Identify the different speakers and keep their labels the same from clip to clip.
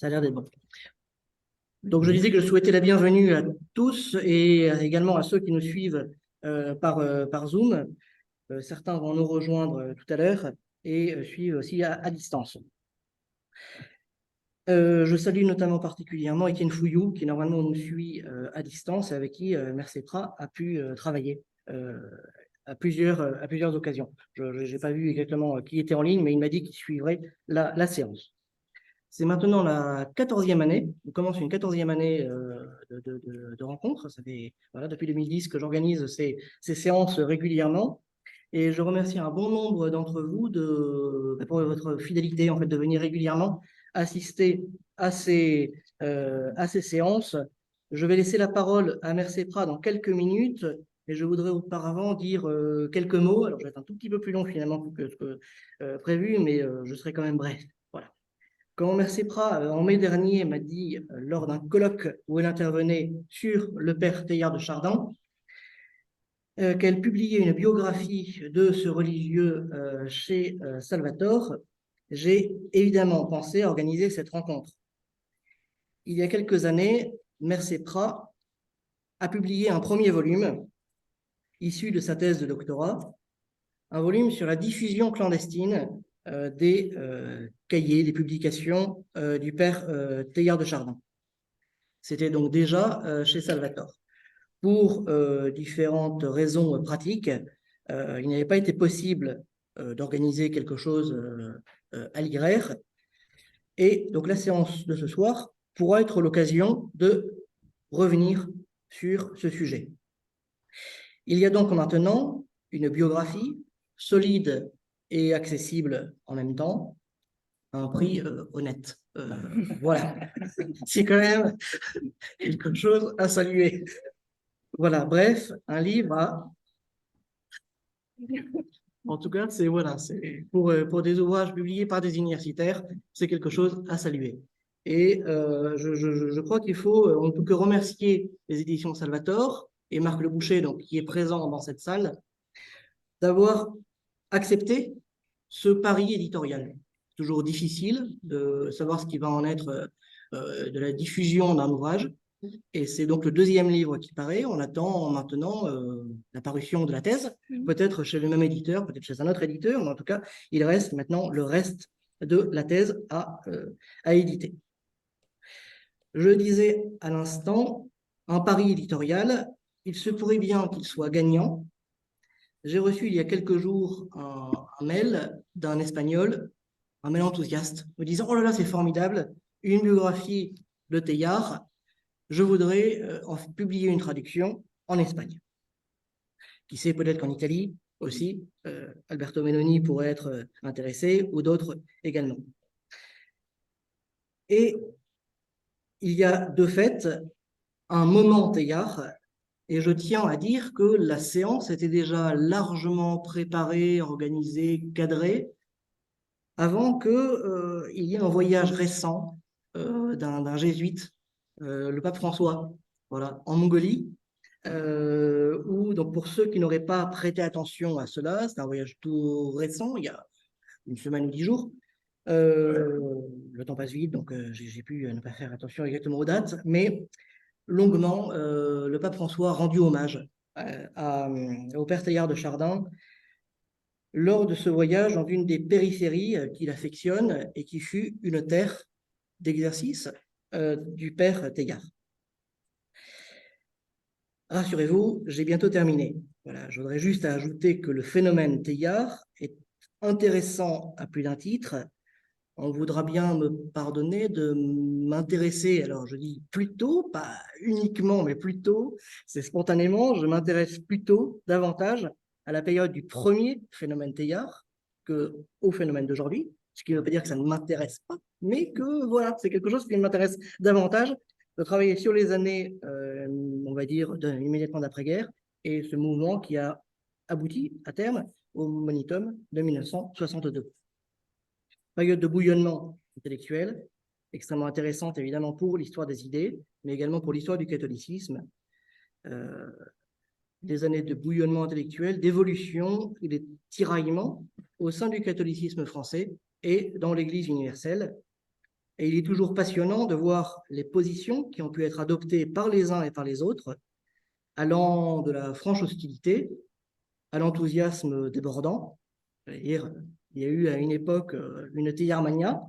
Speaker 1: Ça a l'air d'être bon. Donc, je disais que je souhaitais la bienvenue à tous et également à ceux qui nous suivent par Zoom. Certains vont nous rejoindre tout à l'heure et suivent aussi à distance. Je salue notamment particulièrement Étienne Fouillou, qui normalement nous suit à distance et avec qui Mercepra a pu travailler à plusieurs occasions. Je n'ai pas vu exactement qui était en ligne, mais il m'a dit qu'il suivrait la séance. C'est maintenant la 14e année. On commence une 14e année de rencontres. Ça fait depuis 2010 que j'organise ces séances régulièrement. Et je remercie un bon nombre d'entre vous pour votre fidélité, en fait, de venir régulièrement assister à ces séances. Je vais laisser la parole à Mercepra dans quelques minutes, et je voudrais auparavant dire quelques mots. Alors, je vais être un tout petit peu plus long finalement que ce que prévu, mais je serai quand même bref. Voilà. Quand Mercepra, en mai dernier, m'a dit, lors d'un colloque où elle intervenait sur le père Teilhard de Chardin, qu'elle publiait une biographie de ce religieux chez Salvatore, j'ai évidemment pensé à organiser cette rencontre. Il y a quelques années, Mercepra a publié un premier volume, issu de sa thèse de doctorat, un volume sur la diffusion clandestine des cahiers, des publications du père Teilhard de Chardin. C'était donc déjà chez Salvatore. Pour différentes raisons pratiques, il n'avait pas été possible d'organiser quelque chose à l'IRR. Et donc la séance de ce soir pourra être l'occasion de revenir sur ce sujet. Il y a donc maintenant une biographie solide et accessible en même temps, à un prix honnête. Voilà, c'est quand même quelque chose à saluer. Voilà, bref, un livre à... En tout cas, c'est pour des ouvrages publiés par des universitaires, c'est quelque chose à saluer. Et je crois qu'il faut, on ne peut que remercier les éditions Salvatore et Marc Le Boucher, donc, qui est présent dans cette salle, d'avoir accepté ce pari éditorial. Toujours difficile de savoir ce qui va en être de la diffusion d'un ouvrage. Et c'est donc le deuxième livre qui paraît. On attend maintenant la parution de la thèse, peut-être chez le même éditeur, peut-être chez un autre éditeur, mais en tout cas, il reste maintenant le reste de la thèse à éditer. Je disais à l'instant, un pari éditorial, il se pourrait bien qu'il soit gagnant. J'ai reçu il y a quelques jours un mail d'un Espagnol, un mail enthousiaste, me disant « Oh là là, c'est formidable, une biographie de Teilhard, je voudrais en publier une traduction en Espagne. » Qui sait, peut-être qu'en Italie aussi, Alberto Meloni pourrait être intéressé, ou d'autres également. Et il y a de fait un moment Teilhard, et je tiens à dire que la séance était déjà largement préparée, organisée, cadrée, avant qu'il y ait un voyage récent d'un jésuite, le pape François, voilà, en Mongolie, où, donc pour ceux qui n'auraient pas prêté attention à cela, c'est un voyage tout récent, il y a une semaine ou 10 jours. Le temps passe vite, donc j'ai pu ne pas faire attention exactement aux dates, mais longuement, le pape François a rendu hommage au père Teilhard de Chardin lors de ce voyage dans une des périphéries qu'il affectionne et qui fut une terre d'exercice du père Teilhard. Rassurez-vous, j'ai bientôt terminé. Voilà, je voudrais juste ajouter que le phénomène Teilhard est intéressant à plus d'un titre. On voudra bien me pardonner de m'intéresser, alors je dis plutôt, pas uniquement, mais plutôt, c'est spontanément, je m'intéresse plutôt davantage à la période du premier phénomène Teilhard qu'au phénomène d'aujourd'hui, ce qui ne veut pas dire que ça ne m'intéresse pas, mais que voilà, c'est quelque chose qui m'intéresse davantage de travailler sur les années, on va dire, immédiatement d'après-guerre, et ce mouvement qui a abouti à terme au Monitum de 1962. Période de bouillonnement intellectuel, extrêmement intéressante évidemment pour l'histoire des idées, mais également pour l'histoire du catholicisme. Des années de bouillonnement intellectuel, d'évolution et de tiraillement au sein du catholicisme français et dans l'Église universelle. Et il est toujours passionnant de voir les positions qui ont pu être adoptées par les uns et par les autres, allant de la franche hostilité à l'enthousiasme débordant. C'est-à-dire, il y a eu à une époque une théillarmania,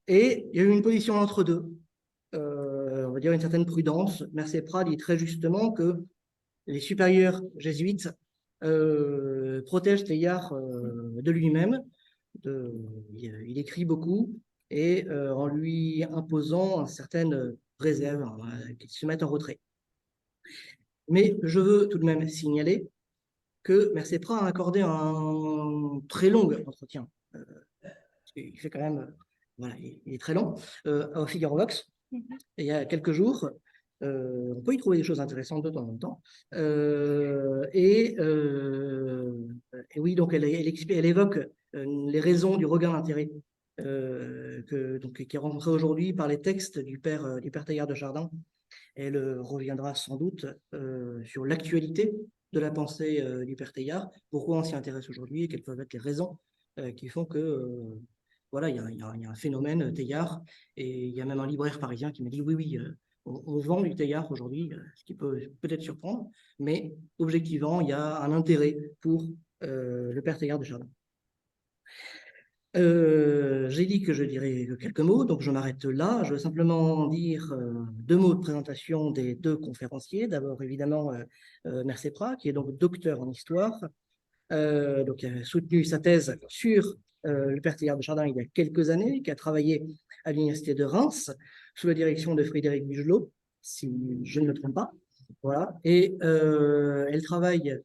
Speaker 1: et il y a eu une position entre deux. On va dire une certaine prudence. Mercier Prat dit très justement que les supérieurs jésuites protègent Teilhard de lui-même. Il écrit beaucoup et en lui imposant certaines réserves qui se mettent en retrait. Mais je veux tout de même signaler que Mercier Prat a accordé un très long entretien. Il fait quand même, voilà, il est très long, au Figaro Vox. Et il y a quelques jours, on peut y trouver des choses intéressantes de temps en temps. Et oui, donc elle évoque les raisons du regain d'intérêt qui est rencontré aujourd'hui par les textes du père Teilhard de Chardin. Elle reviendra sans doute sur l'actualité de la pensée du père Teilhard, pourquoi on s'y intéresse aujourd'hui et quelles peuvent être les raisons qui font que voilà, il y a un phénomène Teilhard, et il y a même un libraire parisien qui m'a dit oui, on vend du Teilhard aujourd'hui, ce qui peut peut-être surprendre, mais objectivement, il y a un intérêt pour le père Teilhard de Chardin. J'ai dit que je dirais quelques mots, donc je m'arrête là. Je veux simplement dire deux mots de présentation des deux conférenciers. D'abord, évidemment, Mercier Prat, qui est donc docteur en histoire, donc qui a soutenu sa thèse sur le père Teilhard de Chardin il y a quelques années, qui a travaillé à l'université de Reims sous la direction de Frédéric Bugelot, si je ne me trompe pas. Voilà. Et elle travaille,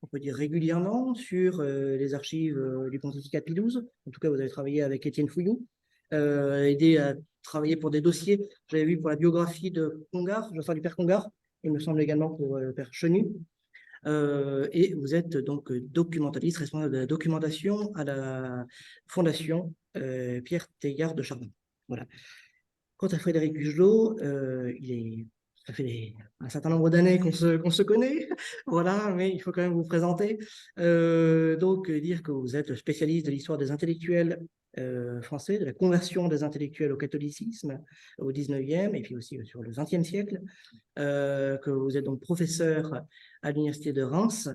Speaker 1: on peut dire régulièrement, sur les archives du pontificat Pie XII. En tout cas, vous avez travaillé avec Étienne Fouillou, aidé à travailler pour des dossiers. J'avais vu pour la biographie de Congar, du père Congar, il me semble également pour le père Chenu. Et vous êtes donc documentaliste, responsable de la documentation à la Fondation Pierre Teilhard de Chardin. Voilà. Quant à Frédéric Bugelot, ça fait un certain nombre d'années qu'on se connaît, voilà, mais il faut quand même vous présenter. Donc, dire que vous êtes spécialiste de l'histoire des intellectuels français, de la conversion des intellectuels au catholicisme au 19e et puis aussi sur le 20e siècle, que vous êtes donc professeur à l'université de Reims.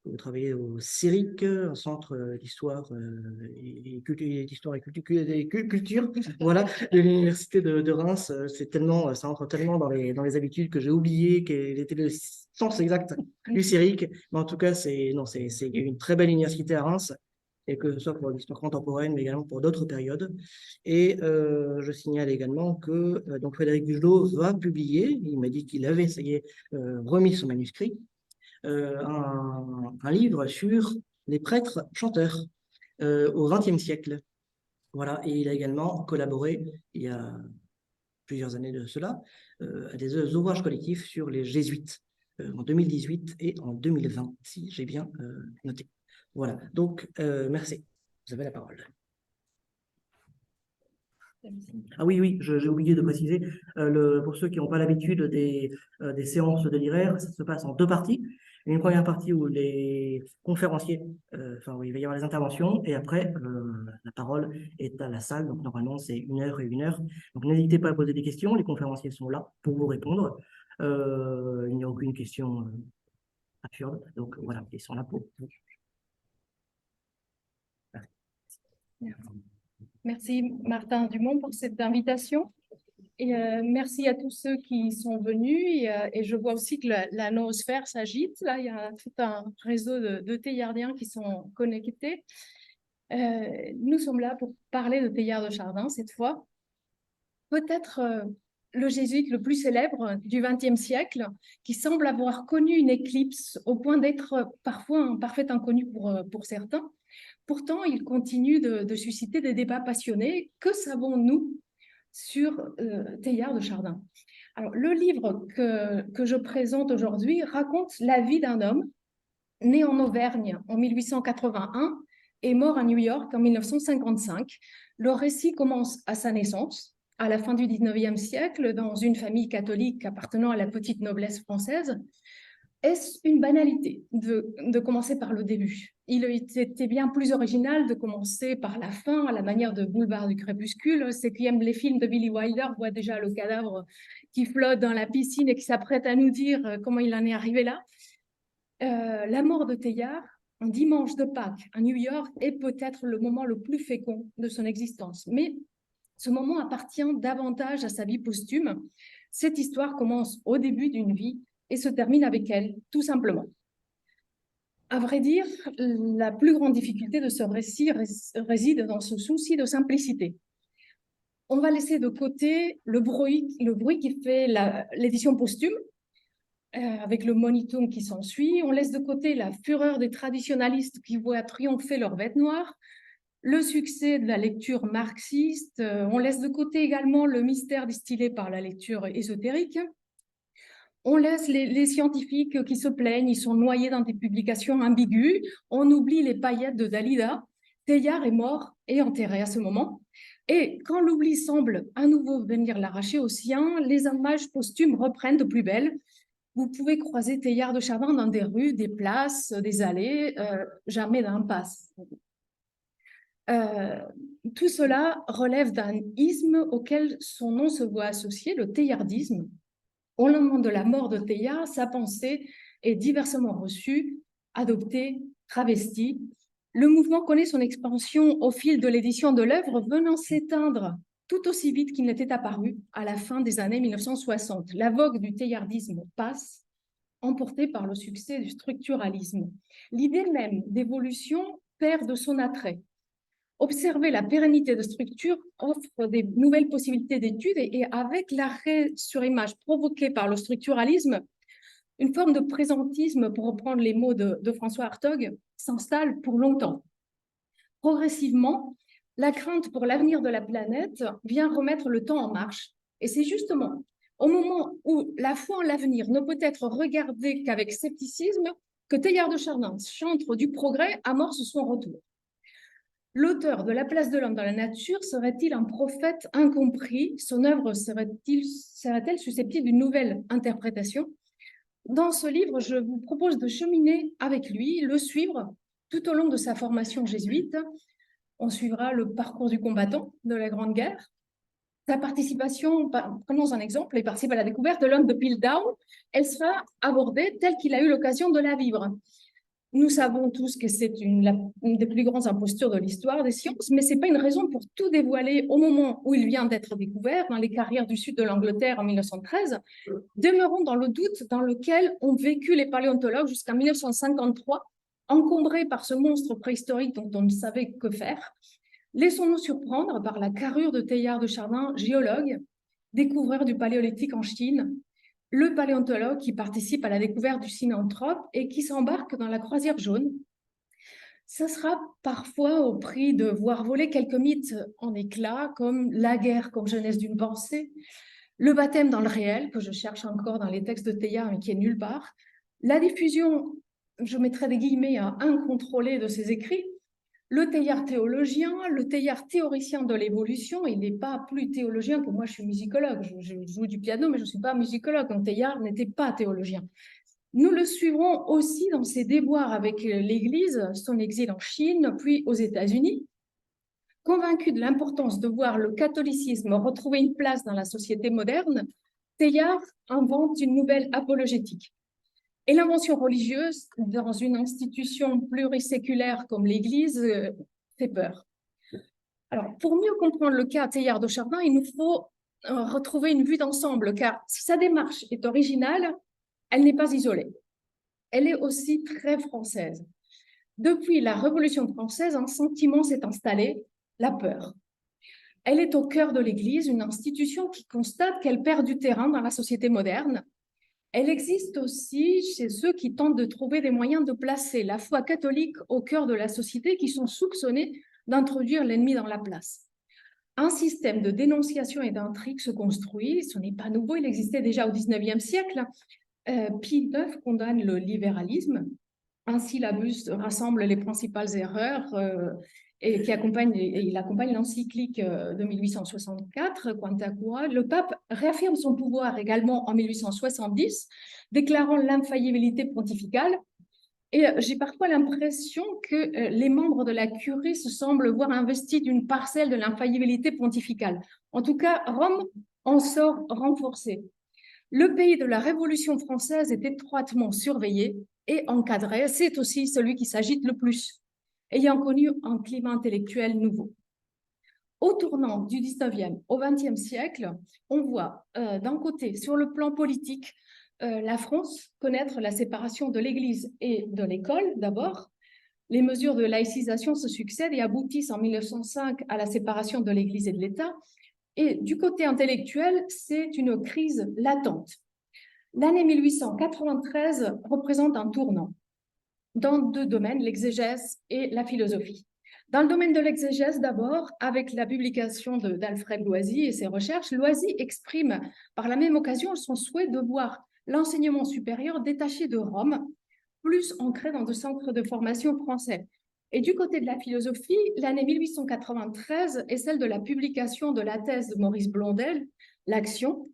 Speaker 1: Vous travaillez au CERIC, un centre d'histoire et culture, voilà, de l'université de Reims. Ça entre tellement dans les habitudes que j'ai oublié quel était le sens exact du CERIC. Mais en tout cas, c'est une très belle université à Reims, et que ce soit pour l'histoire contemporaine, mais également pour d'autres périodes. Et je signale également que donc Frédéric Bugelot va publier, il m'a dit qu'il avait essayé remis son manuscrit, un livre sur les prêtres chanteurs au XXe siècle. Voilà, et il a également collaboré, il y a plusieurs années de cela, à des ouvrages collectifs sur les jésuites en 2018 et en 2020, si j'ai bien noté. Voilà, donc merci. Vous avez la parole. Ah oui, j'ai oublié de préciser, pour ceux qui n'ont pas l'habitude des séances de l'IRER, ça se passe en deux parties. Une première partie où les conférenciers, où il va y avoir les interventions, et après, la parole est à la salle, donc normalement c'est 1 heure et 1 heure. Donc n'hésitez pas à poser des questions, les conférenciers sont là pour vous répondre. Il n'y a aucune question absurde, donc voilà, ils sont là pour vous.
Speaker 2: Merci Martin Dumont pour cette invitation. Et merci à tous ceux qui sont venus. Et je vois aussi que la noosphère s'agite. Là, il y a tout un réseau de Teilhardiens qui sont connectés. Nous sommes là pour parler de Teilhard de Chardin cette fois. Peut-être le jésuite le plus célèbre du XXe siècle, qui semble avoir connu une éclipse au point d'être parfois un parfait inconnu pour certains. Pourtant, il continue de susciter des débats passionnés. Que savons-nous sur Teilhard de Chardin? Alors, le livre que je présente aujourd'hui raconte la vie d'un homme né en Auvergne en 1881 et mort à New York en 1955. Le récit commence à sa naissance, à la fin du 19e siècle, dans une famille catholique appartenant à la petite noblesse française. Est-ce une banalité de commencer par le début? il était bien plus original de commencer par la fin, à la manière de Boulevard du Crépuscule. Ceux qui aiment les films de Billy Wilder voient déjà le cadavre qui flotte dans la piscine et qui s'apprête à nous dire comment il en est arrivé là. La mort de Teilhard, un dimanche de Pâques à New York, est peut-être le moment le plus fécond de son existence. Mais ce moment appartient davantage à sa vie posthume. Cette histoire commence au début d'une vie et se termine avec elle, tout simplement. À vrai dire, la plus grande difficulté de ce récit réside dans ce souci de simplicité. On va laisser de côté le bruit qui fait l'édition posthume, avec le monitum qui s'ensuit. On laisse de côté la fureur des traditionalistes qui voient triompher leur bête noire, le succès de la lecture marxiste. On laisse de côté également le mystère distillé par la lecture ésotérique. On laisse les scientifiques qui se plaignent, ils sont noyés dans des publications ambiguës. On oublie les paillettes de Dalida. Teilhard est mort et enterré à ce moment. Et quand l'oubli semble à nouveau venir l'arracher au sien, les hommages posthumes reprennent de plus belle. Vous pouvez croiser Teilhard de Chardin dans des rues, des places, des allées, jamais d'impasse. Tout cela relève d'un isme auquel son nom se voit associé, le teilhardisme. Au moment de la mort de Teilhard, sa pensée est diversement reçue, adoptée, travestie. Le mouvement connaît son expansion au fil de l'édition de l'œuvre, venant s'éteindre tout aussi vite qu'il n'était apparu à la fin des années 1960. La vogue du teilhardisme passe, emportée par le succès du structuralisme. L'idée même d'évolution perd de son attrait. Observer la pérennité de structure offre des nouvelles possibilités d'études et avec l'arrêt sur image provoqué par le structuralisme, une forme de présentisme, pour reprendre les mots de François Hartog, s'installe pour longtemps. Progressivement, la crainte pour l'avenir de la planète vient remettre le temps en marche. Et c'est justement au moment où la foi en l'avenir ne peut être regardée qu'avec scepticisme que Teilhard de Chardin, chantre du progrès, amorce son retour. L'auteur de La place de l'homme dans la nature serait-il un prophète incompris? Son œuvre serait-elle susceptible d'une nouvelle interprétation? Dans ce livre, je vous propose de cheminer avec lui, le suivre tout au long de sa formation jésuite. On suivra le parcours du combattant de la Grande Guerre. Sa participation, prenons un exemple, il participe à la découverte de l'homme de Piltdown. Elle sera abordée telle qu'il a eu l'occasion de la vivre. Nous savons tous que c'est une des plus grandes impostures de l'histoire des sciences, mais ce n'est pas une raison pour tout dévoiler au moment où il vient d'être découvert, dans les carrières du sud de l'Angleterre en 1913. Demeurons dans le doute dans lequel ont vécu les paléontologues jusqu'en 1953, encombrés par ce monstre préhistorique dont on ne savait que faire. Laissons-nous surprendre par la carrure de Teilhard de Chardin, géologue, découvreur du paléolithique en Chine, le paléontologue qui participe à la découverte du synanthrope et qui s'embarque dans la croisière jaune. Ce sera parfois au prix de voir voler quelques mythes en éclats, comme la guerre comme jeunesse d'une pensée, le baptême dans le réel, que je cherche encore dans les textes de Teilhard, mais qui est nulle part, la diffusion, je mettrai des guillemets, incontrôlée de ses écrits, le Teilhard théologien, le Teilhard théoricien de l'évolution. Il n'est pas plus théologien que moi, je suis musicologue. Je joue du piano, mais je ne suis pas musicologue. Donc Teilhard n'était pas théologien. Nous le suivrons aussi dans ses déboires avec l'Église, son exil en Chine, puis aux États-Unis. Convaincu de l'importance de voir le catholicisme retrouver une place dans la société moderne, Teilhard invente une nouvelle apologétique. Et l'invention religieuse dans une institution pluriséculaire comme l'Église fait peur. Alors, pour mieux comprendre le cas Teilhard de Chardin, il nous faut retrouver une vue d'ensemble, car si sa démarche est originale, elle n'est pas isolée. Elle est aussi très française. Depuis la Révolution française, un sentiment s'est installé, la peur. Elle est au cœur de l'Église, une institution qui constate qu'elle perd du terrain dans la société moderne. Elle existe aussi chez ceux qui tentent de trouver des moyens de placer la foi catholique au cœur de la société, qui sont soupçonnés d'introduire l'ennemi dans la place. Un système de dénonciation et d'intrigue se construit, ce n'est pas nouveau, il existait déjà au XIXe siècle. Pie IX condamne le libéralisme, ainsi l'abus rassemble les principales erreurs et il accompagne l'encyclique de 1864, Quanta Cura. Le pape réaffirme son pouvoir également en 1870, déclarant l'infaillibilité pontificale. Et j'ai parfois l'impression que les membres de la curie se semblent voir investis d'une parcelle de l'infaillibilité pontificale. En tout cas, Rome en sort renforcée. Le pays de la Révolution française est étroitement surveillé et encadré. C'est aussi celui qui s'agite le plus, ayant connu un climat intellectuel nouveau. Au tournant du 19e au 20e siècle, on voit d'un côté, sur le plan politique, la France connaître la séparation de l'Église et de l'école d'abord. Les mesures de laïcisation se succèdent et aboutissent en 1905 à la séparation de l'Église et de l'État. Et du côté intellectuel, c'est une crise latente. L'année 1893 représente un tournant dans deux domaines, l'exégèse et la philosophie. Dans le domaine de l'exégèse, d'abord, avec la publication d'Alfred Loisy et ses recherches, Loisy exprime par la même occasion son souhait de voir l'enseignement supérieur détaché de Rome, plus ancré dans des centres de formation français. Et du côté de la philosophie, l'année 1893 est celle de la publication de la thèse de Maurice Blondel, L'Action.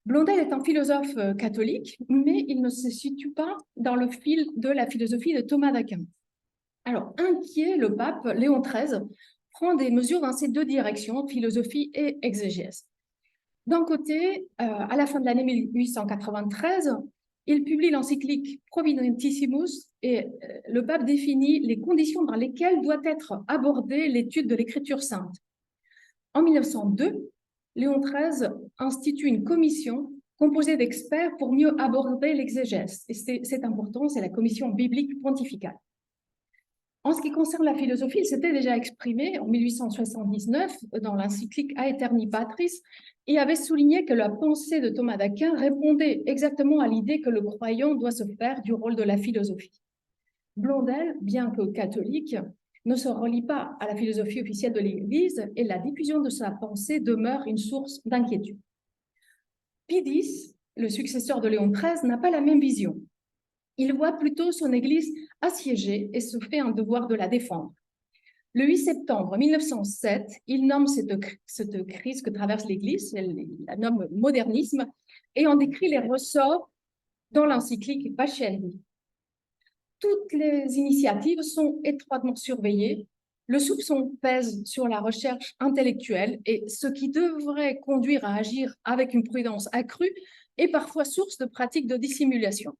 Speaker 2: Blondel est un philosophe catholique, mais il ne se situe pas dans le fil de la philosophie de Thomas d'Aquin. Alors, inquiet, le pape Léon XIII prend des mesures dans ces deux directions, philosophie et exégèse. D'un côté, à la fin de l'année 1893, il publie l'encyclique Providentissimus et le pape définit les conditions dans lesquelles doit être abordée l'étude de l'écriture sainte. En 1902, Léon XIII institue une commission composée d'experts pour mieux aborder l'exégèse. Et c'est important, c'est la commission biblique pontificale. En ce qui concerne la philosophie, il s'était déjà exprimé en 1879 dans l'encyclique Aeterni Patris et avait souligné que la pensée de Thomas d'Aquin répondait exactement à l'idée que le croyant doit se faire du rôle de la philosophie. Blondel, bien que catholique, ne se relie pas à la philosophie officielle de l'Église et la diffusion de sa pensée demeure une source d'inquiétude. Pie X, le successeur de Léon XIII, n'a pas la même vision. Il voit plutôt son Église assiégée et se fait un devoir de la défendre. Le 8 septembre 1907, il nomme cette crise que traverse l'Église, il la nomme modernisme, et en décrit les ressorts dans l'encyclique Pascendi. Toutes les initiatives sont étroitement surveillées, le soupçon pèse sur la recherche intellectuelle et ce qui devrait conduire à agir avec une prudence accrue est parfois source de pratiques de dissimulation.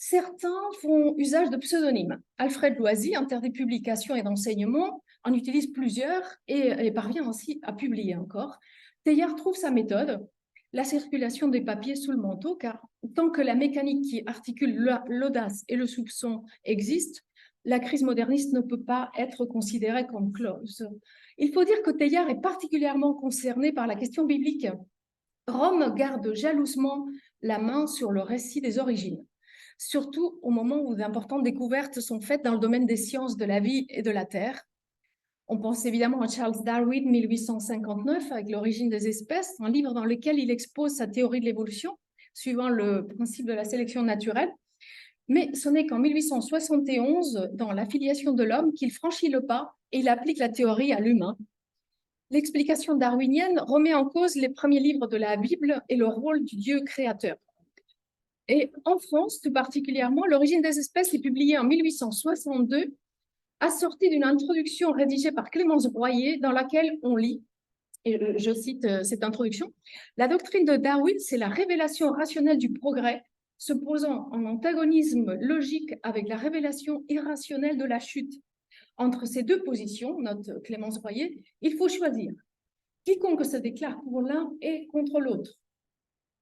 Speaker 2: Certains font usage de pseudonymes. Alfred Loisy, interdit publication et d'enseignement, en utilise plusieurs et parvient ainsi à publier encore. Teilhard trouve sa méthode, la circulation des papiers sous le manteau, car tant que la mécanique qui articule l'audace et le soupçon existe, la crise moderniste ne peut pas être considérée comme close. Il faut dire que Teilhard est particulièrement concerné par la question biblique. Rome garde jalousement la main sur le récit des origines, surtout au moment où d'importantes découvertes sont faites dans le domaine des sciences de la vie et de la terre. On pense évidemment à Charles Darwin, 1859, avec l'origine des espèces, un livre dans lequel il expose sa théorie de l'évolution, suivant le principe de la sélection naturelle. Mais ce n'est qu'en 1871, dans La filiation de l'homme, qu'il franchit le pas et il applique la théorie à l'humain. L'explication darwinienne remet en cause les premiers livres de la Bible et le rôle du Dieu créateur. Et en France, tout particulièrement, L'origine des espèces est publiée en 1862, assortie d'une introduction rédigée par Clémence Royer, dans laquelle on lit, et je cite cette introduction, « La doctrine de Darwin, c'est la révélation rationnelle du progrès, se posant en antagonisme logique avec la révélation irrationnelle de la chute. Entre ces deux positions, note Clémence Royer, il faut choisir. Quiconque se déclare pour l'un est contre l'autre.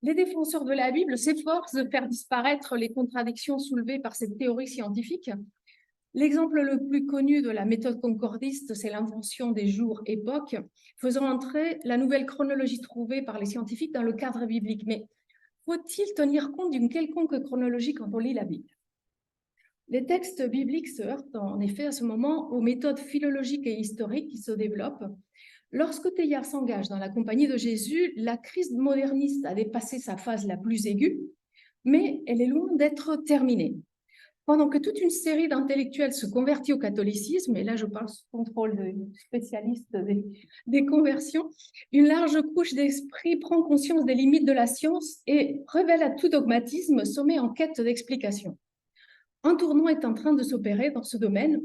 Speaker 2: Les défenseurs de la Bible s'efforcent de faire disparaître les contradictions soulevées par cette théorie scientifique. L'exemple le plus connu de la méthode concordiste, c'est l'invention des jours-époques, faisant entrer la nouvelle chronologie trouvée par les scientifiques dans le cadre biblique. Mais faut-il tenir compte d'une quelconque chronologie quand on lit la Bible? Les textes bibliques se heurtent en effet à ce moment aux méthodes philologiques et historiques qui se développent. Lorsque Teilhard s'engage dans la compagnie de Jésus, la crise moderniste a dépassé sa phase la plus aiguë, mais elle est loin d'être terminée. Pendant que toute une série d'intellectuels se convertit au catholicisme, et là je parle sous contrôle de spécialistes des conversions, une large couche d'esprit prend conscience des limites de la science et, révèle à tout dogmatisme, se met en quête d'explication. Un tournant est en train de s'opérer dans ce domaine.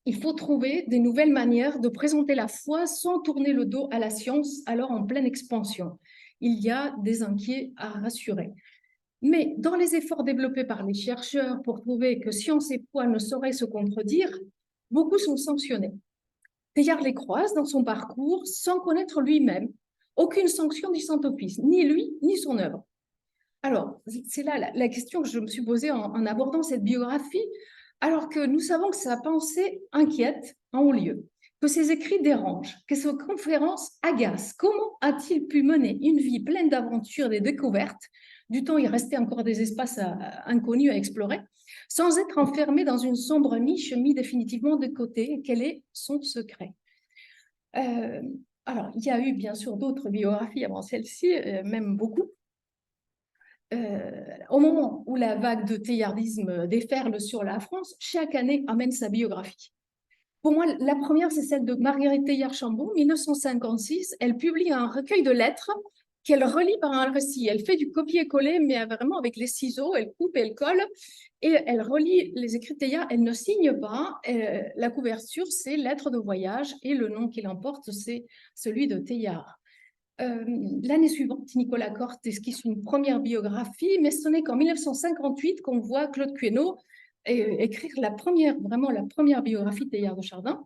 Speaker 2: Il faut trouver des nouvelles manières de présenter la foi sans tourner le dos à la science, alors en pleine expansion. Il y a des inquiets à rassurer. Mais dans les efforts développés par les chercheurs pour prouver que science et foi ne sauraient se contredire, beaucoup sont sanctionnés. Teilhard les croise dans son parcours sans connaître lui-même aucune sanction du Saint-Office, ni lui, ni son œuvre. Alors, c'est là la question que je me suis posée en abordant cette biographie, alors que nous savons que sa pensée inquiète en haut lieu, que ses écrits dérangent, que ses conférences agacent. Comment a-t-il pu mener une vie pleine d'aventures et de découvertes, du temps il restait encore des espaces inconnus à explorer, sans être enfermé dans une sombre niche mis définitivement de côté? Quel est son secret? Alors, il y a eu bien sûr d'autres biographies avant celle-ci, même beaucoup. Au moment où la vague de teilhardisme déferle sur la France, chaque année amène sa biographie. Pour moi, la première, c'est celle de Marguerite Teilhard-Chambon, 1956. Elle publie un recueil de lettres qu'elle relie par un récit. Elle fait du copier-coller, mais vraiment avec les ciseaux, elle coupe, elle colle, et elle relie les écrits de Teilhard. Elle ne signe pas. La couverture, c'est lettres de voyage, et le nom qu'il emporte, c'est celui de Teilhard. L'année suivante, Nicolas Corte esquisse une première biographie, mais ce n'est qu'en 1958 qu'on voit Claude Queneau écrire vraiment la première biographie de Teilhard de Chardin.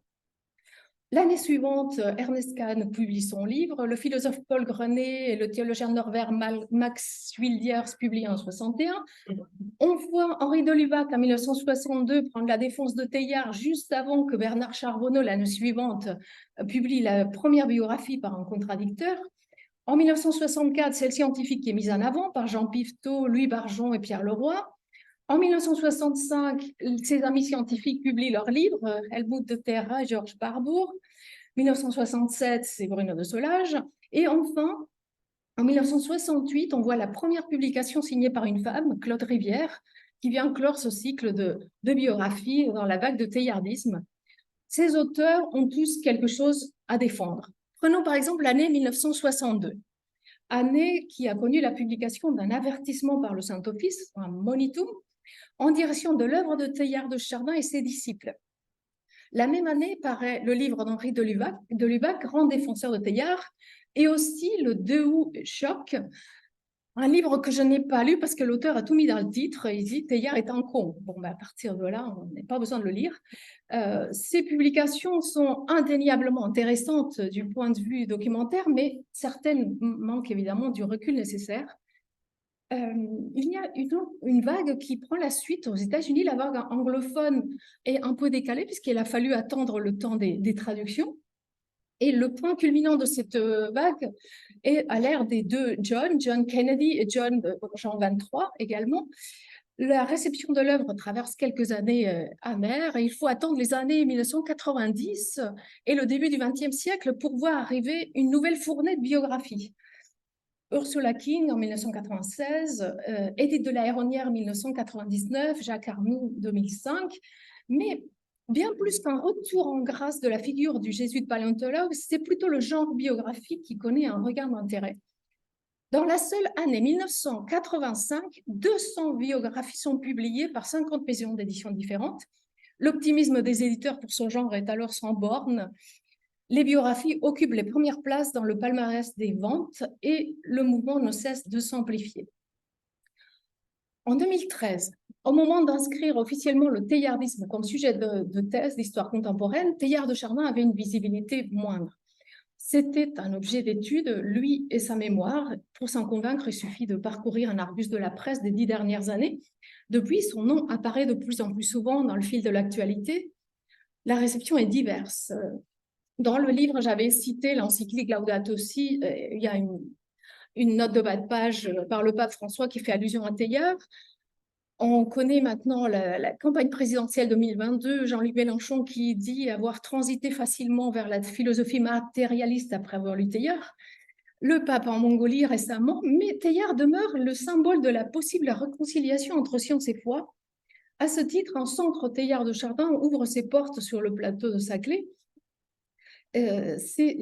Speaker 2: L'année suivante, Ernest Kahn publie son livre, le philosophe Paul Grenet et le théologien norbert Max Wildiers publient en 1961. On voit Henri de Lubac en 1962 prendre la défense de Teilhard juste avant que Bernard Charbonneau, l'année suivante, publie la première biographie par un contradicteur. En 1964, c'est le scientifique qui est mise en avant par Jean Piveteau, Louis Barjon et Pierre Leroy. En 1965, ses amis scientifiques publient leur livre, Helmut de Terra et Georges Barbour. 1967, c'est Bruno de Solage. Et enfin, en 1968, on voit la première publication signée par une femme, Claude Rivière, qui vient clore ce cycle de biographie dans la vague de teilhardisme. Ces auteurs ont tous quelque chose à défendre. Prenons par exemple l'année 1962, année qui a connu la publication d'un avertissement par le Saint-Office, un monitum, en direction de l'œuvre de Teilhard de Chardin et ses disciples. La même année paraît le livre d'Henri de Lubac, grand défenseur de Teilhard, et aussi le De Hout Choc, un livre que je n'ai pas lu parce que l'auteur a tout mis dans le titre. Il dit Teilhard est un con. Bon, à partir de là, on n'a pas besoin de le lire. Ces publications sont indéniablement intéressantes du point de vue documentaire, mais certaines manquent évidemment du recul nécessaire. Il y a une vague qui prend la suite aux États-Unis. La vague anglophone est un peu décalée puisqu'il a fallu attendre le temps des traductions. Et le point culminant de cette vague est à l'ère des deux John Kennedy et Jean 23 également. La réception de l'œuvre traverse quelques années amères et il faut attendre les années 1990 et le début du XXe siècle pour voir arriver une nouvelle fournée de biographies. Ursula King en 1996, Édith de la Héronnière en 1999, Jacques Arnoux 2005, mais bien plus qu'un retour en grâce de la figure du jésuite paléontologue, c'est plutôt le genre biographique qui connaît un regain d'intérêt. Dans la seule année 1985, 200 biographies sont publiées par 50 maisons d'édition différentes. L'optimisme des éditeurs pour ce genre est alors sans borne. Les biographies occupent les premières places dans le palmarès des ventes et le mouvement ne cesse de s'amplifier. En 2013, au moment d'inscrire officiellement le teilhardisme comme sujet de thèse d'histoire contemporaine, Teilhard de Chardin avait une visibilité moindre. C'était un objet d'étude, lui et sa mémoire. Pour s'en convaincre, il suffit de parcourir un argus de la presse des 10 dernières années. Depuis, son nom apparaît de plus en plus souvent dans le fil de l'actualité. La réception est diverse. Dans le livre, j'avais cité l'encyclique Laudato Si. Il y a une note de bas de page par le pape François qui fait allusion à Teilhard. On connaît maintenant la campagne présidentielle 2022, Jean-Luc Mélenchon qui dit avoir transité facilement vers la philosophie matérialiste après avoir lu Teilhard. Le pape en Mongolie récemment, mais Teilhard demeure le symbole de la possible réconciliation entre science et foi. À ce titre, un centre Teilhard de Chardin ouvre ses portes sur le plateau de Saclay. C'est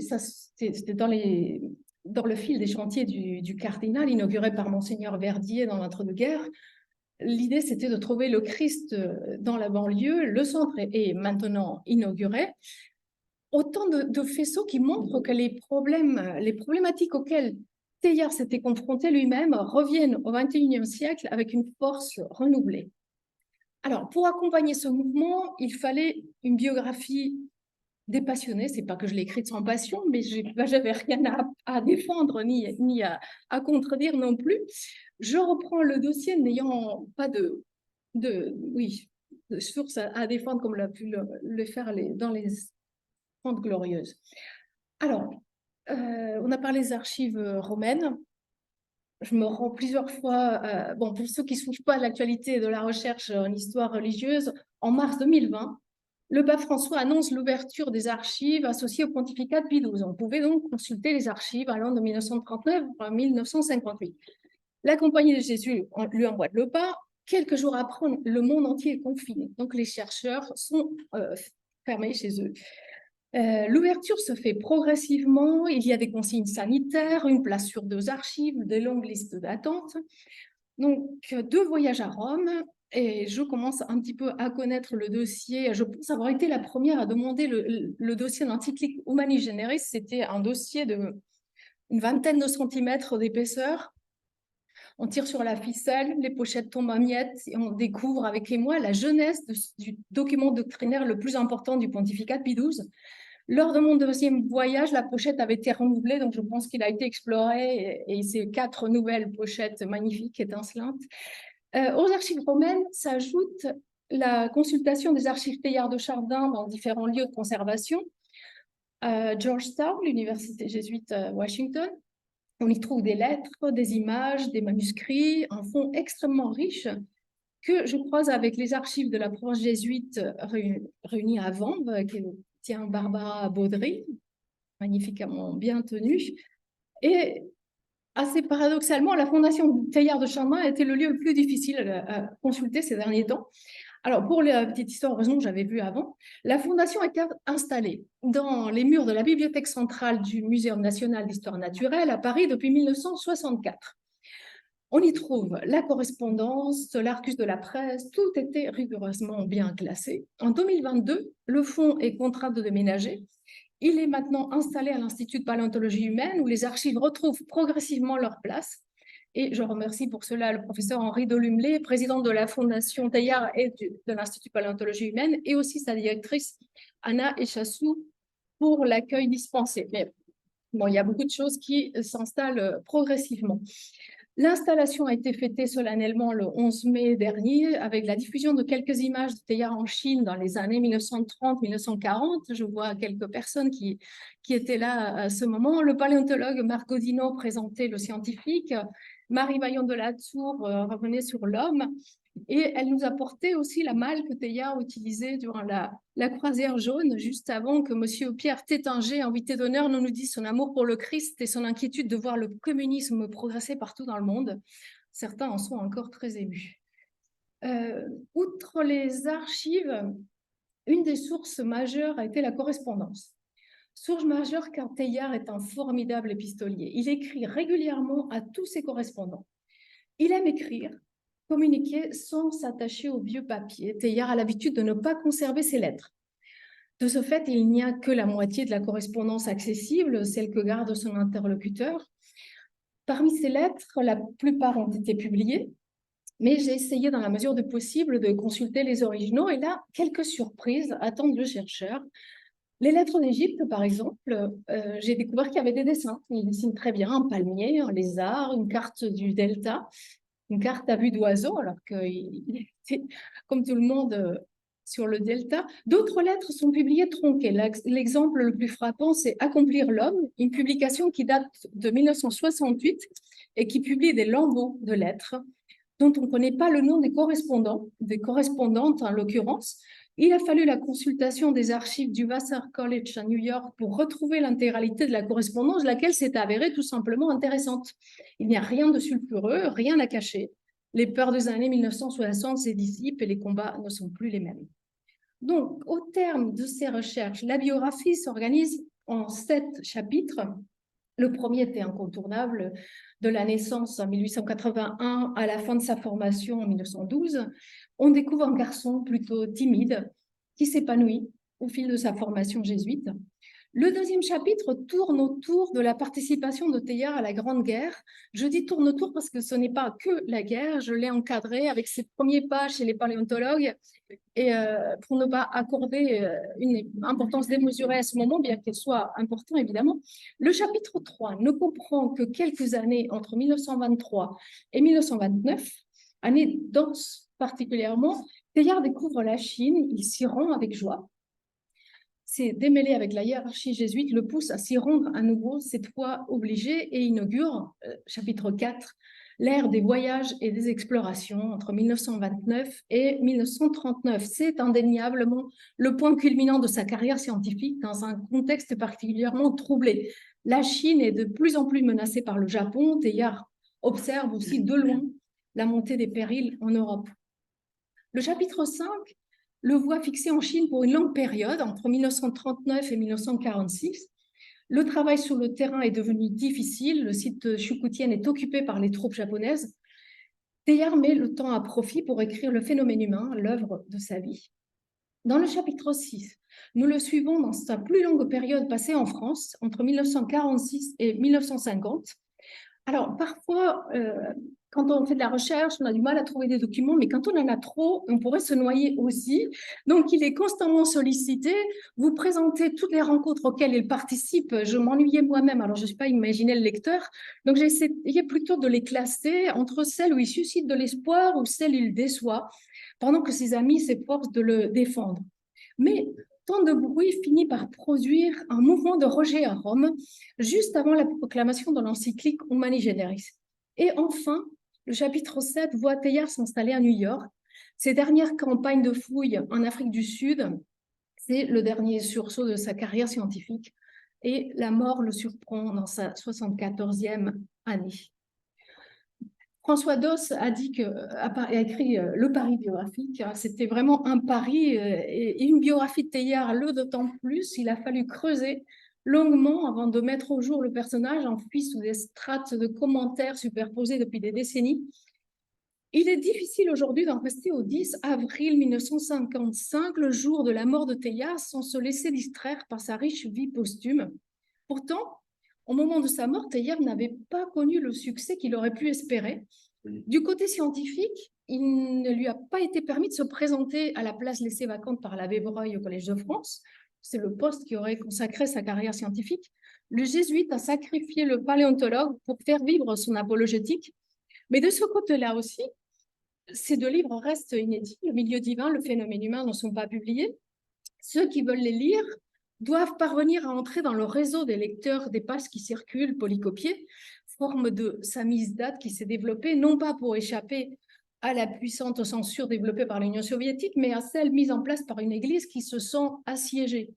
Speaker 2: dans le fil des chantiers du cardinal inauguré par Monseigneur Verdier dans l'entre-deux-guerres. l'idée, c'était de trouver le Christ dans la banlieue. Le centre est maintenant inauguré. Autant de faisceaux qui montrent que les problématiques auxquelles Teilhard s'était confronté lui-même reviennent au XXIe siècle avec une force renouvelée. Alors, pour accompagner ce mouvement, il fallait une biographie des passionnés. C'est pas que je l'ai écrite sans passion, mais j'avais rien à défendre ni à contredire non plus. Je reprends le dossier n'ayant pas de sources à défendre comme l'a pu le faire dans les Trente Glorieuses. Alors, on a parlé des archives romaines. Je me rends plusieurs fois, bon, pour ceux qui ne suivent pas l'actualité de la recherche en histoire religieuse, en mars 2020, le pape François annonce l'ouverture des archives associées au pontificat de Pie XII. On pouvait donc consulter les archives allant de 1939 à 1958. La Compagnie de Jésus lui emboîte le pas. Quelques jours après, le monde entier est confiné. Donc, les chercheurs sont fermés chez eux. L'ouverture se fait progressivement. Il y a des consignes sanitaires, une place sur 2 archives, des longues listes d'attente. Donc, 2 voyages à Rome. Et je commence un petit peu à connaître le dossier. Je pense avoir été la première à demander le dossier d'Encyclique Humani Generis. C'était un dossier de une vingtaine de centimètres d'épaisseur. On tire sur la ficelle, les pochettes tombent à miettes et on découvre avec émoi la jeunesse du document doctrinaire le plus important du pontificat de Pie XII. Lors de mon 2e voyage, la pochette avait été renouvelée, donc je pense qu'il a été exploré et c'est 4 nouvelles pochettes magnifiques, étincelantes. Aux archives romaines s'ajoute la consultation des archives Teilhard de Chardin dans différents lieux de conservation. Georgetown, l'université jésuite Washington, on y trouve des lettres, des images, des manuscrits, un fond extrêmement riche que je croise avec les archives de la province jésuite réunies à Vanves, qui tient Barbara Baudry, magnifiquement bien tenue. Et assez paradoxalement, la fondation Teilhard de Chardin a été le lieu le plus difficile à consulter ces derniers temps. Alors, pour la petite histoire, heureusement que j'avais vu avant, la fondation a été installée dans les murs de la bibliothèque centrale du Muséum national d'histoire naturelle à Paris depuis 1964. On y trouve la correspondance, l'Arcus de la presse, tout était rigoureusement bien classé. En 2022, le fonds est contraint de déménager. Il est maintenant installé à l'Institut de paléontologie humaine où les archives retrouvent progressivement leur place. Et je remercie pour cela le professeur Henri Delumlé, président de la Fondation Teilhard et de l'Institut de paléontologie humaine, et aussi sa directrice Anna Echassou pour l'accueil dispensé. Mais bon, il y a beaucoup de choses qui s'installent progressivement. L'installation a été fêtée solennellement le 11 mai dernier avec la diffusion de quelques images de Teilhard en Chine dans les années 1930-1940. Je vois quelques personnes qui étaient là à ce moment. Le paléontologue Marc Godinot présentait le scientifique. Marie Vaillant de la Tour revenait sur l'homme. Et elle nous apportait aussi la malle que Teilhard utilisait durant la croisière jaune, juste avant que M. Pierre Tétinger, invité d'honneur, nous dise son amour pour le Christ et son inquiétude de voir le communisme progresser partout dans le monde. Certains en sont encore très émus. Outre les archives, une des sources majeures a été la correspondance. Source majeure car Teilhard est un formidable épistolier. Il écrit régulièrement à tous ses correspondants. Il aime écrire, communiquer sans s'attacher au vieux papier. Teilhard a l'habitude de ne pas conserver ses lettres. De ce fait, il n'y a que la moitié de la correspondance accessible, celle que garde son interlocuteur. Parmi ces lettres, la plupart ont été publiées, mais j'ai essayé dans la mesure du possible de consulter les originaux et là, quelques surprises attendent le chercheur. Les lettres d'Égypte, par exemple, j'ai découvert qu'il y avait des dessins. Il dessine très bien un palmier, un lézard, une carte du delta, une carte à vue d'oiseau, alors qu'il était, comme tout le monde, sur le delta. D'autres lettres sont publiées tronquées. L'exemple le plus frappant, c'est Accomplir l'homme, une publication qui date de 1968 et qui publie des lambeaux de lettres dont on ne connaît pas le nom des correspondants, des correspondantes en l'occurrence. Il a fallu la consultation des archives du Vassar College à New York pour retrouver l'intégralité de la correspondance, laquelle s'est avérée tout simplement intéressante. Il n'y a rien de sulfureux, rien à cacher. Les peurs des années 1960 se dissipent et les combats ne sont plus les mêmes. Donc, au terme de ces recherches, la biographie s'organise en 7 chapitres Le premier était incontournable, de la naissance en 1881 à la fin de sa formation en 1912. On découvre un garçon plutôt timide qui s'épanouit au fil de sa formation jésuite. Le deuxième chapitre tourne autour de la participation de Teilhard à la Grande Guerre. Je dis tourne autour parce que ce n'est pas que la guerre, je l'ai encadré avec ses premiers pas chez les paléontologues et pour ne pas accorder une importance démesurée à ce moment, bien qu'elle soit importante évidemment. Le chapitre 3 ne comprend que quelques années entre 1923 et 1929, année dense particulièrement. Teilhard découvre la Chine, il s'y rend avec joie. C'est démêlé avec la hiérarchie jésuite, le pousse à s'y rendre à nouveau, cette fois obligé, et inaugure, chapitre 4, l'ère des voyages et des explorations entre 1929 et 1939. C'est indéniablement le point culminant de sa carrière scientifique dans un contexte particulièrement troublé. La Chine est de plus en plus menacée par le Japon. Teilhard observe aussi de loin la montée des périls en Europe. Le chapitre 5 le voit fixé en Chine pour une longue période, entre 1939 et 1946. Le travail sur le terrain est devenu difficile, le site Chukutien est occupé par les troupes japonaises. Teilhard met le temps à profit pour écrire Le phénomène humain, l'œuvre de sa vie. Dans le chapitre 6, nous le suivons dans sa plus longue période passée en France, entre 1946 et 1950. Alors, parfois, quand on fait de la recherche, on a du mal à trouver des documents, mais quand on en a trop, on pourrait se noyer aussi. Donc, il est constamment sollicité. Vous présentez toutes les rencontres auxquelles il participe. Je m'ennuyais moi-même, alors je ne suis pas imaginé le lecteur. Donc, j'ai essayé plutôt de les classer entre celles où il suscite de l'espoir ou celles où il déçoit, pendant que ses amis s'efforcent de le défendre. Mais tant de bruit finit par produire un mouvement de rejet à Rome, juste avant la proclamation de l'encyclique Humani Generis. Et enfin, le chapitre 7 voit Teilhard s'installer à New York. Ses dernières campagnes de fouilles en Afrique du Sud, c'est le dernier sursaut de sa carrière scientifique, et la mort le surprend dans sa 74e année. François Doss a écrit le pari biographique. C'était vraiment un pari et une biographie de Teilhard, d'autant plus. Il a fallu creuser longuement avant de mettre au jour le personnage enfui sous des strates de commentaires superposés depuis des décennies. Il est difficile aujourd'hui d'en rester au 10 avril 1955, le jour de la mort de Teilhard, sans se laisser distraire par sa riche vie posthume. Pourtant, au moment de sa mort, Teilhard n'avait pas connu le succès qu'il aurait pu espérer. Du côté scientifique, il ne lui a pas été permis de se présenter à la place laissée vacante par l'abbé Breuil au Collège de France. C'est le poste qui aurait consacré sa carrière scientifique. Le jésuite a sacrifié le paléontologue pour faire vivre son apologétique. Mais de ce côté-là aussi, ces deux livres restent inédits. Le milieu divin, le phénomène humain ne sont pas publiés. Ceux qui veulent les lire doivent parvenir à entrer dans le réseau des lecteurs des pages qui circulent, polycopiées, forme de samizdat qui s'est développée, non pas pour échapper à la puissante censure développée par l'Union soviétique, mais à celle mise en place par une église qui se sent assiégée.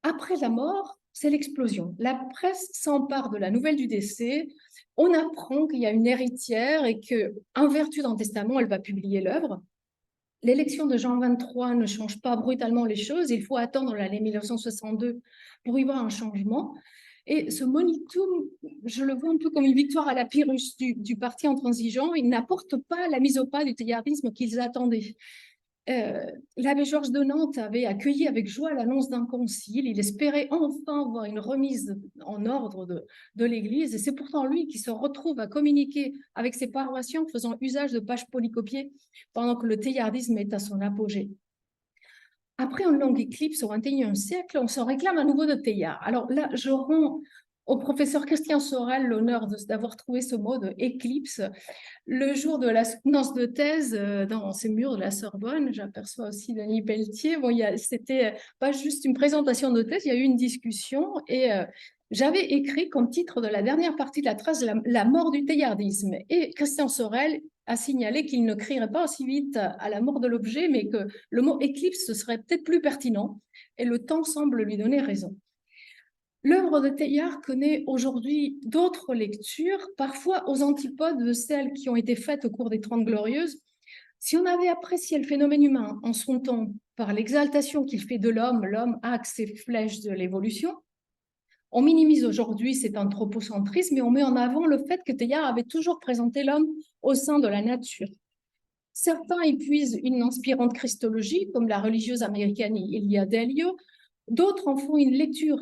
Speaker 2: Après la mort, c'est l'explosion. La presse s'empare de la nouvelle du décès. On apprend qu'il y a une héritière et qu'en vertu d'un testament, elle va publier l'œuvre. L'élection de Jean XXIII ne change pas brutalement les choses. Il faut attendre l'année 1962 pour y voir un changement. Et ce monitum, je le vois un peu comme une victoire à la Pyrrhus du parti intransigeant. Il n'apporte pas la mise au pas du teilhardisme qu'ils attendaient. L'abbé Georges de Nantes avait accueilli avec joie l'annonce d'un concile. Il espérait enfin voir une remise en ordre de l'Église. Et c'est pourtant lui qui se retrouve à communiquer avec ses paroissiens en faisant usage de pages polycopiées pendant que le teilhardisme est à son apogée. Après une longue éclipse au XXIe siècle, on se réclame à nouveau de Teilhard. Alors là, je rends au professeur Christian Sorel l'honneur d'avoir trouvé ce mot de éclipse. Le jour de la soutenance de thèse, dans ces murs de la Sorbonne, j'aperçois aussi Denis Pelletier. Bon, c'était pas juste une présentation de thèse, il y a eu une discussion et j'avais écrit comme titre de la dernière partie de la thèse la mort du teilhardisme. Et Christian Sorel a signalé qu'il ne crierait pas aussi vite à la mort de l'objet, mais que le mot éclipse serait peut-être plus pertinent et le temps semble lui donner raison. L'œuvre de Teilhard connaît aujourd'hui d'autres lectures, parfois aux antipodes de celles qui ont été faites au cours des Trente Glorieuses. Si on avait apprécié le phénomène humain en son temps par l'exaltation qu'il fait de l'homme, l'homme axe et flèche de l'évolution, On minimise aujourd'hui cet anthropocentrisme, mais on met en avant le fait que Teilhard avait toujours présenté l'homme au sein de la nature. Certains y puisent une inspirante christologie, comme la religieuse américaine Ilia Delio. D'autres en font une lecture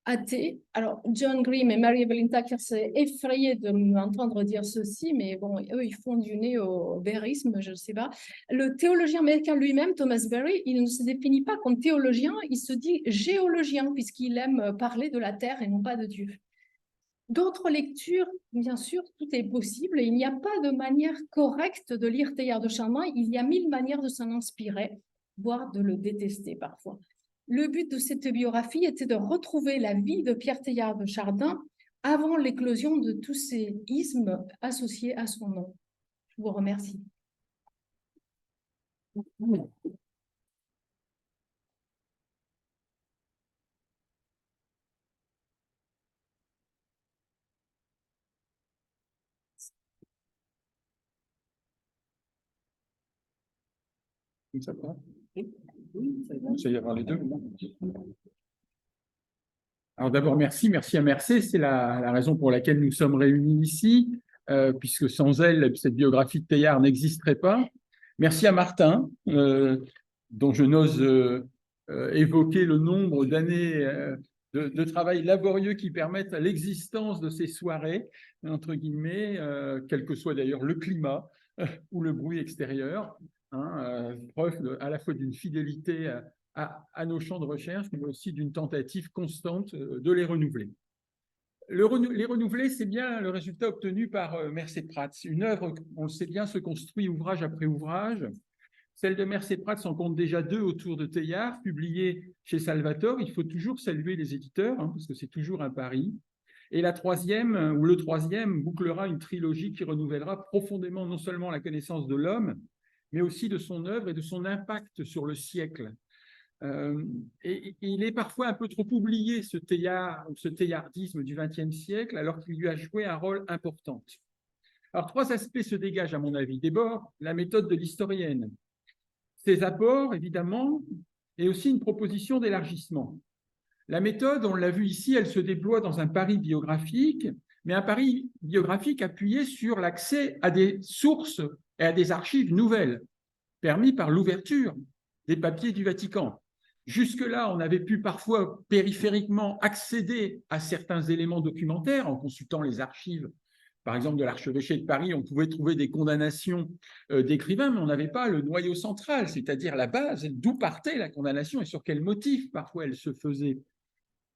Speaker 2: athée. Alors, John Grimm et Mary Evelyn Tucker s'est effrayé de m'entendre dire ceci, mais bon, eux, ils font du nez au bérisme, je ne sais pas. Le théologien américain lui-même, Thomas Berry, il ne se définit pas comme théologien, il se dit géologien, puisqu'il aime parler de la terre et non pas de Dieu. D'autres lectures, bien sûr, tout est possible. Il n'y a pas de manière correcte de lire Teilhard de Chardin. Il y a 1000 manières de s'en inspirer, voire de le détester parfois. Le but de cette biographie était de retrouver la vie de Pierre Teilhard de Chardin avant l'éclosion de tous ces ismes associés à son nom. Je vous remercie.
Speaker 3: Ça va? Ça y avoir les deux. Alors d'abord, merci à Mercé, c'est la raison pour laquelle nous sommes réunis ici, puisque sans elle, cette biographie de Teilhard n'existerait pas. Merci à Martin, dont je n'ose évoquer le nombre d'années de travail laborieux qui permettent à l'existence de ces soirées, entre guillemets, quel que soit d'ailleurs le climat ou le bruit extérieur, preuve à la fois d'une fidélité à nos champs de recherche, mais aussi d'une tentative constante de les renouveler. Les renouveler, c'est bien le résultat obtenu par Mercé Prats. Une œuvre, on le sait bien, se construit ouvrage après ouvrage. Celle de Mercé Prats en compte déjà 2 autour de Teilhard, publiées chez Salvator. Il faut toujours saluer les éditeurs, parce que c'est toujours un pari. Et la troisième, ou le troisième, bouclera une trilogie qui renouvellera profondément non seulement la connaissance de l'homme, mais aussi de son œuvre et de son impact sur le siècle. Et il est parfois un peu trop oublié, ce teilhardisme du XXe siècle, alors qu'il lui a joué un rôle important. Alors, 3 aspects se dégagent, à mon avis. D'abord, la méthode de l'historienne. Ses apports, évidemment, et aussi une proposition d'élargissement. La méthode, on l'a vu ici, elle se déploie dans un pari biographique, mais un pari biographique appuyé sur l'accès à des sources et à des archives nouvelles, permis par l'ouverture des papiers du Vatican. Jusque-là, on avait pu parfois périphériquement accéder à certains éléments documentaires en consultant les archives. Par exemple, de l'archevêché de Paris, on pouvait trouver des condamnations d'écrivains, mais on n'avait pas le noyau central, c'est-à-dire la base, d'où partait la condamnation et sur quel motif parfois elle se faisait.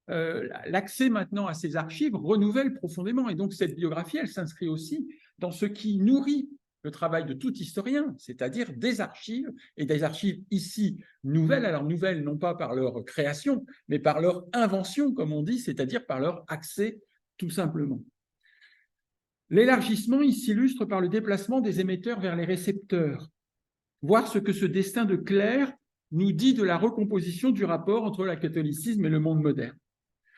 Speaker 3: L'accès maintenant à ces archives renouvelle profondément, et donc cette biographie, elle s'inscrit aussi dans ce qui nourrit le travail de tout historien, c'est-à-dire des archives, et des archives ici nouvelles, alors nouvelles non pas par leur création, mais par leur invention, comme on dit, c'est-à-dire par leur accès tout simplement. L'élargissement, il s'illustre par le déplacement des émetteurs vers les récepteurs, voir ce que ce destin de Claire nous dit de la recomposition du rapport entre le catholicisme et le monde moderne.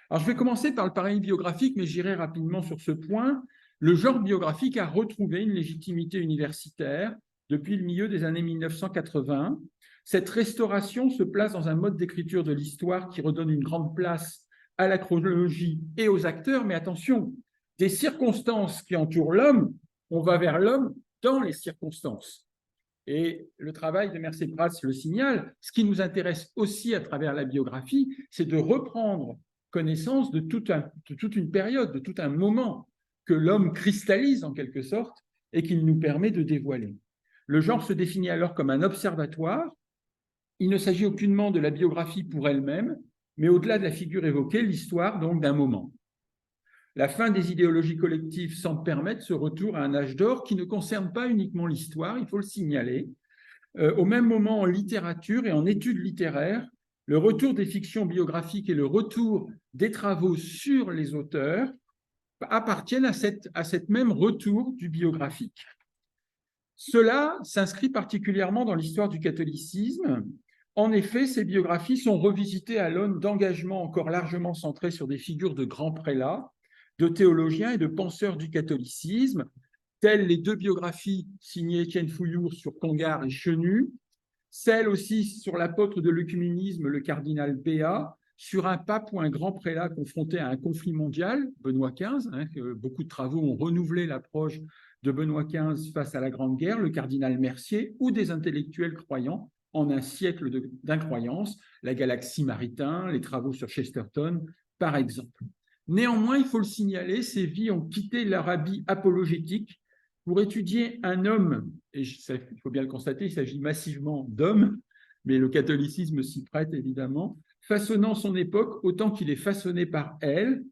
Speaker 3: Alors, je vais commencer par le pari biographique, mais j'irai rapidement sur ce point. Le genre biographique a retrouvé une légitimité universitaire depuis le milieu des années 1980. Cette restauration se place dans un mode d'écriture de l'histoire qui redonne une grande place à la chronologie et aux acteurs, mais attention, des circonstances qui entourent l'homme, on va vers l'homme dans les circonstances. Et le travail de Mercé Prats le signale. Ce qui nous intéresse aussi à travers la biographie, c'est de reprendre connaissance de toute une période, de tout un moment que l'homme cristallise en quelque sorte et qu'il nous permet de dévoiler. Le genre se définit alors comme un observatoire. Il ne s'agit aucunement de la biographie pour elle-même, mais au-delà de la figure évoquée, l'histoire donc d'un moment. La fin des idéologies collectives semble permettre ce retour à un âge d'or qui ne concerne pas uniquement l'histoire, il faut le signaler. Au même moment, en littérature et en études littéraires, le retour des fictions biographiques et le retour des travaux sur les auteurs appartiennent à cette même retour du biographique. Cela s'inscrit particulièrement dans l'histoire du catholicisme. En effet, ces biographies sont revisitées à l'aune d'engagements encore largement centrés sur des figures de grands prélats, de théologiens et de penseurs du catholicisme, telles les 2 biographies signées Étienne Fouillour sur Congar et Chenu, celle aussi sur l'apôtre de l'œcuménisme, le cardinal Béat, sur un pape ou un grand prélat confronté à un conflit mondial, Benoît XV, que beaucoup de travaux ont renouvelé l'approche de Benoît XV face à la Grande Guerre, le cardinal Mercier, ou des intellectuels croyants en un siècle d'incroyance, la galaxie Maritain, les travaux sur Chesterton, par exemple. Néanmoins, il faut le signaler, ces vies ont quitté leur habit apologétique pour étudier un homme, et il faut bien le constater, il s'agit massivement d'hommes, mais le catholicisme s'y prête évidemment, façonnant son époque autant qu'il est façonné par elle.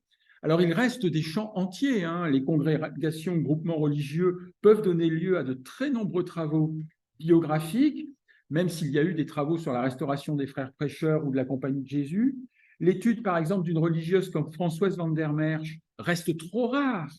Speaker 3: Alors, il reste des champs entiers. Les congrégations, groupements religieux peuvent donner lieu à de très nombreux travaux biographiques, même s'il y a eu des travaux sur la restauration des frères prêcheurs ou de la Compagnie de Jésus. L'étude, par exemple, d'une religieuse comme Françoise van der Merch reste trop rare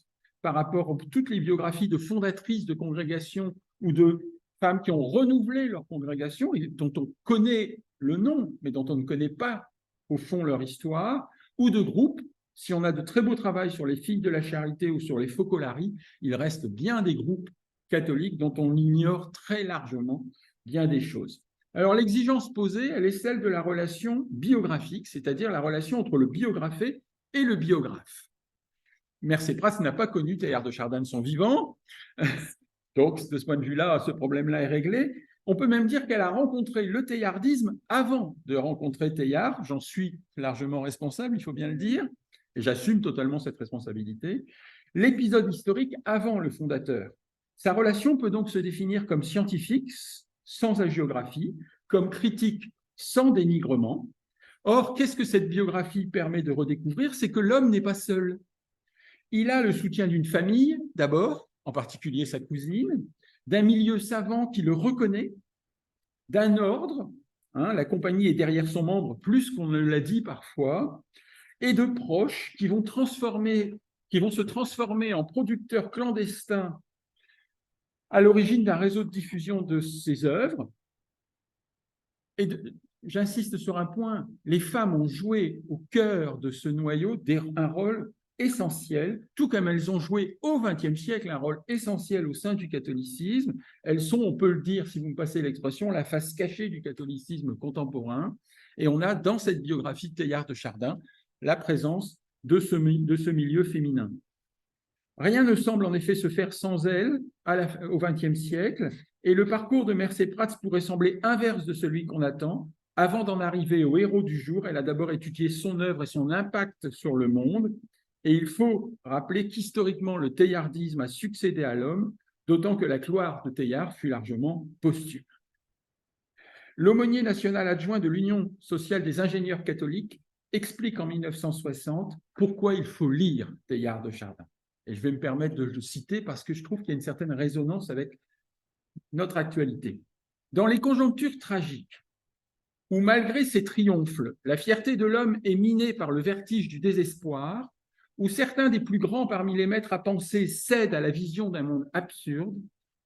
Speaker 3: par rapport à toutes les biographies de fondatrices de congrégations ou de femmes qui ont renouvelé leur congrégation et dont on connaît le nom, mais dont on ne connaît pas, au fond, leur histoire, ou de groupes. Si on a de très beaux travaux sur les filles de la charité ou sur les Focolari, il reste bien des groupes catholiques dont on ignore très largement bien des choses. Alors, l'exigence posée, elle est celle de la relation biographique, c'est-à-dire la relation entre le biographe et le biographe. Mercé Pras n'a pas connu Teilhard de Chardin de son vivant, donc de ce point de vue-là, ce problème-là est réglé. On peut même dire qu'elle a rencontré le teilhardisme avant de rencontrer Teilhard. J'en suis largement responsable, il faut bien le dire, et j'assume totalement cette responsabilité. L'épisode historique avant le fondateur. Sa relation peut donc se définir comme scientifique, sans hagiographie, comme critique, sans dénigrement. Or, qu'est-ce que cette biographie permet de redécouvrir? C'est que l'homme n'est pas seul. Il a le soutien d'une famille, d'abord, en particulier sa cousine, d'un milieu savant qui le reconnaît, d'un ordre, la compagnie est derrière son membre plus qu'on ne l'a dit parfois, et de proches qui vont se transformer en producteurs clandestins à l'origine d'un réseau de diffusion de ses œuvres. Et j'insiste sur un point, les femmes ont joué au cœur de ce noyau un rôle essentiel, tout comme elles ont joué au XXe siècle un rôle essentiel au sein du catholicisme. Elles sont, on peut le dire, si vous me passez l'expression, la face cachée du catholicisme contemporain. Et on a dans cette biographie de Teilhard de Chardin la présence de ce milieu féminin. Rien ne semble en effet se faire sans elle au XXe siècle, et le parcours de Mercé Pras pourrait sembler inverse de celui qu'on attend. Avant d'en arriver au héros du jour, elle a d'abord étudié son œuvre et son impact sur le monde, et il faut rappeler qu'historiquement, le teilhardisme a succédé à l'homme, d'autant que la gloire de Teilhard fut largement posthume. L'aumônier national adjoint de l'Union sociale des ingénieurs catholiques explique en 1960 pourquoi il faut lire Teilhard de Chardin. Et je vais me permettre de le citer parce que je trouve qu'il y a une certaine résonance avec notre actualité. Dans les conjonctures tragiques, où malgré ses triomphes, la fierté de l'homme est minée par le vertige du désespoir, où certains des plus grands parmi les maîtres à penser cèdent à la vision d'un monde absurde,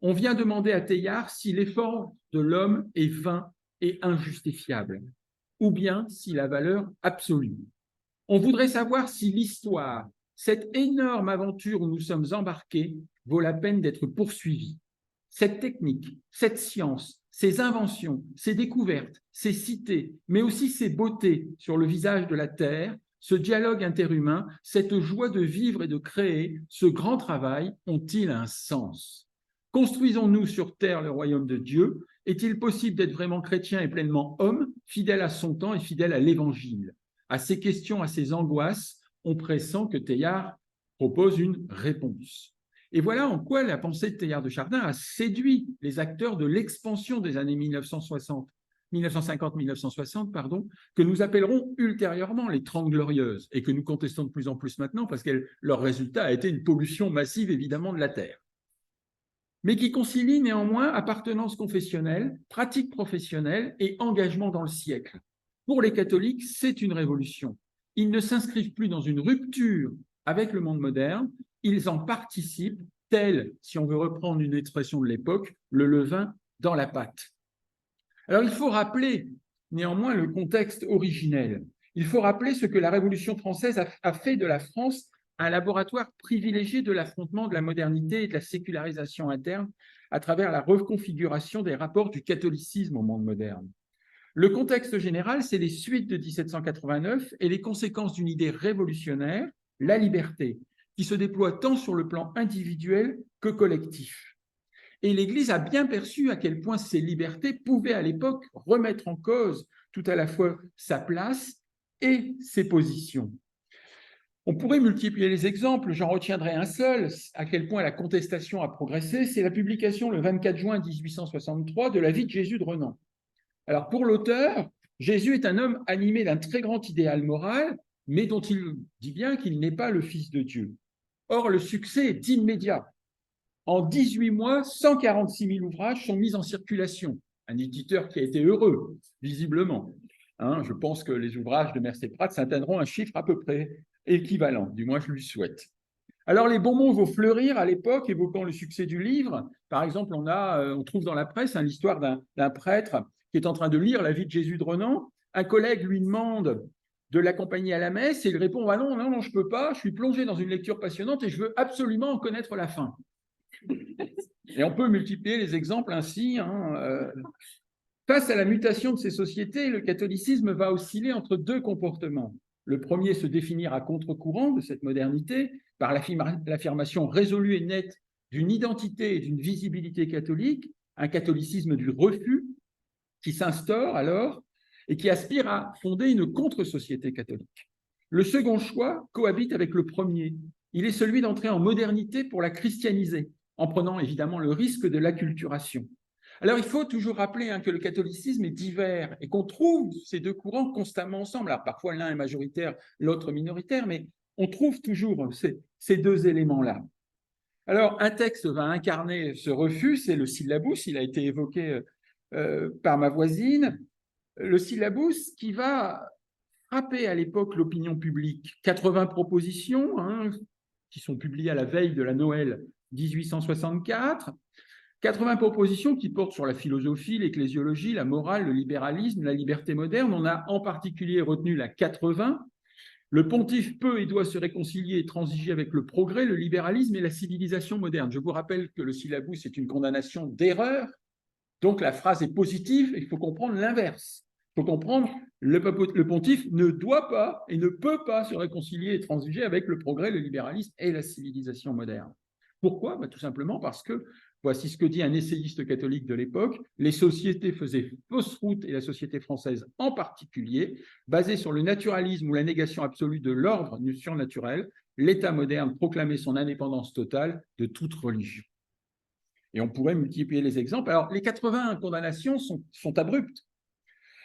Speaker 3: on vient demander à Teilhard si l'effort de l'homme est vain et injustifiable, ou bien s'il a valeur absolue. On voudrait savoir si l'histoire, cette énorme aventure où nous sommes embarqués, vaut la peine d'être poursuivie. Cette technique, cette science, ces inventions, ces découvertes, ces cités, mais aussi ces beautés sur le visage de la terre, ce dialogue interhumain, cette joie de vivre et de créer, ce grand travail, ont-ils un sens? Construisons-nous sur terre le royaume de Dieu? Est-il possible d'être vraiment chrétien et pleinement homme, fidèle à son temps et fidèle à l'Évangile? À ces questions, à ces angoisses, on pressent que Teilhard propose une réponse. Et voilà en quoi la pensée de Teilhard de Chardin a séduit les acteurs de l'expansion des années 1950-1960, que nous appellerons ultérieurement les 30 Glorieuses et que nous contestons de plus en plus maintenant parce que leur résultat a été une pollution massive évidemment de la Terre. Mais qui concilie néanmoins appartenance confessionnelle, pratique professionnelle et engagement dans le siècle. Pour les catholiques, c'est une révolution. Ils ne s'inscrivent plus dans une rupture avec le monde moderne, ils en participent, tel, si on veut reprendre une expression de l'époque, le levain dans la pâte. Alors il faut rappeler néanmoins le contexte originel. Il faut rappeler ce que la Révolution française a fait de la France un laboratoire privilégié de l'affrontement de la modernité et de la sécularisation interne à travers la reconfiguration des rapports du catholicisme au monde moderne. Le contexte général, c'est les suites de 1789 et les conséquences d'une idée révolutionnaire, la liberté, qui se déploie tant sur le plan individuel que collectif. Et l'Église a bien perçu à quel point ces libertés pouvaient à l'époque remettre en cause tout à la fois sa place et ses positions. On pourrait multiplier les exemples, j'en retiendrai un seul, à quel point la contestation a progressé, c'est la publication le 24 juin 1863 de la vie de Jésus de Renan. Alors pour l'auteur, Jésus est un homme animé d'un très grand idéal moral, mais dont il dit bien qu'il n'est pas le Fils de Dieu. Or, le succès est immédiat. En 18 mois, 146 000 ouvrages sont mis en circulation. Un éditeur qui a été heureux, visiblement. Je pense que les ouvrages de Mercé Prat atteindront un chiffre à peu près équivalent, du moins je lui souhaite. Alors les bons mots vont fleurir à l'époque, évoquant le succès du livre. Par exemple, on trouve dans la presse l'histoire d'un prêtre qui est en train de lire la vie de Jésus de Renan. Un collègue lui demande de l'accompagner à la messe et il répond ah non, je ne peux pas, je suis plongé dans une lecture passionnante et je veux absolument en connaître la fin. Et on peut multiplier les exemples ainsi. Face à la mutation de ces sociétés, le catholicisme va osciller entre deux comportements. Le premier, se définir à contre-courant de cette modernité par l'affirmation résolue et nette d'une identité et d'une visibilité catholique, un catholicisme du refus qui s'instaure alors et qui aspire à fonder une contre-société catholique. Le second choix cohabite avec le premier. Il est celui d'entrer en modernité pour la christianiser, en prenant évidemment le risque de l'acculturation. Alors, il faut toujours rappeler que le catholicisme est divers et qu'on trouve ces deux courants constamment ensemble. Alors, parfois, l'un est majoritaire, l'autre minoritaire, mais on trouve toujours ces deux éléments-là. Alors, un texte va incarner ce refus, c'est le syllabus, il a été évoqué par ma voisine. Le syllabus qui va frapper à l'époque l'opinion publique. 80 propositions qui sont publiées à la veille de la Noël 1864. 80 propositions qui portent sur la philosophie, l'ecclésiologie, la morale, le libéralisme, la liberté moderne. On a en particulier retenu la 80. Le pontife peut et doit se réconcilier et transiger avec le progrès, le libéralisme et la civilisation moderne. Je vous rappelle que le syllabus est une condamnation d'erreur, donc la phrase est positive et il faut comprendre l'inverse. Il faut comprendre le pontife ne doit pas et ne peut pas se réconcilier et transiger avec le progrès, le libéralisme et la civilisation moderne. Pourquoi ? Tout simplement parce que, voici ce que dit un essayiste catholique de l'époque, les sociétés faisaient fausse route, et la société française en particulier, basée sur le naturalisme ou la négation absolue de l'ordre surnaturel, l'État moderne proclamait son indépendance totale de toute religion. Et on pourrait multiplier les exemples. Alors, les 80 condamnations sont abruptes,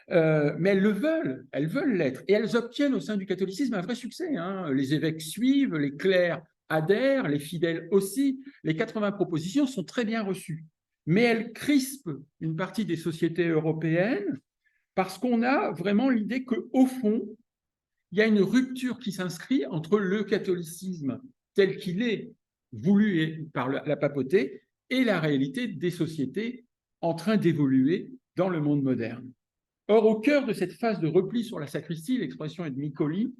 Speaker 3: mais elles veulent l'être, et elles obtiennent au sein du catholicisme un vrai succès. Les évêques suivent, les clercs adhèrent, les fidèles aussi. Les 80 propositions sont très bien reçues, mais elles crispent une partie des sociétés européennes parce qu'on a vraiment l'idée qu'au fond, il y a une rupture qui s'inscrit entre le catholicisme tel qu'il est voulu par la papauté et la réalité des sociétés en train d'évoluer dans le monde moderne. Or, au cœur de cette phase de repli sur la sacristie, l'expression est de Micoli,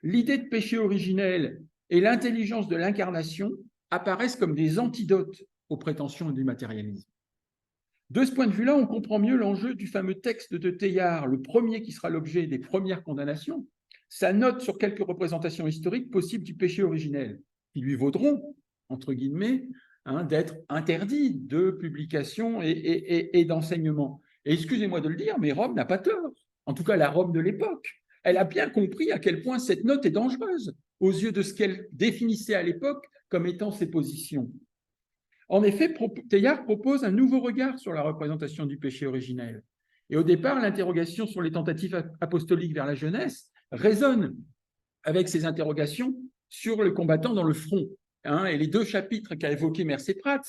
Speaker 3: l'idée de péché originel et l'intelligence de l'incarnation apparaissent comme des antidotes aux prétentions du matérialisme. De ce point de vue-là, on comprend mieux l'enjeu du fameux texte de Teilhard, le premier qui sera l'objet des premières condamnations. Sa note sur quelques représentations historiques possibles du péché originel, qui lui vaudront, entre guillemets, d'être interdit de publication et d'enseignement. Et excusez-moi de le dire, mais Rome n'a pas tort. En tout cas, la Rome de l'époque. Elle a bien compris à quel point cette note est dangereuse aux yeux de ce qu'elle définissait à l'époque comme étant ses positions. En effet, Teilhard propose un nouveau regard sur la représentation du péché originel. Et au départ, l'interrogation sur les tentatives apostoliques vers la jeunesse résonne avec ces interrogations sur le combattant dans le front. Et les deux chapitres qu'a évoqués Mercé Prat,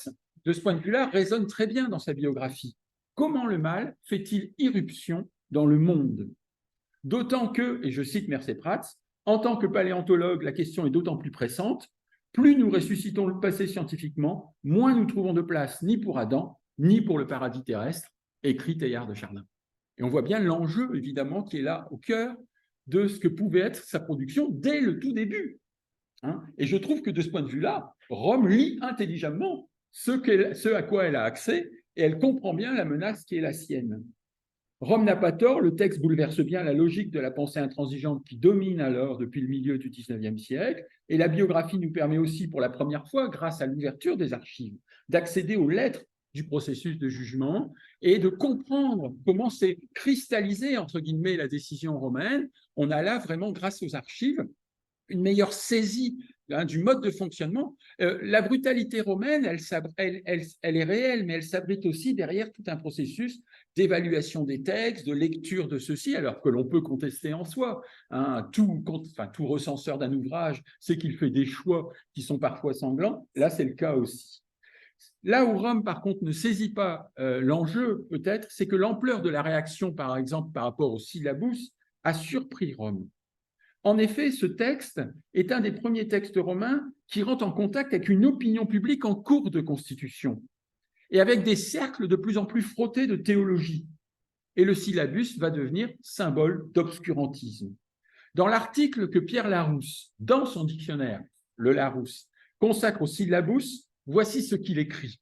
Speaker 3: de ce point de vue-là, résonnent très bien dans sa biographie. Comment le mal fait-il irruption dans le monde ? D'autant que, et je cite Mercé Prat, en tant que paléontologue, la question est d'autant plus pressante, plus nous ressuscitons le passé scientifiquement, moins nous trouvons de place ni pour Adam, ni pour le paradis terrestre, écrit Teilhard de Chardin. Et on voit bien l'enjeu, évidemment, qui est là au cœur de ce que pouvait être sa production dès le tout début. Et je trouve que de ce point de vue-là, Rome lit intelligemment ce à quoi elle a accès, et elle comprend bien la menace qui est la sienne. Rome n'a pas tort, le texte bouleverse bien la logique de la pensée intransigeante qui domine alors depuis le milieu du XIXe siècle, et la biographie nous permet aussi pour la première fois, grâce à l'ouverture des archives, d'accéder aux lettres du processus de jugement et de comprendre comment s'est cristallisée, entre guillemets, la décision romaine. On a là vraiment, grâce aux archives, une meilleure saisie du mode de fonctionnement. La brutalité romaine, elle est réelle, mais elle s'abrite aussi derrière tout un processus d'évaluation des textes, de lecture de ceux-ci, alors que l'on peut contester en soi. Tout recenseur d'un ouvrage sait qu'il fait des choix qui sont parfois sanglants. Là, c'est le cas aussi. Là où Rome, par contre, ne saisit pas l'enjeu, peut-être, c'est que l'ampleur de la réaction, par exemple, par rapport au syllabus, a surpris Rome. En effet, ce texte est un des premiers textes romains qui rentre en contact avec une opinion publique en cours de constitution et avec des cercles de plus en plus frottés de théologie. Et le syllabus va devenir symbole d'obscurantisme. Dans l'article que Pierre Larousse, dans son dictionnaire, le Larousse, consacre au syllabus, voici ce qu'il écrit.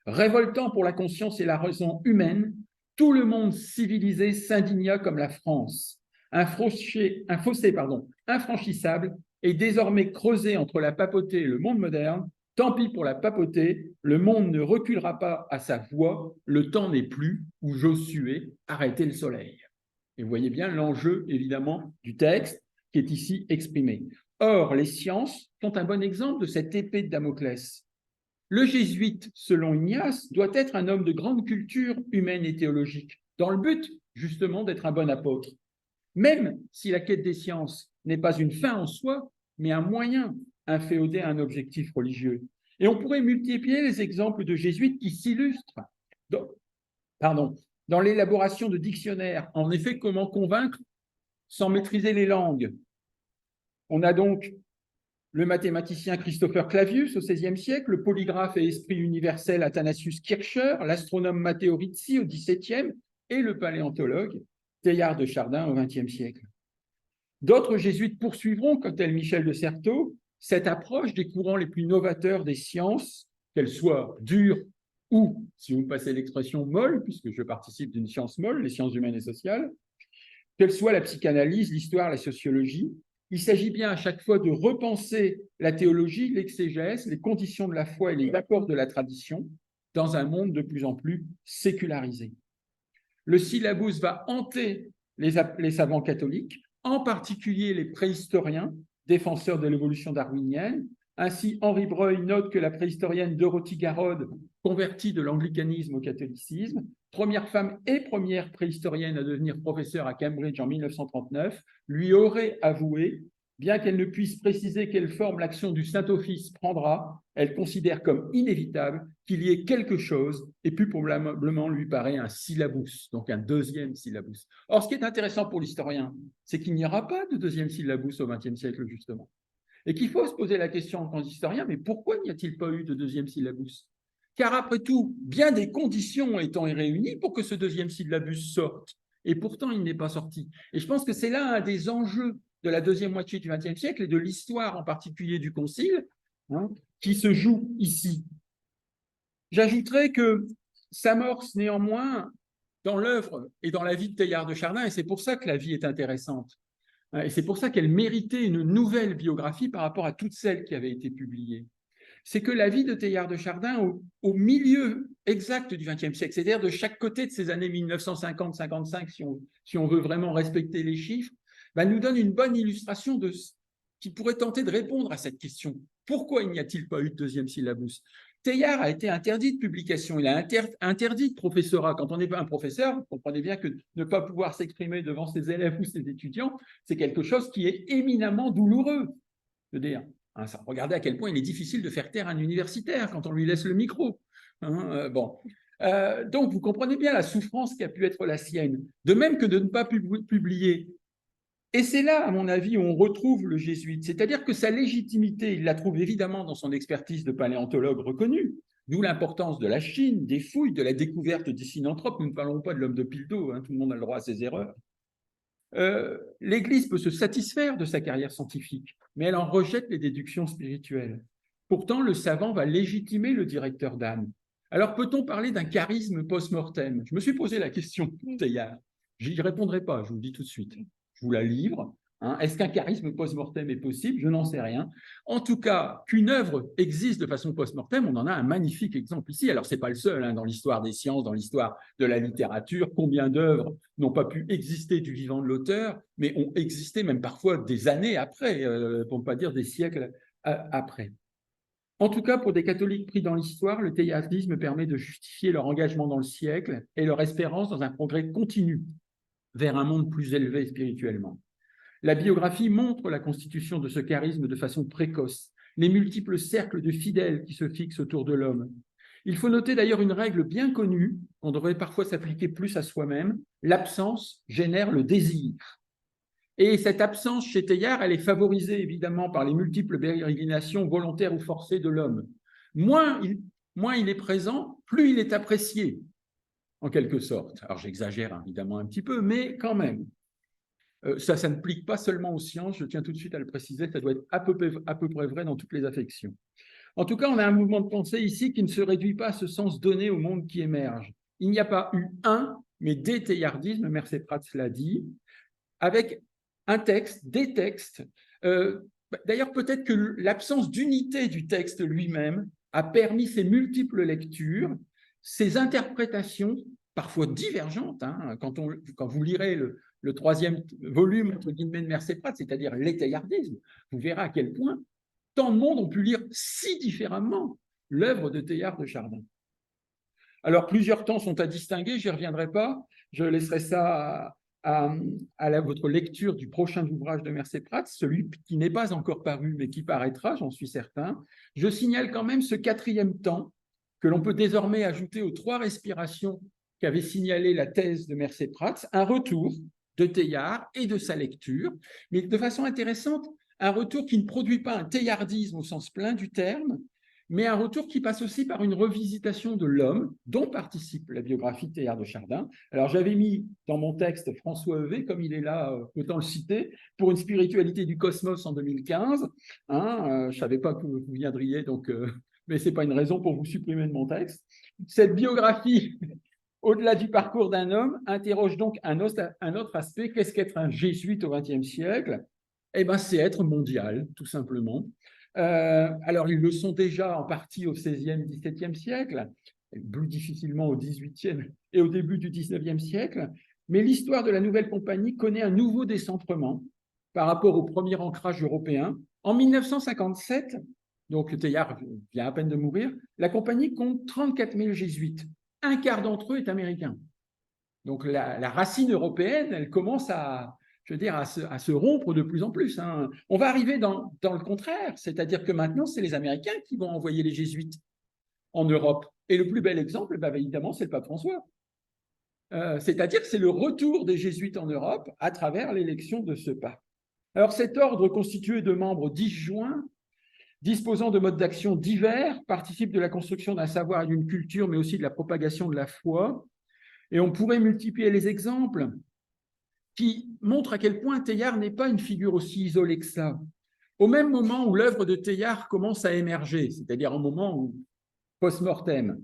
Speaker 3: Révoltant pour la conscience et la raison humaine, tout le monde civilisé s'indigna comme la France. Un fossé infranchissable est désormais creusé entre la papauté et le monde moderne. Tant pis pour la papauté, le monde ne reculera pas à sa voix, le temps n'est plus où Josué arrêtait le soleil. Et vous voyez bien l'enjeu, évidemment, du texte qui est ici exprimé. Or, les sciences sont un bon exemple de cette épée de Damoclès. Le jésuite, selon Ignace, doit être un homme de grande culture humaine et théologique, dans le but, justement, d'être un bon apôtre. Même si la quête des sciences n'est pas une fin en soi, mais un moyen inféodé à un objectif religieux. Et on pourrait multiplier les exemples de jésuites qui s'illustrent dans l'élaboration de dictionnaires. En effet, comment convaincre sans maîtriser les langues? On a donc le mathématicien Christopher Clavius au XVIe siècle, le polygraphe et esprit universel Athanasius Kircher, l'astronome Matteo Rizzi au XVIIe et le paléontologue Teilhard de Chardin au XXe siècle. D'autres jésuites poursuivront, comme tel Michel de Certeau, cette approche des courants les plus novateurs des sciences, qu'elles soient dures ou, si vous me passez l'expression, molles, puisque je participe d'une science molle, les sciences humaines et sociales, qu'elles soient la psychanalyse, l'histoire, la sociologie. Il s'agit bien à chaque fois de repenser la théologie, l'exégèse, les conditions de la foi et les apports de la tradition dans un monde de plus en plus sécularisé. Le syllabus va hanter les savants catholiques, en particulier les préhistoriens, défenseurs de l'évolution darwinienne. Ainsi, Henri Breuil note que la préhistorienne Dorothy Garrod, convertie de l'anglicanisme au catholicisme, première femme et première préhistorienne à devenir professeure à Cambridge en 1939, lui aurait avoué, bien qu'elle ne puisse préciser quelle forme l'action du Saint-Office prendra, elle considère comme inévitable qu'il y ait quelque chose, et plus probablement lui paraît un syllabus, donc un deuxième syllabus. Or, ce qui est intéressant pour l'historien, c'est qu'il n'y aura pas de deuxième syllabus au XXe siècle, justement. Et qu'il faut se poser la question en tant qu'historien, mais pourquoi n'y a-t-il pas eu de deuxième syllabus? Car après tout, bien des conditions étant réunies pour que ce deuxième syllabus sorte. Et pourtant, il n'est pas sorti. Et je pense que c'est là un des enjeux de la deuxième moitié du XXe siècle et de l'histoire en particulier du Concile, qui se joue ici. J'ajouterais que s'amorce néanmoins dans l'œuvre et dans la vie de Teilhard de Chardin, et c'est pour ça que la vie est intéressante. Et c'est pour ça qu'elle méritait une nouvelle biographie par rapport à toutes celles qui avaient été publiées. C'est que la vie de Teilhard de Chardin, au milieu exact du XXe siècle, c'est-à-dire de chaque côté de ces années 1950-55, si on veut vraiment respecter les chiffres, nous donne une bonne illustration qui pourrait tenter de répondre à cette question. Pourquoi n'y a-t-il pas eu de deuxième syllabus? Teilhard a été interdit de publication, il a interdit de professorat. Quand on n'est pas un professeur, vous comprenez bien que ne pas pouvoir s'exprimer devant ses élèves ou ses étudiants, c'est quelque chose qui est éminemment douloureux. Je veux dire, regardez à quel point il est difficile de faire taire un universitaire quand on lui laisse le micro. Donc, vous comprenez bien la souffrance qui a pu être la sienne. De même que de ne pas publier. Et c'est là, à mon avis, où on retrouve le jésuite. C'est-à-dire que sa légitimité, il la trouve évidemment dans son expertise de paléontologue reconnu, d'où l'importance de la Chine, des fouilles, de la découverte des synanthropes. Nous ne parlons pas de l'homme de Pildo, tout le monde a le droit à ses erreurs. L'Église peut se satisfaire de sa carrière scientifique, mais elle en rejette les déductions spirituelles. Pourtant, le savant va légitimer le directeur d'âme. Alors, peut-on parler d'un charisme post-mortem? Je me suis posé la question, Teilhard. Je n'y répondrai pas, je vous le dis tout de suite. Je vous la livre. Hein. Est-ce qu'un charisme post-mortem est possible? Je n'en sais rien. En tout cas, qu'une œuvre existe de façon post-mortem, on en a un magnifique exemple ici. Alors, ce n'est pas le seul hein, dans l'histoire des sciences, dans l'histoire de la littérature. Combien d'œuvres n'ont pas pu exister du vivant de l'auteur, mais ont existé même parfois des années après, pour ne pas dire des siècles après. En tout cas, pour des catholiques pris dans l'histoire, le théisme permet de justifier leur engagement dans le siècle et leur espérance dans un progrès continu vers un monde plus élevé spirituellement. La biographie montre la constitution de ce charisme de façon précoce, les multiples cercles de fidèles qui se fixent autour de l'homme. Il faut noter d'ailleurs une règle bien connue, qu'on devrait parfois s'appliquer plus à soi-même, l'absence génère le désir. Et cette absence chez Teilhard, elle est favorisée évidemment par les multiples pérégrinations volontaires ou forcées de l'homme. Moins il est présent, plus il est apprécié, en quelque sorte. Alors j'exagère évidemment un petit peu, mais quand même. Ça ne plique pas seulement aux sciences, je tiens tout de suite à le préciser, ça doit être à peu près vrai dans toutes les affections. En tout cas, on a un mouvement de pensée ici qui ne se réduit pas à ce sens donné au monde qui émerge. Il n'y a pas eu un, mais des teilhardismes, Mercé Prats l'a dit, avec un texte, des textes. D'ailleurs, peut-être que l'absence d'unité du texte lui-même a permis ces multiples lectures, ces interprétations, parfois divergentes. Hein, quand vous lirez le troisième volume, entre guillemets, de Mercé Prats, c'est-à-dire les teilhardismes, vous verrez à quel point tant de monde ont pu lire si différemment l'œuvre de Teilhard de Chardin. Alors, plusieurs temps sont à distinguer, je n'y reviendrai pas, je laisserai ça à votre lecture du prochain ouvrage de Mercé Prats, celui qui n'est pas encore paru, mais qui paraîtra, j'en suis certain. Je signale quand même ce quatrième temps que l'on peut désormais ajouter aux 3 respirations qu'avait signalé la thèse de Mercé Prats, un retour de Teilhard et de sa lecture, mais de façon intéressante, un retour qui ne produit pas un teilhardisme au sens plein du terme, mais un retour qui passe aussi par une revisitation de l'homme, dont participe la biographie de Teilhard de Chardin. Alors, j'avais mis dans mon texte François Heuvet, comme il est là, autant le citer, pour une spiritualité du cosmos en 2015. Hein, je ne savais pas que vous viendriez, donc, mais ce n'est pas une raison pour vous supprimer de mon texte. Cette biographie, au-delà du parcours d'un homme, interroge donc un autre aspect. Qu'est-ce qu'être un jésuite au XXe siècle? Eh bien, c'est être mondial, tout simplement. Alors, ils le sont déjà en partie au XVIe, XVIIe siècle, plus difficilement au XVIIIe et au début du XIXe siècle, mais l'histoire de la Nouvelle Compagnie connaît un nouveau décentrement par rapport au premier ancrage européen. En 1957, donc Teilhard vient à peine de mourir, la Compagnie compte 34 000 jésuites. Un quart d'entre eux est américain. Donc la racine européenne, elle commence à se rompre de plus en plus. Hein. On va arriver dans le contraire, c'est-à-dire que maintenant, c'est les Américains qui vont envoyer les jésuites en Europe. Et le plus bel exemple, évidemment, c'est le pape François. C'est-à-dire que c'est le retour des jésuites en Europe à travers l'élection de ce pape. Alors cet ordre constitué de membres disjoints, disposant de modes d'action divers, participe de la construction d'un savoir et d'une culture, mais aussi de la propagation de la foi. Et on pourrait multiplier les exemples qui montrent à quel point Teilhard n'est pas une figure aussi isolée que ça. Au même moment où l'œuvre de Teilhard commence à émerger, c'est-à-dire au moment où, post-mortem,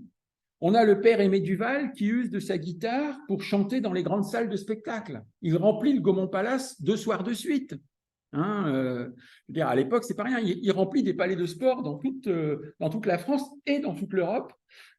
Speaker 3: on a le père Aimé Duval qui use de sa guitare pour chanter dans les grandes salles de spectacle. Il remplit le Gaumont Palace 2 soirs de suite. Hein, à l'époque, c'est pas rien. Il remplit des palais de sport dans toute la France et dans toute l'Europe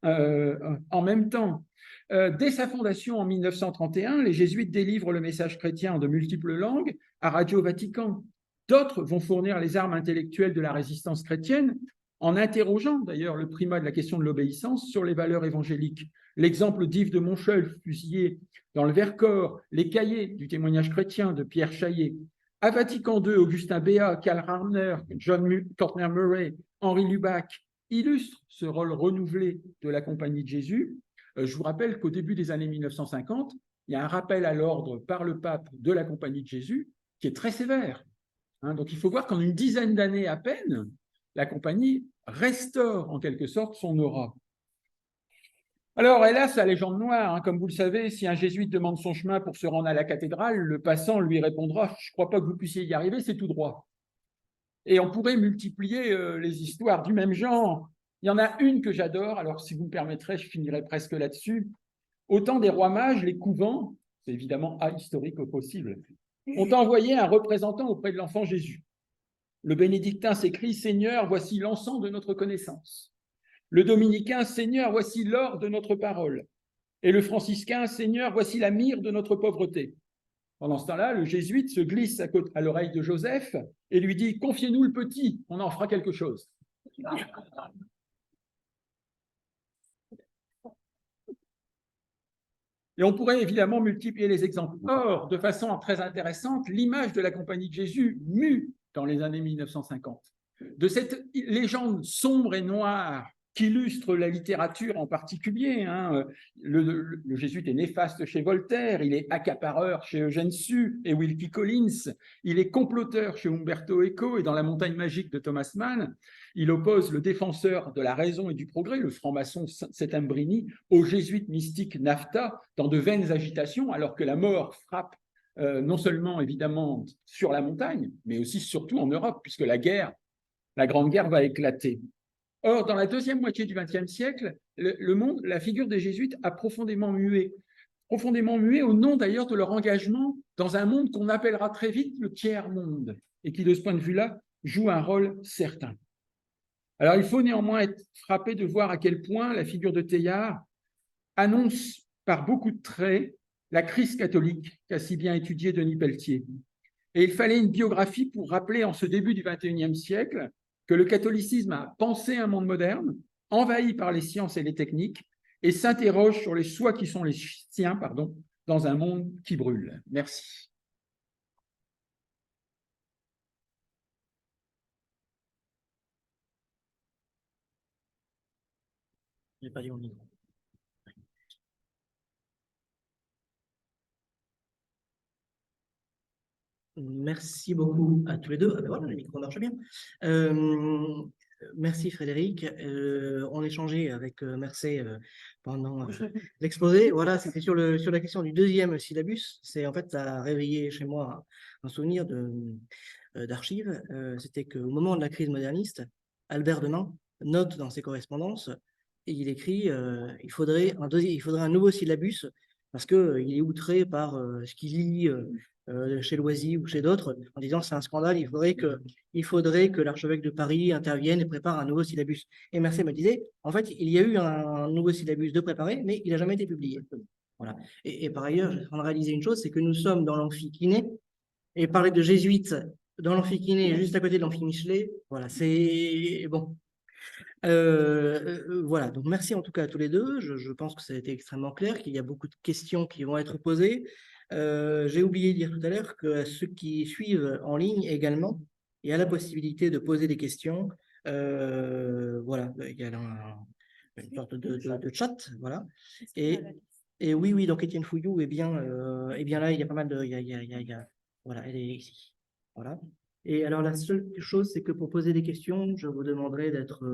Speaker 3: en même temps. Dès sa fondation en 1931, les jésuites délivrent le message chrétien en de multiples langues à Radio Vatican. D'autres vont fournir les armes intellectuelles de la résistance chrétienne en interrogeant d'ailleurs le primat de la question de l'obéissance sur les valeurs évangéliques. L'exemple d'Yves de Montcheul, fusillé dans le Vercors, les cahiers du témoignage chrétien de Pierre Chaillet. À Vatican II, Augustin Béat, Karl Rahner, John Courtney Murray, Henri Lubac illustrent ce rôle renouvelé de la Compagnie de Jésus. Je vous rappelle qu'au début des années 1950, il y a un rappel à l'ordre par le pape de la Compagnie de Jésus qui est très sévère. Hein, donc il faut voir qu'en une dizaine d'années à peine, la Compagnie restaure en quelque sorte son aura. Alors, hélas, la légende noire, hein, comme vous le savez, si un jésuite demande son chemin pour se rendre à la cathédrale, le passant lui répondra « Je ne crois pas que vous puissiez y arriver, c'est tout droit ». Et on pourrait multiplier les histoires du même genre. Il y en a une que j'adore, alors si vous me permettrez, je finirai presque là-dessus. Au temps des rois mages, les couvents, c'est évidemment ahistorique au possible, ont envoyé un représentant auprès de l'enfant Jésus. Le bénédictin s'écrie « Seigneur, voici l'encens de notre connaissance ». Le dominicain « Seigneur, voici l'or de notre parole ». Et le franciscain « Seigneur, voici la myrrhe de notre pauvreté ». Pendant ce temps-là, le jésuite se glisse à l'oreille de Joseph et lui dit « Confiez-nous le petit, on en fera quelque chose ». Et on pourrait évidemment multiplier les exemples. Or, de façon très intéressante, l'image de la Compagnie de Jésus mue dans les années 1950. De cette légende sombre et noire qu'illustre la littérature en particulier. Le jésuite est néfaste chez Voltaire, il est accapareur chez Eugène Sue et Wilkie Collins, il est comploteur chez Umberto Eco et dans La montagne magique de Thomas Mann. Il oppose le défenseur de la raison et du progrès, le franc-maçon Settembrini, au jésuite mystique Nafta, dans de vaines agitations, alors que la mort frappe non seulement évidemment sur la montagne, mais aussi surtout en Europe, puisque la Grande Guerre va éclater. Or, dans la deuxième moitié du XXe siècle, la figure des jésuites a profondément mué au nom d'ailleurs de leur engagement dans un monde qu'on appellera très vite le tiers-monde, et qui, de ce point de vue-là, joue un rôle certain. Alors, il faut néanmoins être frappé de voir à quel point la figure de Teilhard annonce par beaucoup de traits la crise catholique qu'a si bien étudiée Denis Pelletier. Et il fallait une biographie pour rappeler en ce début du XXIe siècle que le catholicisme a pensé un monde moderne, envahi par les sciences et les techniques, et s'interroge sur les choix qui sont les siens, dans un monde qui brûle. Merci.
Speaker 1: Je n'ai pas dit mon micro. Merci beaucoup à tous les deux. Ah ben voilà, le micro marche bien. Merci Frédéric. On échangeait avec Mercé pendant l'exposé. Voilà, c'était sur la question du deuxième syllabus. C'est en fait, ça a réveillé chez moi un souvenir d'archives. C'était qu'au moment de la crise moderniste, Albert Demun note dans ses correspondances, et il écrit il faudrait un nouveau syllabus parce qu'il est outré par ce qu'il lit chez Loisy ou chez d'autres, en disant c'est un scandale, il faudrait que l'archevêque de Paris intervienne et prépare un nouveau syllabus. Et Mercier me disait, en fait, il y a eu un nouveau syllabus de préparé, mais il n'a jamais été publié. Voilà. Et par ailleurs, je suis en train de réaliser une chose, c'est que nous sommes dans l'amphikiné, et parler de jésuites dans l'amphikiné, juste à côté de l'amphi Michelet, voilà, c'est bon. Voilà, donc merci en tout cas à tous les deux. Je pense que ça a été extrêmement clair, qu'il y a beaucoup de questions qui vont être posées. J'ai oublié de dire tout à l'heure que ceux qui suivent en ligne également, il y a la possibilité de poser des questions. Voilà, il y a une sorte de chat, voilà. Et oui, donc Étienne Fouillou, eh bien là, il y a pas mal de... voilà, elle est ici. Voilà. Et alors, la seule chose, c'est que pour poser des questions, je vous demanderai d'être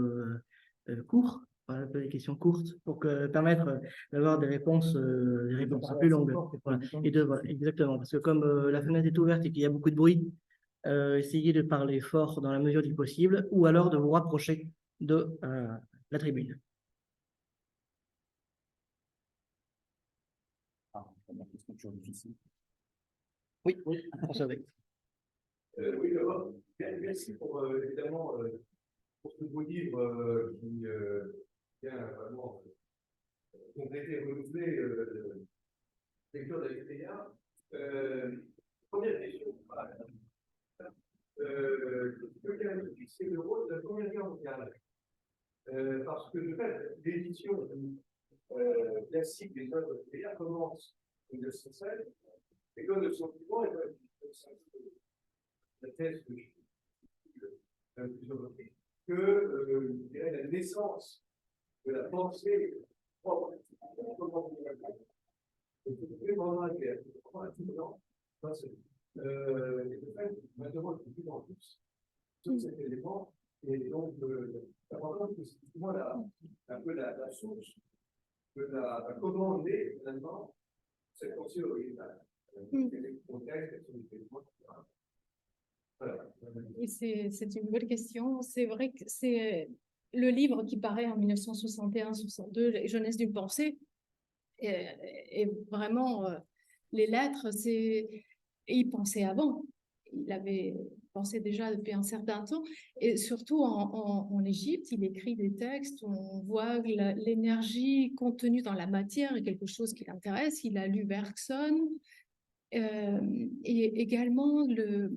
Speaker 1: court, voilà, des questions courtes, pour permettre d'avoir des réponses plus longues. Voilà. Voilà, exactement, parce que comme la fenêtre est ouverte et qu'il y a beaucoup de bruit, essayez de parler fort dans la mesure du possible, ou alors de vous rapprocher de la tribune. Oui, François.
Speaker 4: Oui, d'abord, merci pour évidemment pour ce beau livre qui vient vraiment compléter et renouveler le lecture de la Teilhard. Première question. Peut-être fixer le rôle de la Première Guerre mondiale. Parce que de fait, l'édition classique des œuvres de Teilhard commence en 1916, et comme de son vivant, la thèse que je dirais la naissance de la pensée propre pendant la guerre. Je m'interroge de plus en plus sur cet élément, et donc d'abord que c'est effectivement un peu la source de la commande finalement cette pensée originale.
Speaker 2: C'est une bonne question. C'est vrai que c'est le livre qui paraît en 1961-62, Jeunesse d'une pensée, et vraiment, les lettres, et il pensait avant. Il avait pensé déjà depuis un certain temps. Et surtout en Égypte, il écrit des textes où on voit l'énergie contenue dans la matière est quelque chose qui l'intéresse. Il a lu Bergson. Et également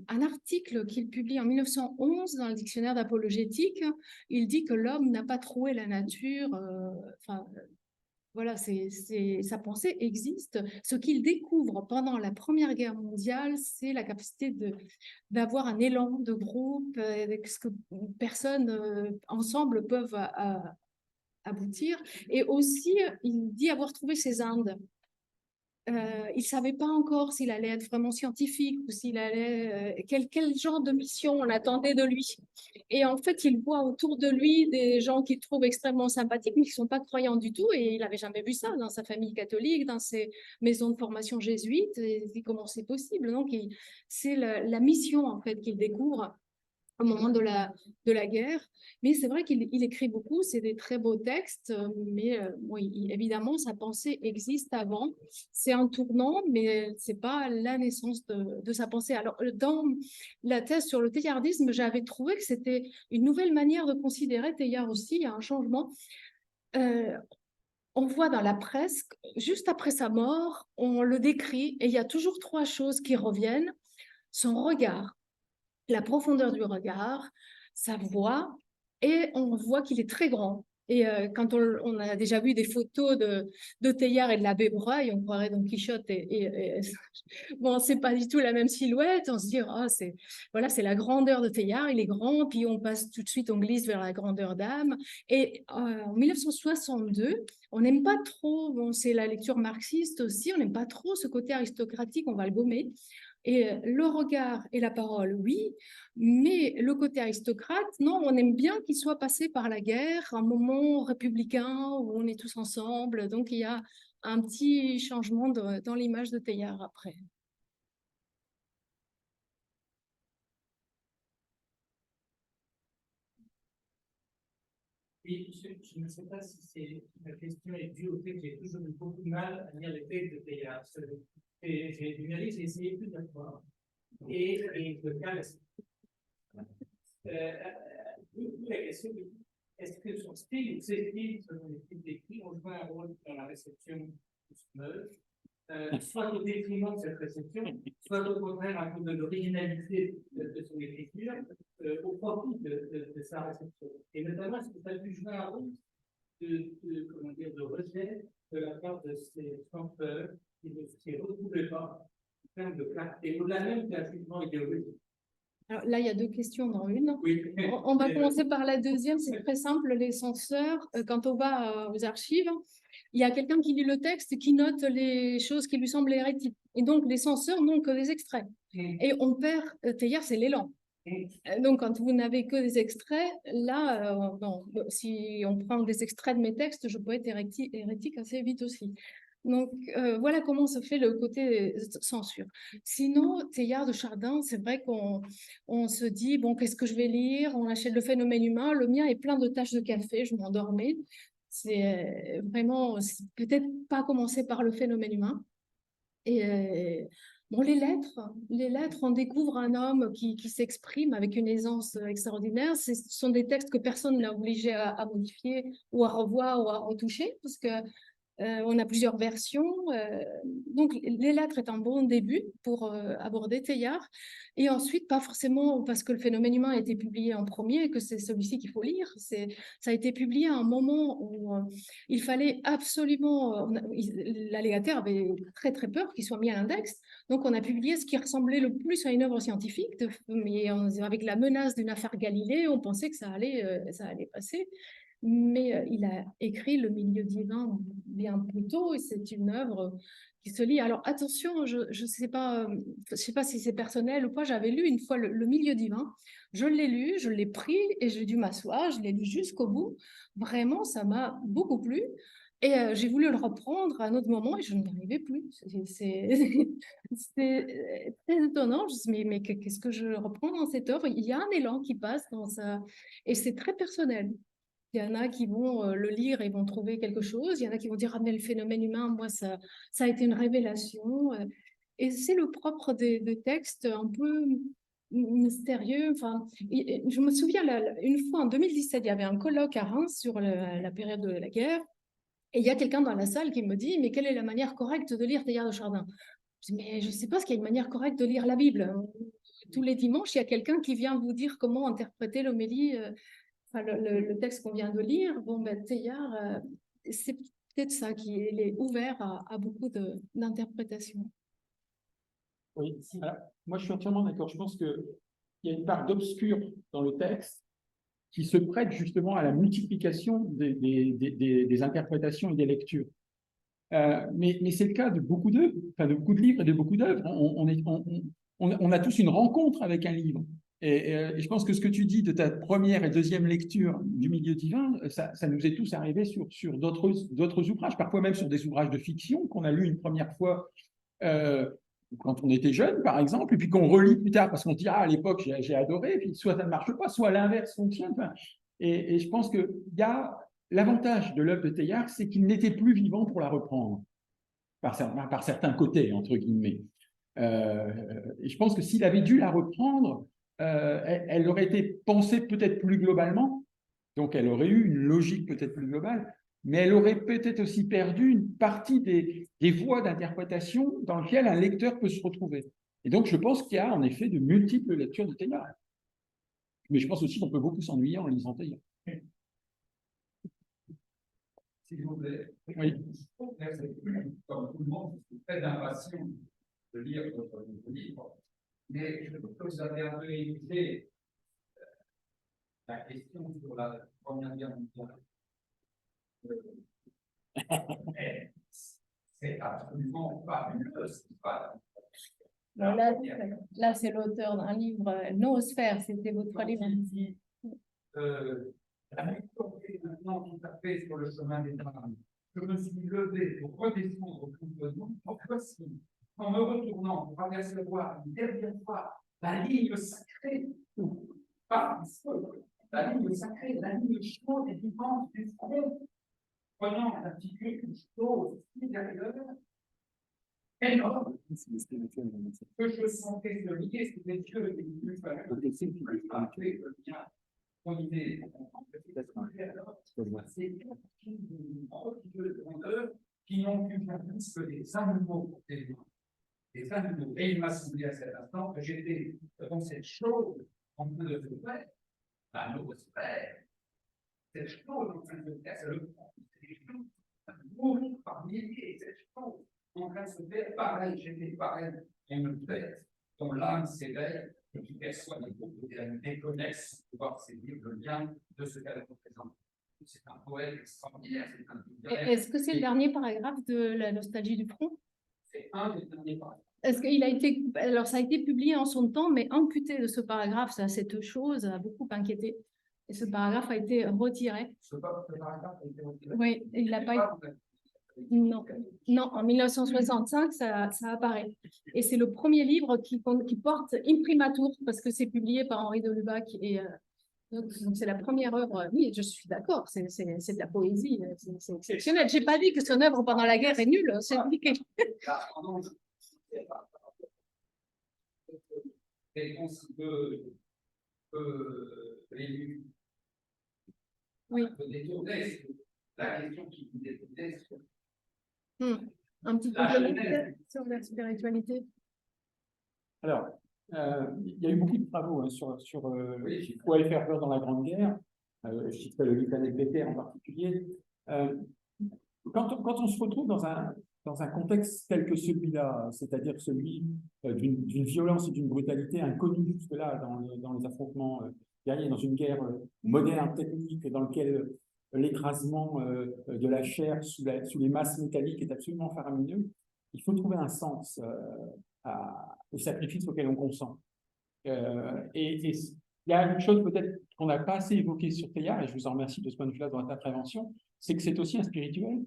Speaker 2: un article qu'il publie en 1911 dans le dictionnaire d'apologétique. Il dit que l'homme n'a pas trouvé la nature, voilà, sa pensée existe. Ce qu'il découvre pendant la Première Guerre mondiale, c'est la capacité d'avoir un élan de groupe, ce que personnes ensemble peuvent aboutir. Et aussi, il dit avoir trouvé ses Indes. Il ne savait pas encore s'il allait être vraiment scientifique ou s'il allait quel genre de mission on attendait de lui. Et en fait, il voit autour de lui des gens qu'il trouve extrêmement sympathiques, mais qui ne sont pas croyants du tout. Et il n'avait jamais vu ça dans sa famille catholique, dans ses maisons de formation jésuites. Et comment c'est possible? Donc, c'est la mission en fait qu'il découvre au moment de la guerre. Mais c'est vrai qu'il écrit beaucoup, c'est des très beaux textes, mais oui, évidemment, sa pensée existe avant. C'est un tournant, mais ce n'est pas la naissance de sa pensée. Alors, dans la thèse sur le teilhardisme, j'avais trouvé que c'était une nouvelle manière de considérer Teilhard aussi, il y a un changement. On voit dans la presse, juste après sa mort, on le décrit, et il y a toujours trois choses qui reviennent. Son regard, la profondeur du regard, sa voix, et on voit qu'il est très grand. Et quand on a déjà vu des photos de Teilhard et de l'abbé Breuil, on croirait Don Quichotte. Bon, c'est pas du tout la même silhouette. On se dit, oh, voilà, c'est la grandeur de Teilhard, il est grand, puis on passe tout de suite, on glisse vers la grandeur d'âme. Et en 1962, on n'aime pas trop, bon, c'est la lecture marxiste aussi, on n'aime pas trop ce côté aristocratique, on va le gommer. Et le regard et la parole, oui, mais le côté aristocrate, non, on aime bien qu'il soit passé par la guerre, un moment républicain où on est tous ensemble. Donc, il y a un petit changement dans l'image de Teilhard après.
Speaker 5: Et je ne sais pas si la question est due au fait que j'ai toujours eu beaucoup de mal à lire les textes de Teilhard. J'ai essayé plusieurs fois. Et le cas, la question est-ce que son style ou ses styles, selon les styles décrits, ont joué un rôle dans la réception de son œuvre, soit au détriment de cette réception, soit au contraire à cause de l'originalité de son écriture, au profit de sa réception. Et notamment, est-ce que ça a pu jouer un rôle de rejet de la part de ces chanteurs qui ne retrouvaient pas en termes de clarté, au-delà même d'un jugement idéologique?
Speaker 2: Alors là, il y a deux questions dans une.
Speaker 5: Oui.
Speaker 2: On va commencer par la deuxième. C'est très simple, les censeurs, quand on va aux archives, il y a quelqu'un qui lit le texte et qui note les choses qui lui semblent hérétiques. Et donc, les censeurs n'ont que des extraits. Et on perd, Teilhard, c'est l'élan. Donc, quand vous n'avez que des extraits, là, si on prend des extraits de mes textes, je peux être hérétique assez vite aussi. Donc, voilà comment se fait le côté censure. Sinon, Teilhard de Chardin, c'est vrai qu'on se dit, bon, qu'est-ce que je vais lire? On achète Le Phénomène humain. Le mien est plein de taches de café, je m'endormais. C'est vraiment, peut-être pas commencer par Le Phénomène humain. Et bon, les lettres, on découvre un homme qui s'exprime avec une aisance extraordinaire. Ce sont des textes que personne n'a obligé à modifier ou à revoir ou à retoucher, parce que on a plusieurs versions. Donc, les lettres est un bon début pour aborder Teilhard. Et ensuite, pas forcément parce que Le Phénomène humain a été publié en premier que c'est celui-ci qu'il faut lire. Ça a été publié à un moment où il fallait absolument... la légataire avait très, très peur qu'il soit mis à l'index. Donc, on a publié ce qui ressemblait le plus à une œuvre scientifique. Mais avec la menace d'une affaire Galilée, on pensait que ça allait passer. Mais il a écrit Le Milieu divin bien plus tôt, et c'est une œuvre qui se lit. Alors attention, je ne sais pas si c'est personnel ou pas, j'avais lu une fois le Milieu divin, je l'ai lu, je l'ai pris et j'ai dû m'asseoir, je l'ai lu jusqu'au bout. Vraiment, ça m'a beaucoup plu. Et j'ai voulu le reprendre à un autre moment et je n'y arrivais plus. C'est très étonnant. Je me suis dit, mais qu'est-ce que je reprends dans cette œuvre? Il y a un élan qui passe dans ça. Et c'est très personnel. Il y en a qui vont le lire et vont trouver quelque chose. Il y en a qui vont dire, ah, mais le phénomène humain, moi, ça a été une révélation. Et c'est le propre des textes un peu mystérieux. Enfin, je me souviens, une fois, en 2017, il y avait un colloque à Reims sur la période de la guerre. Et il y a quelqu'un dans la salle qui me dit, mais quelle est la manière correcte de lire Teilhard de Chardin? Je dis, mais je ne sais pas, ce qu'il y a une manière correcte de lire la Bible. Tous les dimanches, il y a quelqu'un qui vient vous dire comment interpréter l'homélie, le texte qu'on vient de lire. Bon, ben, Teilhard, c'est peut-être ça qui est ouvert à beaucoup d'interprétations.
Speaker 3: Oui, alors, moi je suis entièrement d'accord. Je pense qu'il y a une part d'obscur dans le texte qui se prête justement à la multiplication des interprétations et des lectures. Mais c'est le cas de beaucoup d'œuvres, enfin de beaucoup de livres et de beaucoup d'œuvres. On a tous une rencontre avec un livre. Et je pense que ce que tu dis de ta première et deuxième lecture du milieu divin, ça nous est tous arrivé sur d'autres ouvrages, parfois même sur des ouvrages de fiction qu'on a lus une première fois quand on était jeune, par exemple, et puis qu'on relit plus tard parce qu'on dit, ah, à l'époque, j'ai adoré, et puis soit ça ne marche pas, soit l'inverse fonctionne. Enfin, et je pense qu'il y a l'avantage de l'œuvre de Teilhard, c'est qu'il n'était plus vivant pour la reprendre, par certains côtés, entre guillemets. Et je pense que s'il avait dû la reprendre, elle aurait été pensée peut-être plus globalement, donc elle aurait eu une logique peut-être plus globale, mais elle aurait peut-être aussi perdu une partie des voies d'interprétation dans lesquelles un lecteur peut se retrouver. Et donc, je pense qu'il y a en effet de multiples lectures de Teilhard. Mais je pense aussi qu'on peut beaucoup s'ennuyer en lisant Teilhard.
Speaker 4: S'il vous plaît.
Speaker 3: Oui.
Speaker 4: Comme tout le monde, je suis très impatient de lire votre livre, mais je trouve que vous avez un peu évité la question sur la Première Guerre mondiale. C'est absolument fabuleux.
Speaker 2: Là, c'est l'auteur d'un livre, Noosphère, c'était votre livre.
Speaker 4: La lecture est maintenant tout à fait sur le chemin des drames. Je me suis levé pour redescendre tout doucement. Voici, en me retournant pour apercevoir une dernière fois la ligne sacrée, la ligne sacrée, la ligne chaude et vivante du front, prenant la figure chaude supérieure, énorme, que je sentais se lier sous les yeux des plus parfaits le bien. C'est grandeur qui n'ont pu faire plus que des animaux des animaux. Et il m'a semblé à cet instant que j'étais dans cette chose en train de se faire, la noosphère, cette chose en train de se faire, c'est le mourir par milliers, cette chose en train de se faire pareil, j'étais pareil, une tête dont l'âme s'éveille, qui perçoit les groupes de réalité, connaissent pouvoir saisir le lien de ce qu'elle représente. C'est un poète extraordinaire.
Speaker 2: Est-ce que c'est le dernier paragraphe de La nostalgie du front?
Speaker 4: C'est un des derniers paragraphes.
Speaker 2: Est-ce qu'il a été, alors ça a été publié en son temps, mais amputé de ce paragraphe, ça, cette chose a beaucoup inquiété. Et ce paragraphe a été retiré.
Speaker 4: Ce paragraphe a été retiré.
Speaker 2: Oui, il n'a pas été. Non, non, en 1965, ça apparaît. Et c'est le premier livre qui porte imprimatur, parce que c'est publié par Henri de Lubac. Et donc, c'est la première œuvre. Oui, je suis d'accord, c'est de la poésie, c'est exceptionnel. Je n'ai pas dit que son œuvre pendant la guerre est nulle, c'est indiqué.
Speaker 4: Et on l'élu.
Speaker 2: Oui.
Speaker 4: Détourner la question qui vous détournait sur
Speaker 2: un petit peu sur la spiritualité.
Speaker 3: Alors, il y a eu beaucoup de travaux sur quoi est faire peur dans la Grande Guerre. Je citerai le livre d'Annette Becker en particulier. Quand on se retrouve dans un contexte tel que celui-là, c'est-à-dire celui d'une violence et d'une brutalité inconnue jusque-là dans les affrontements guerriers, dans une guerre moderne, technique, dans laquelle l'écrasement de la chair sous les masses métalliques est absolument faramineux, il faut trouver un sens au sacrifice auquel on consent. Et il y a une chose peut-être qu'on n'a pas assez évoquée sur Teilhard, et je vous en remercie de ce point de vue-là dans votre intervention, c'est que c'est aussi un spirituel,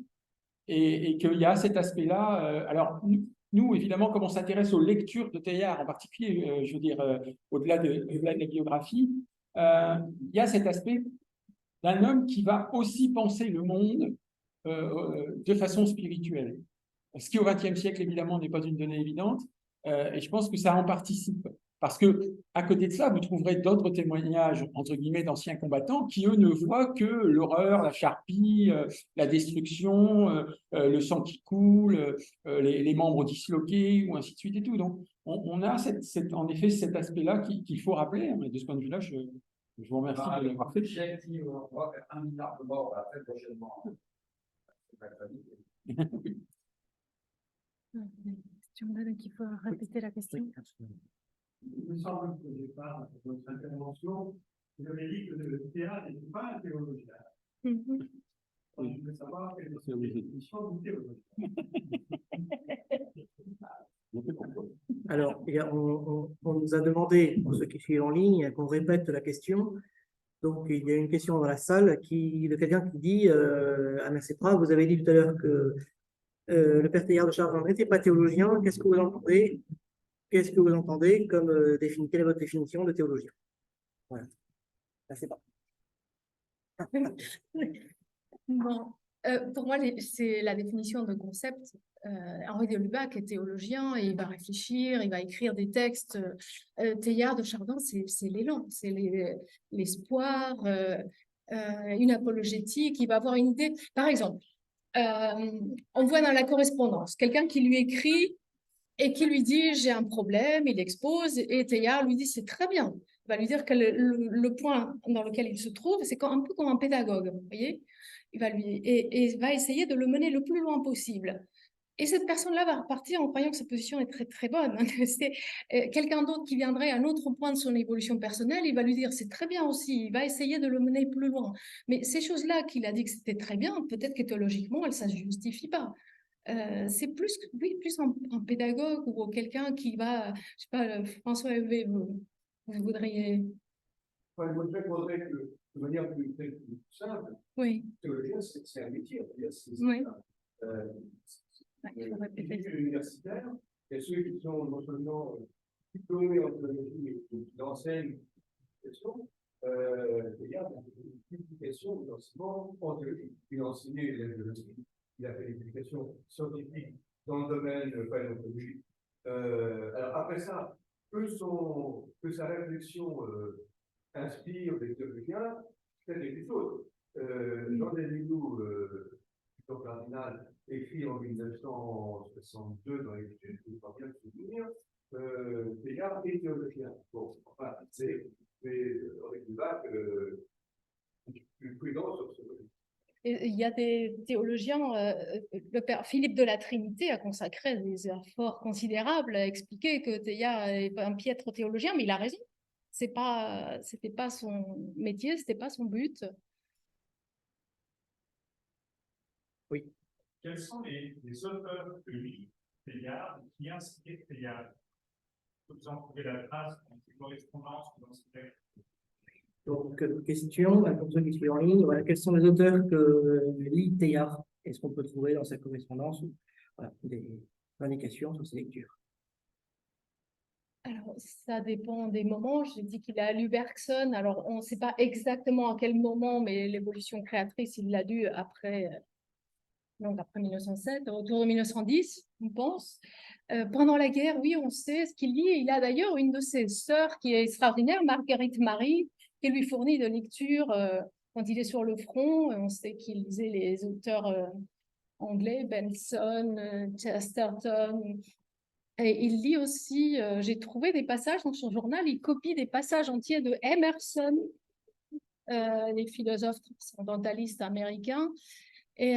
Speaker 3: et qu'il y a cet aspect-là. Alors, nous, évidemment, comme on s'intéresse aux lectures de Teilhard, en particulier, je veux dire, au-delà de la biographie, il y a cet aspect d'un homme qui va aussi penser le monde de façon spirituelle. Ce qui, au XXe siècle, évidemment, n'est pas une donnée évidente, et je pense que ça en participe. Parce que, à côté de ça, vous trouverez d'autres témoignages, entre guillemets, d'anciens combattants qui, eux, ne voient que l'horreur, la charpie, la destruction, le sang qui coule, les membres disloqués, ou ainsi de suite et tout. Donc, on a en effet cet aspect-là qu'il faut rappeler. Mais de ce point de vue-là, je vous remercie de l'avoir fait.
Speaker 4: On va faire 1 milliard de morts très prochainement. C'est pas très vite.
Speaker 2: Il faut répéter la question.
Speaker 4: Il me semble que j'ai pas de votre intervention, vous avez dit que le théâtre n'était pas un théologien.
Speaker 2: Mhm.
Speaker 4: Je voulais savoir quelle est la définition du théologien.
Speaker 1: Alors, on nous a demandé, pour ceux qui suivent en ligne, qu'on répète la question. Donc, il y a une question dans la salle de quelqu'un qui dit à Mercépra, vous avez dit tout à l'heure que le père Teilhard de Chardin n'était pas théologien. Qu'est-ce que vous entendez? Qu'est-ce que vous entendez comme quelle est votre définition de théologien? Voilà. C'est pas.
Speaker 2: Bon, pour moi, c'est la définition de concept. Henri de Lubac est théologien et il va réfléchir, il va écrire des textes. Teilhard de Chardin, c'est l'élan, c'est l'espoir, une apologétique. Il va avoir une idée. Par exemple, on voit dans la correspondance quelqu'un qui lui écrit et qui lui dit j'ai un problème, il expose et Teilhard lui dit c'est très bien. Il va lui dire que le point dans lequel il se trouve, c'est un peu comme un pédagogue, vous voyez. Il va essayer de le mener le plus loin possible. Et cette personne-là va repartir en croyant que sa position est très très bonne. C'est quelqu'un d'autre qui viendrait à un autre point de son évolution personnelle, il va lui dire c'est très bien aussi, il va essayer de le mener plus loin. Mais ces choses-là qu'il a dit que c'était très bien, peut-être que théologiquement, elles ne se justifient pas. C'est plus, oui, plus un pédagogue ou quelqu'un qui va, je sais pas, François Hervé, vous voudriez...
Speaker 4: Enfin, je voudrais que, de manière plus simple,
Speaker 2: Oui.
Speaker 4: théologien, c'est un métier.
Speaker 2: Oui.
Speaker 4: Les études universitaires, et ceux qui sont non seulement diplômés en théologie et qui enseignent l'éducation, il y a une publication d'enseignement en théologie. Il a enseigné l'éducation, il a fait l'éducation scientifique dans le domaine paléontologique. Alors après ça, que sa réflexion inspire des théologiens, c'est quelque chose. Jean Denisou, plutôt cardinal, écrit en 1962 dans l'étude, je ne peux pas bien me souvenir, Teilhard est théologien. Bon, enfin, c'est avec Lubac, plus prudent sur ce domaine.
Speaker 2: Il y a des théologiens, le père Philippe de la Trinité a consacré des efforts considérables à expliquer que Teilhard est un piètre théologien, mais il a raison. C'était pas son métier, c'était pas son but.
Speaker 1: Oui.
Speaker 6: Quels sont les auteurs que lit Teilhard qui inspirent Teilhard? Vous en trouvez la trace dans ses correspondances ou dans ses textes?
Speaker 1: Donc, question, pour ceux qui suivent en ligne, voilà, quels sont les auteurs que lit Teilhard? Est-ce qu'on peut trouver dans sa correspondance voilà, des indications sur ses lectures?
Speaker 2: Alors, ça dépend des moments. J'ai dit qu'il a lu Bergson. Alors, on ne sait pas exactement à quel moment, mais l'évolution créatrice, il l'a lu après 1907, autour de 1910, on pense. Pendant la guerre, oui, on sait ce qu'il lit. Il a d'ailleurs une de ses sœurs qui est extraordinaire, Marguerite Marie, qui lui fournit de lectures quand il est sur le front. On sait qu'il lisait les auteurs anglais, Benson, Chesterton. Et il lit aussi, j'ai trouvé des passages dans son journal, il copie des passages entiers de Emerson, les philosophes transcendantalistes américains. Et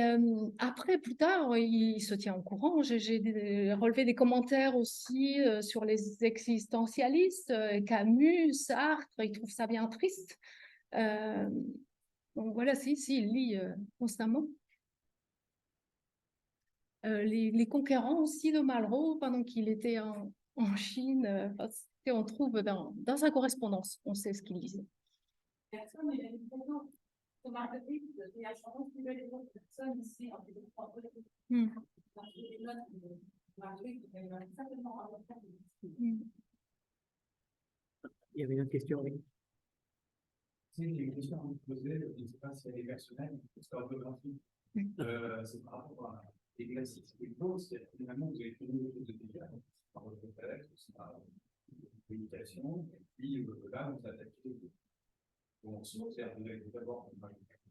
Speaker 2: après, plus tard, il se tient au courant. J'ai relevé des commentaires aussi sur les existentialistes, Camus, Sartre, il trouve ça bien triste. Donc voilà, si, il lit constamment. Les conquérants aussi de Malraux, pendant qu'il était en Chine, on trouve dans sa correspondance, on sait ce qu'il disait.
Speaker 7: Personne n'est présent. Sur Marguerite, il y a changement de les autres personnes ici en
Speaker 1: Il y avait une autre question, oui.
Speaker 6: C'est une question que vous posez, je ne sais pas si elle est personnelle, c'est orthographique. C'est par rapport à l'exercice que vous posez, c'est finalement vous avez fait une chose de déjà par votre collègue, c'est par communication, et puis là vous attaquez bon, c'est-à-dire vous avez d'abord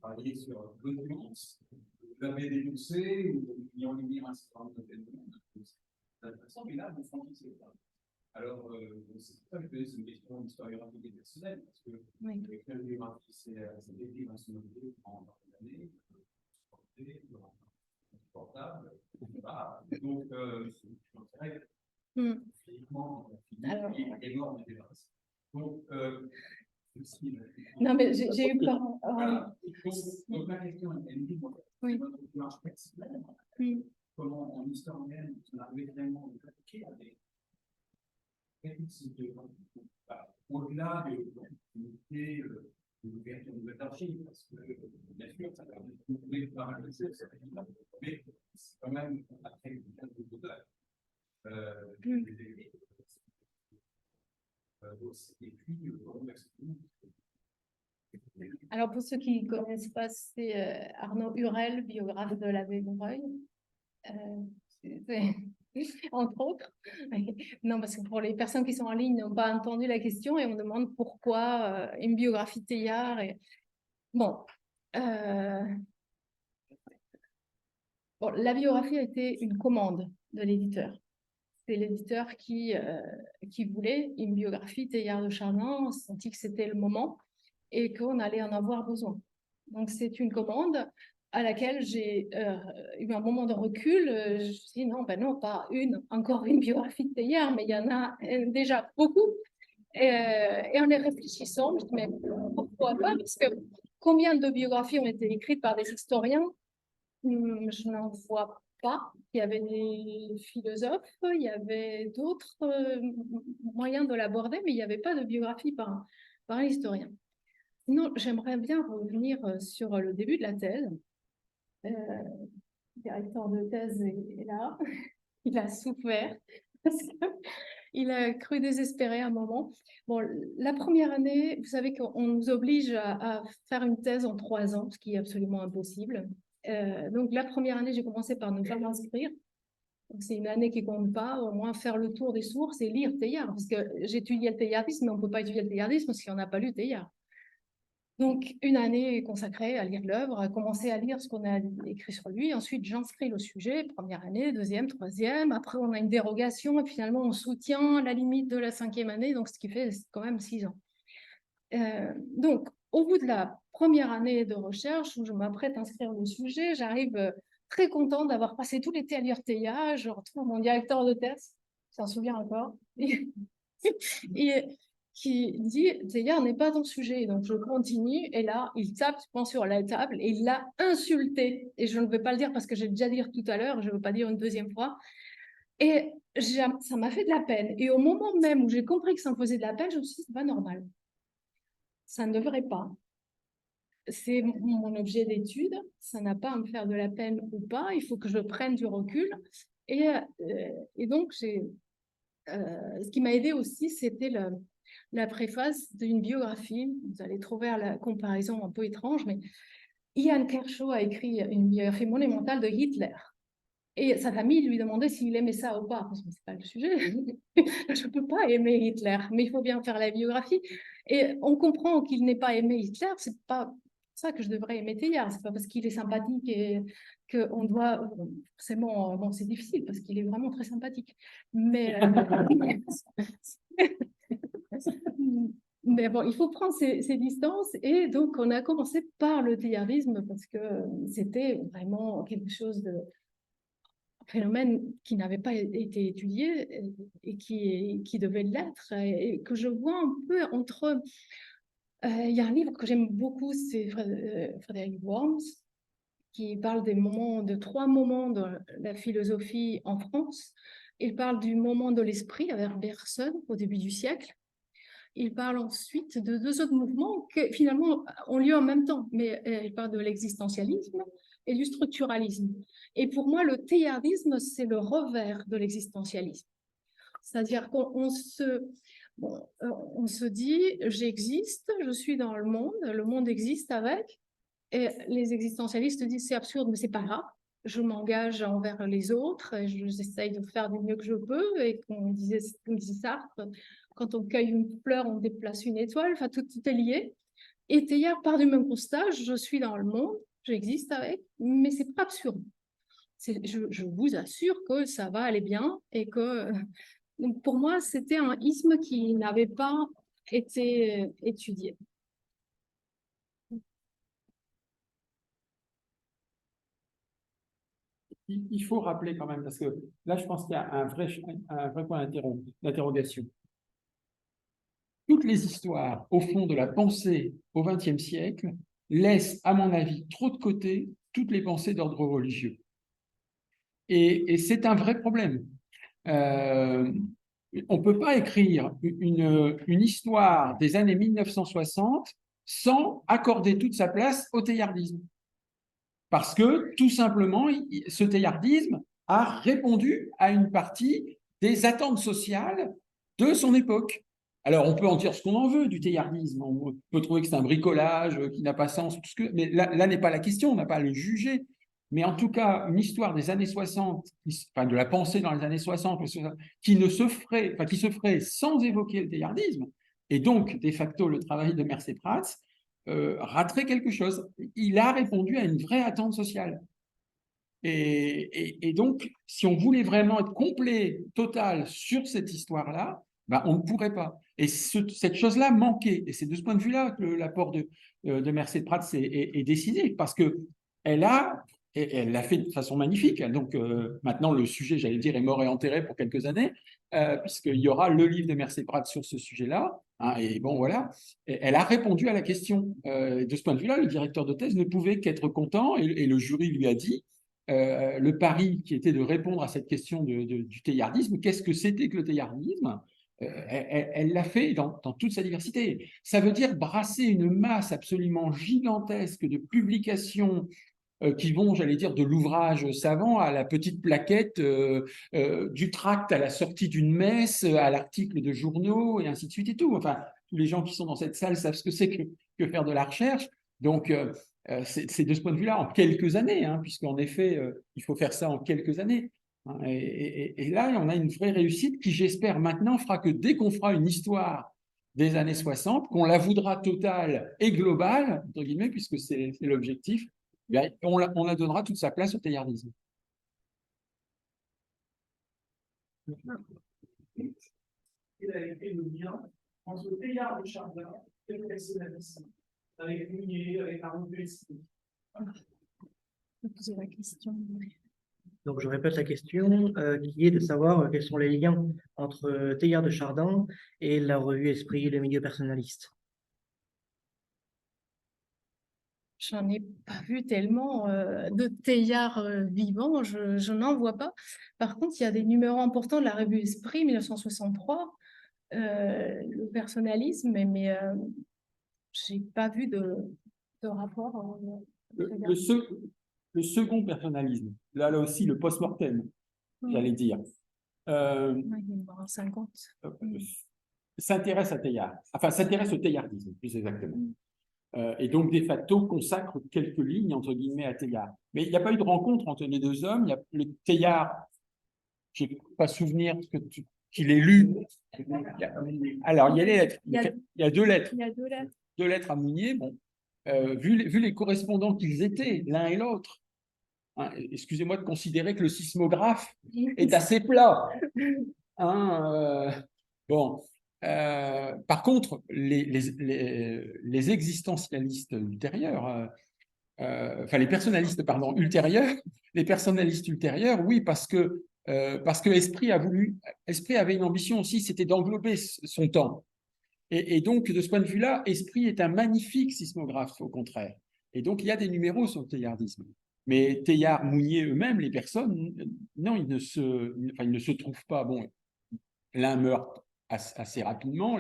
Speaker 6: travaillé sur l'audience, vous avez dénoncé ou vous mis en lumière un certain nombre d'éléments, mais là vous franchissez pas. Alors, c'est pour ça que c'est une question historiographique et personnelle, parce que avec la biographie, c'est écrit dans son objet pendant l'année, portable, donc je dirais que physiquement, il est mort de débarrasse. Donc,
Speaker 2: non, mais j'ai eu peur.
Speaker 6: voilà. Donc, ma question, elle me dit, votre démarche personnelle, comment en historienne, vous arrivez vraiment à pratiquer avec au-delà de l'ouverture de votre archive, parce que bien sûr, ça permet de trouver pas mal de choses, mais c'est quand même après une quinzaine d'auteurs. Et puis,
Speaker 2: Alors, pour ceux qui ne connaissent pas, c'est Arnaud Hurel, biographe de l'abbé Montreuil. Entre autres. Non, parce que pour les personnes qui sont en ligne n'ont pas entendu la question et on demande pourquoi une biographie de Teilhard. Bon, la biographie a été une commande de l'éditeur. C'est l'éditeur qui voulait une biographie Teilhard de Chardin, on sentit que c'était le moment et qu'on allait en avoir besoin. Donc, c'est une commande à laquelle j'ai eu un moment de recul. Je me suis dit, non, ben non, pas encore une biographie de Teilhard, mais il y en a déjà beaucoup. Et en y réfléchissant, je me suis dit, mais pourquoi pas? Parce que combien de biographies ont été écrites par des historiens? Je n'en vois pas. Il y avait des philosophes, il y avait d'autres moyens de l'aborder, mais il n'y avait pas de biographie par un historien. Sinon, j'aimerais bien revenir sur le début de la thèse. Le directeur de thèse est là, il a souffert parce qu'il a cru désespérer à un moment. Bon, la première année, vous savez qu'on nous oblige à faire une thèse en 3 ans, ce qui est absolument impossible. Donc la première année, j'ai commencé par ne pas m'inscrire. C'est une année qui ne compte pas, au moins faire le tour des sources et lire Teilhard, parce que j'étudiais le teilhardisme, mais on ne peut pas étudier le teilhardisme si on n'a pas lu Teilhard. Donc, une année consacrée à lire l'œuvre, à commencer à lire ce qu'on a écrit sur lui. Ensuite, j'inscris le sujet, première année, deuxième, troisième. Après, on a une dérogation et finalement, on soutient la limite de la 5e année, donc ce qui fait quand même 6 ans. Donc, au bout de la première année de recherche, où je m'apprête à inscrire le sujet, j'arrive très contente d'avoir passé tout l'été à lire Teilhard. Je retrouve mon directeur de thèse, s'en souvient encore, et qui dit « Teilhard n'est pas ton sujet ». Donc, je continue, et là, il tape sur la table, et il l'a insulté. Et je ne vais pas le dire parce que j'ai déjà dit tout à l'heure, je ne veux pas dire une deuxième fois. Et ça m'a fait de la peine. Et au moment même où j'ai compris que ça me faisait de la peine, je me suis dit « c'est pas normal. Ça ne devrait pas. C'est mon objet d'étude, ça n'a pas à me faire de la peine ou pas, il faut que je prenne du recul. » Et donc, ce qui m'a aidé aussi, c'était la préface d'une biographie. Vous allez trouver la comparaison un peu étrange, mais Ian Kershaw a écrit une biographie monumentale de Hitler. Et sa famille lui demandait s'il aimait ça ou pas. Parce que ce n'est pas le sujet. Je ne peux pas aimer Hitler, mais il faut bien faire la biographie. Et on comprend qu'il n'ait pas aimé Hitler, ce n'est pas ça que je devrais aimer Teilhard. Ce n'est pas parce qu'il est sympathique et qu'on doit... Forcément, bon, c'est difficile parce qu'il est vraiment très sympathique. Mais bon, il faut prendre ses distances. Et donc, on a commencé par le teilhardisme parce que c'était vraiment quelque chose de... phénomène qui n'avait pas été étudié et qui devait l'être, et que je vois un peu entre... Il y a un livre que j'aime beaucoup, c'est Frédéric Worms, qui parle de 3 moments de la philosophie en France. Il parle du moment de l'esprit avec Bergson au début du siècle. Il parle ensuite de 2 autres mouvements qui finalement ont lieu en même temps, mais il parle de l'existentialisme et du structuralisme. Et pour moi, le teilhardisme, c'est le revers de l'existentialisme. C'est-à-dire qu'on bon, on se dit, j'existe, je suis dans le monde existe avec, et les existentialistes disent c'est absurde, mais c'est pas grave. Je m'engage envers les autres, et j'essaye de faire du mieux que je peux, et comme disait Sartre, quand on cueille une fleur, on déplace une étoile, enfin tout est lié. Et Teilhard part du même constat, je suis dans le monde, j'existe avec, mais c'est pas absurde. Je vous assure que ça va aller bien et que donc pour moi, c'était un isme qui n'avait pas été étudié.
Speaker 3: Il faut rappeler quand même, parce que là, je pense qu'il y a un vrai point d'interrogation. Toutes les histoires, au fond, de la pensée au XXe siècle laissent, à mon avis, trop de côté toutes les pensées d'ordre religieux. Et c'est un vrai problème. On ne peut pas écrire une histoire des années 1960 sans accorder toute sa place au teilhardisme. Parce que, tout simplement, ce teilhardisme a répondu à une partie des attentes sociales de son époque. Alors, on peut en dire ce qu'on en veut du teilhardisme. On peut trouver que c'est un bricolage qui n'a pas sens, mais là n'est pas la question, on n'a pas à le juger. Mais en tout cas, une histoire des années 60, enfin de la pensée dans les années 60, qui se ferait sans évoquer le teilhardisme, et donc, de facto, le travail de Mercé-Prats, raterait quelque chose. Il a répondu à une vraie attente sociale. Et donc, si on voulait vraiment être complet, total sur cette histoire-là, ben, on ne pourrait pas. Et cette chose-là manquait. Et c'est de ce point de vue-là que l'apport de Mercé-Prats est décisif, parce qu'elle l'a fait de façon magnifique. Donc, maintenant, le sujet, j'allais dire, est mort et enterré pour quelques années, puisqu'il y aura le livre de Mercé-Prats sur ce sujet-là. Hein, et bon, voilà. Et elle a répondu à la question. De ce point de vue-là, le directeur de thèse ne pouvait qu'être content, et le jury lui a dit le pari qui était de répondre à cette question du teilhardisme, qu'est-ce que c'était que le teilhardisme, elle l'a fait dans toute sa diversité. Ça veut dire brasser une masse absolument gigantesque de publications qui vont, j'allais dire, de l'ouvrage savant à la petite plaquette, du tract à la sortie d'une messe, à l'article de journaux, et ainsi de suite et tout. Enfin, tous les gens qui sont dans cette salle savent ce que c'est que faire de la recherche. Donc, c'est de ce point de vue-là, en quelques années, hein, puisqu'en effet, il faut faire ça en quelques années. Hein, et là, on a une vraie réussite qui, j'espère, maintenant fera que dès qu'on fera une histoire des années 60, qu'on la voudra totale et globale, entre guillemets, puisque c'est l'objectif, on la donnera toute sa place au teilhardisme.
Speaker 5: Il a été le lien entre Teilhard de Chardin et le personnalisme, avec Mounier, avec Arnaud Pellissier.
Speaker 2: Poser la question.
Speaker 1: Donc, je répète la question, qui est de savoir quels sont les liens entre Teilhard de Chardin et la revue Esprit et le milieu personnaliste.
Speaker 2: J'en ai pas vu tellement de Teilhard vivant, je n'en vois pas. Par contre, il y a des numéros importants de la revue Esprit 1963, le personnalisme, mais j'ai pas vu de rapport.
Speaker 3: Le second personnalisme, là aussi le post-mortem, j'allais dire,
Speaker 2: Il est mort en 50.
Speaker 3: s'intéresse à Teilhard, enfin s'intéresse au teilhardisme, plus exactement. Et donc, de facto, consacre quelques lignes, entre guillemets, à Teilhard. Mais il n'y a pas eu de rencontre entre les deux hommes. Il y a le Teilhard, je n'ai pas souvenir qu'il ait lu. Alors, il y a les lettres. Il y a deux lettres.
Speaker 2: Il y a deux lettres.
Speaker 3: Deux lettres à Mounier. Bon, vu les correspondants qu'ils étaient, l'un et l'autre, hein, excusez-moi de considérer que le sismographe est assez plat. Hein, bon. Par contre, les existentialistes ultérieurs, enfin les personnalistes, pardon, ultérieurs, les personnalistes ultérieurs, oui, parce que Esprit avait une ambition aussi, c'était d'englober son temps. Et donc, de ce point de vue-là, Esprit est un magnifique sismographe, au contraire. Et donc, il y a des numéros sur le teilhardisme. Mais Teilhard, Mounier eux-mêmes, les personnes, non, ils ne se trouvent pas. Bon, l'un meurt assez rapidement.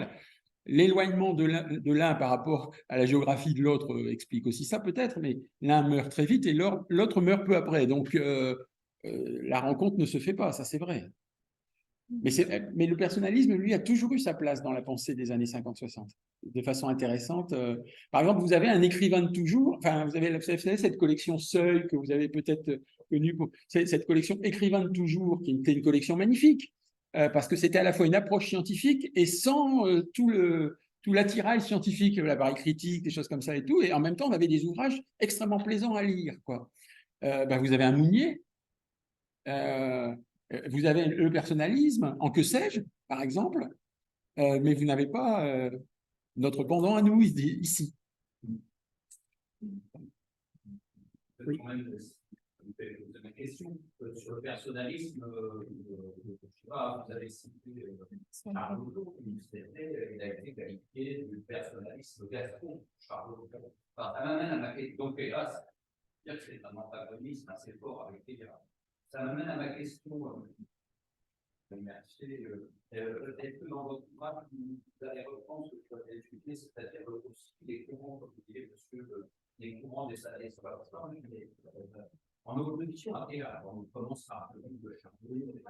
Speaker 3: L'éloignement de l'un par rapport à la géographie de l'autre explique aussi ça peut-être, mais l'un meurt très vite et l'autre meurt peu après. Donc, la rencontre ne se fait pas, ça c'est vrai. Mais le personnalisme, lui, a toujours eu sa place dans la pensée des années 50-60, de façon intéressante. Par exemple, vous avez un écrivain de toujours, enfin, vous savez cette collection Seuil que vous avez peut-être connue, cette collection Écrivain de toujours, qui était une collection magnifique, parce que c'était à la fois une approche scientifique et sans tout l'attirail scientifique, l'appareil critique, des choses comme ça et tout, et en même temps, on avait des ouvrages extrêmement plaisants à lire, quoi. Vous avez un Mounier, vous avez le personnalisme en Que sais-je, par exemple, mais vous n'avez pas notre pendant à nous ici.
Speaker 6: Oui. Ma question sur le personnalisme, je ne sais pas, vous avez cité Charlot, il a été qualifié de personnalisme Gaston, Charlot. Enfin, ça m'amène à ma question, donc là, c'est un antagonisme assez fort avec les gars. Ça m'amène à ma question. Merci. Est-ce que dans votre ouvrage, vous allez reprendre ce que vous avez expliqué, c'est-à-dire aussi les courants, comme vous disiez, monsieur, les courants des salariés sur la plateforme, en opposition à Théâtre, on commence à parler de Charlot, le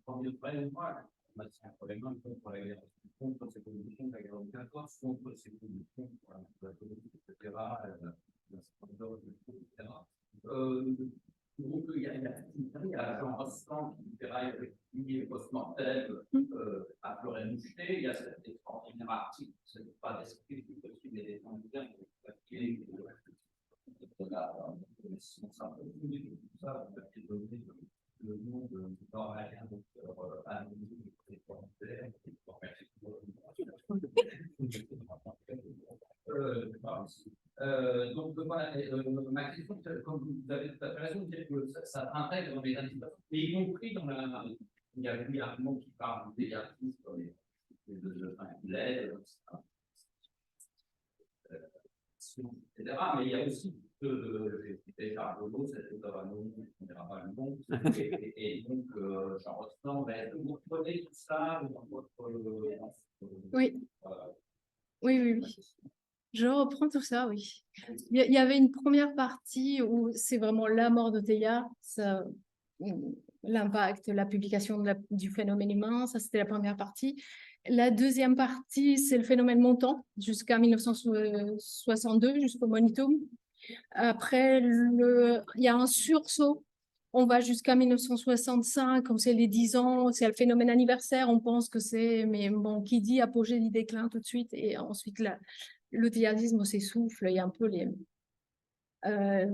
Speaker 6: premier vrai ouvrage, c'est un problème contre la guerre, contre ces conditions de la guerre de 14, contre ces conditions pour la politique, etc., la splendeur de tout, etc. Donc, il y a Jean Rostand qui ferraille avec lui post-mortem à Florey-Mouchelet. Il y a cet extraordinaire article, ce n'est pas d'esprit plus possible et des temps modernes, qui le nom de Normalian, docteur anonyme, donc voilà, ma question, comme vous avez tout à fait raison de dire que ça intègre dans les indicateurs, et y compris dans la. Il y a lui Armand qui parle des artistes, l'aide, etc. Mais il y a aussi j'ai Charlot, cet auteur anonyme, on ne dira pas le nom, et donc Jean Rostand, vous prenez tout ça dans votre.
Speaker 2: Oui. Oui. Je reprends tout ça, oui. Il y avait une première partie où c'est vraiment la mort de Teilhard, l'impact, la publication du phénomène humain, ça c'était la première partie. La deuxième partie, c'est le phénomène montant, jusqu'à 1962, jusqu'au Monitum. Après, il y a un sursaut. On va jusqu'à 1965, comme c'est les 10 ans, c'est le phénomène anniversaire, on pense que c'est, mais bon, qui dit apogée dit déclin tout de suite, et ensuite le théâtrisme s'essouffle, il y a un peu la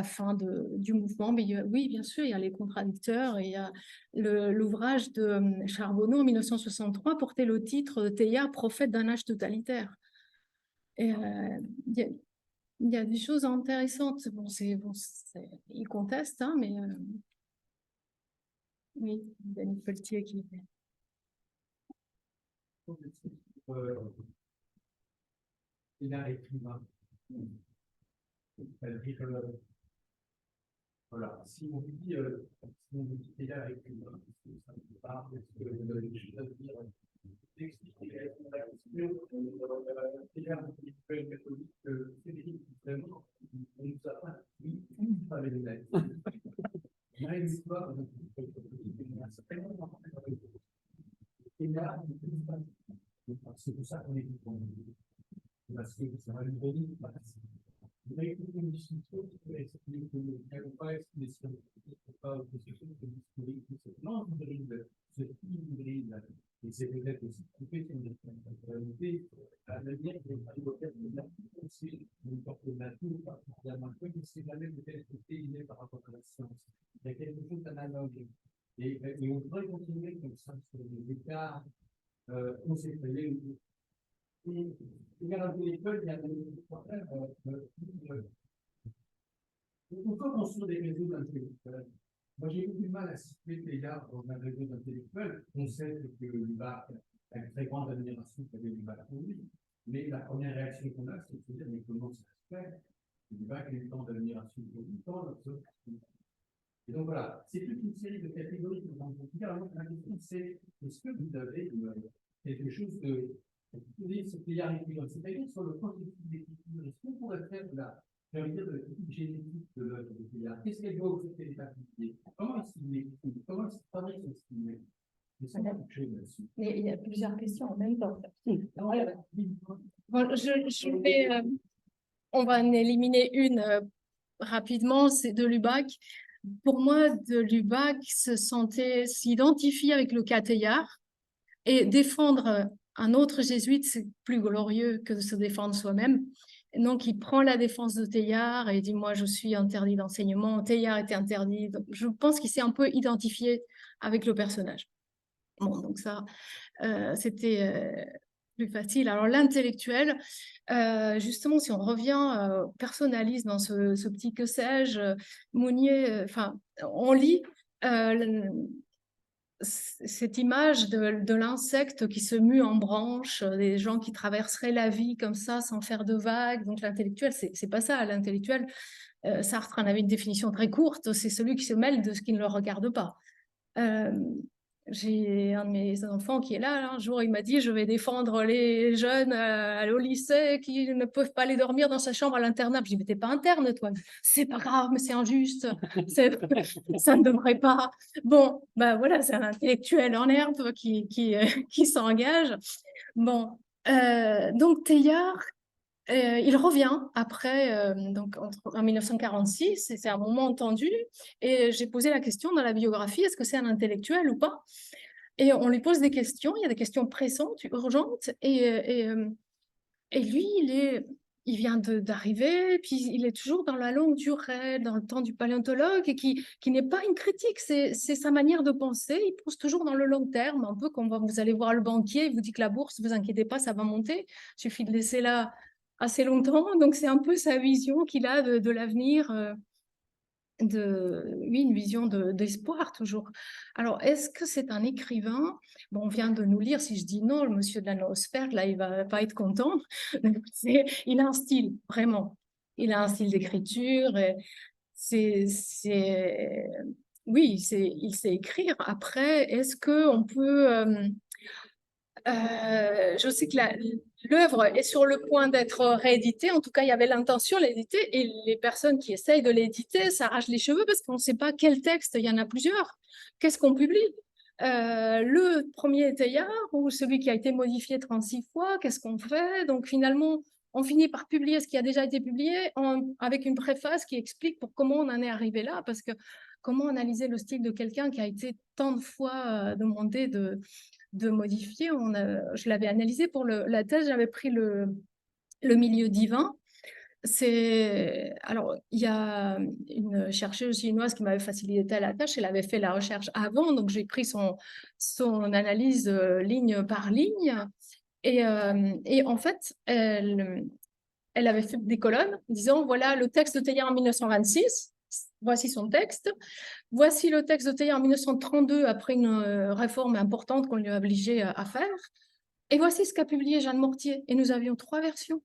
Speaker 2: fin du mouvement, mais oui, bien sûr, il y a les contradicteurs, et il y a l'ouvrage de Charbonneau en 1963 portait le titre « Teilhard, prophète d'un âge totalitaire ». Et il y a des choses intéressantes. Ils contestent, hein, mais oui, Denis Pelletier qui.
Speaker 6: Il a écrivain. Voilà, si on dit il a écrivain, ça me parle, parce que je dois dire, d'expliquer la question, il a une méthodique que Frédéric, vraiment, on nous a pas dit, on avait les lettres. Il y a une histoire, c'est pour ça qu'on est parce que ça va nous donner vous avez écouté une discussion qui va expliquer que nous n'avons pas expliqué ce n'est pas quelque chose de historique, c'est non hybride, c'est hybride. Et c'est peut-être aussi coupé sur une réalité, à la manière de la aussi une sorte de nature particulièrement peu, mais c'est jamais peut-être inné par rapport à la science. Il y a quelque chose d'analogue. Et on pourrait continuer comme ça sur les écarts. On s'est créé. Et il y a l'intellectuel, il y a des problèmes. On peut construire des réseaux d'intellectuels. Moi, j'ai eu du mal à citer Teilhard dans un réseau d'intellectuels. On sait que Lubac a une très grande admiration pour Lubac pour lui. Mais la première réaction qu'on a, c'est de se dire, mais comment ça se fait? Lubac a eu tant d'admiration pour lui, tant et donc voilà, c'est toute une série de catégories que l'on peut dire. Alors, la question, c'est est-ce que vous avez quelque chose de. C'est-à-dire sur le processus d'écriture, est-ce qu'on pourrait faire j'ai envie de dire, de l'équipe génétique de l'œuvre de Teilhard. Qu'est-ce qu'elle doit aux autres particuliers? Comment est-ce qu'il l'écrit? Comment est-ce qu'il travaille son style? C'est quelque chose là-dessus.
Speaker 2: Mais il y a plusieurs questions en même temps.
Speaker 6: Ouais,
Speaker 2: Bon, je vais, on va en éliminer une rapidement, c'est de Lubac. Pour moi, de Lubac s'identifie avec le cas Teilhard et défendre un autre jésuite, c'est plus glorieux que de se défendre soi-même. Et donc, il prend la défense de Teilhard et il dit, moi, je suis interdit d'enseignement, Teilhard était interdit. Donc, je pense qu'il s'est un peu identifié avec le personnage. Bon, donc ça, c'était plus facile. Alors, l'intellectuel, justement, si on revient au personnalisme dans ce petit que sais-je, Mounier, enfin, on lit cette image de l'insecte qui se mue en branche, des gens qui traverseraient la vie comme ça sans faire de vagues. Donc, l'intellectuel, c'est pas ça. L'intellectuel, Sartre en avait une définition très courte, c'est celui qui se mêle de ce qui ne le regarde pas. J'ai un de mes enfants qui est là, un jour il m'a dit je vais défendre les jeunes au lycée qui ne peuvent pas aller dormir dans sa chambre à l'internat. Je dis mais t'es pas interne toi. C'est pas grave mais c'est injuste, ça ne devrait pas. Bon, ben voilà, c'est un intellectuel en herbe qui s'engage. Bon, donc Teilhard, il revient après, donc en 1946, et c'est un moment tendu, et j'ai posé la question dans la biographie, est-ce que c'est un intellectuel ou pas? Et on lui pose des questions, il y a des questions pressantes, urgentes, et lui, il vient d'arriver, puis il est toujours dans la longue durée, dans le temps du paléontologue, et qui n'est pas une critique, c'est sa manière de penser, il pense toujours dans le long terme, un peu comme vous allez voir le banquier, il vous dit que la bourse, ne vous inquiétez pas, ça va monter, il suffit de laisser là assez longtemps, donc c'est un peu sa vision qu'il a de l'avenir, oui, une vision d'espoir toujours. Alors, est-ce que c'est un écrivain? Bon, on vient de nous lire, si je dis non, le monsieur de la noosphère, là, il va pas être content. Il a un style, vraiment. Il a un style d'écriture. Oui, il sait écrire. Après, est-ce qu'on peut... je sais que l'œuvre est sur le point d'être rééditée. En tout cas, il y avait l'intention de l'éditer et les personnes qui essayent de l'éditer s'arrachent les cheveux parce qu'on ne sait pas quel texte. Il y en a plusieurs. Qu'est-ce qu'on publie? Le premier Teilhard ou celui qui a été modifié 36 fois? Qu'est-ce qu'on fait? Donc finalement, on finit par publier ce qui a déjà été publié avec une préface qui explique pour comment on en est arrivé là. Parce que comment analyser le style de quelqu'un qui a été tant de fois demandé de modifier. Je l'avais analysé pour la thèse, j'avais pris le milieu divin. Alors, il y a une chercheuse chinoise qui m'avait facilité la tâche, elle avait fait la recherche avant, donc j'ai pris son analyse ligne par ligne. Et en fait, elle avait fait des colonnes disant, voilà le texte de Teilhard en 1926, voici son texte. Voici le texte de Teilhard en 1932, après une réforme importante qu'on lui a obligé à faire. Et voici ce qu'a publié Jeanne Mortier. Et nous avions 3 versions,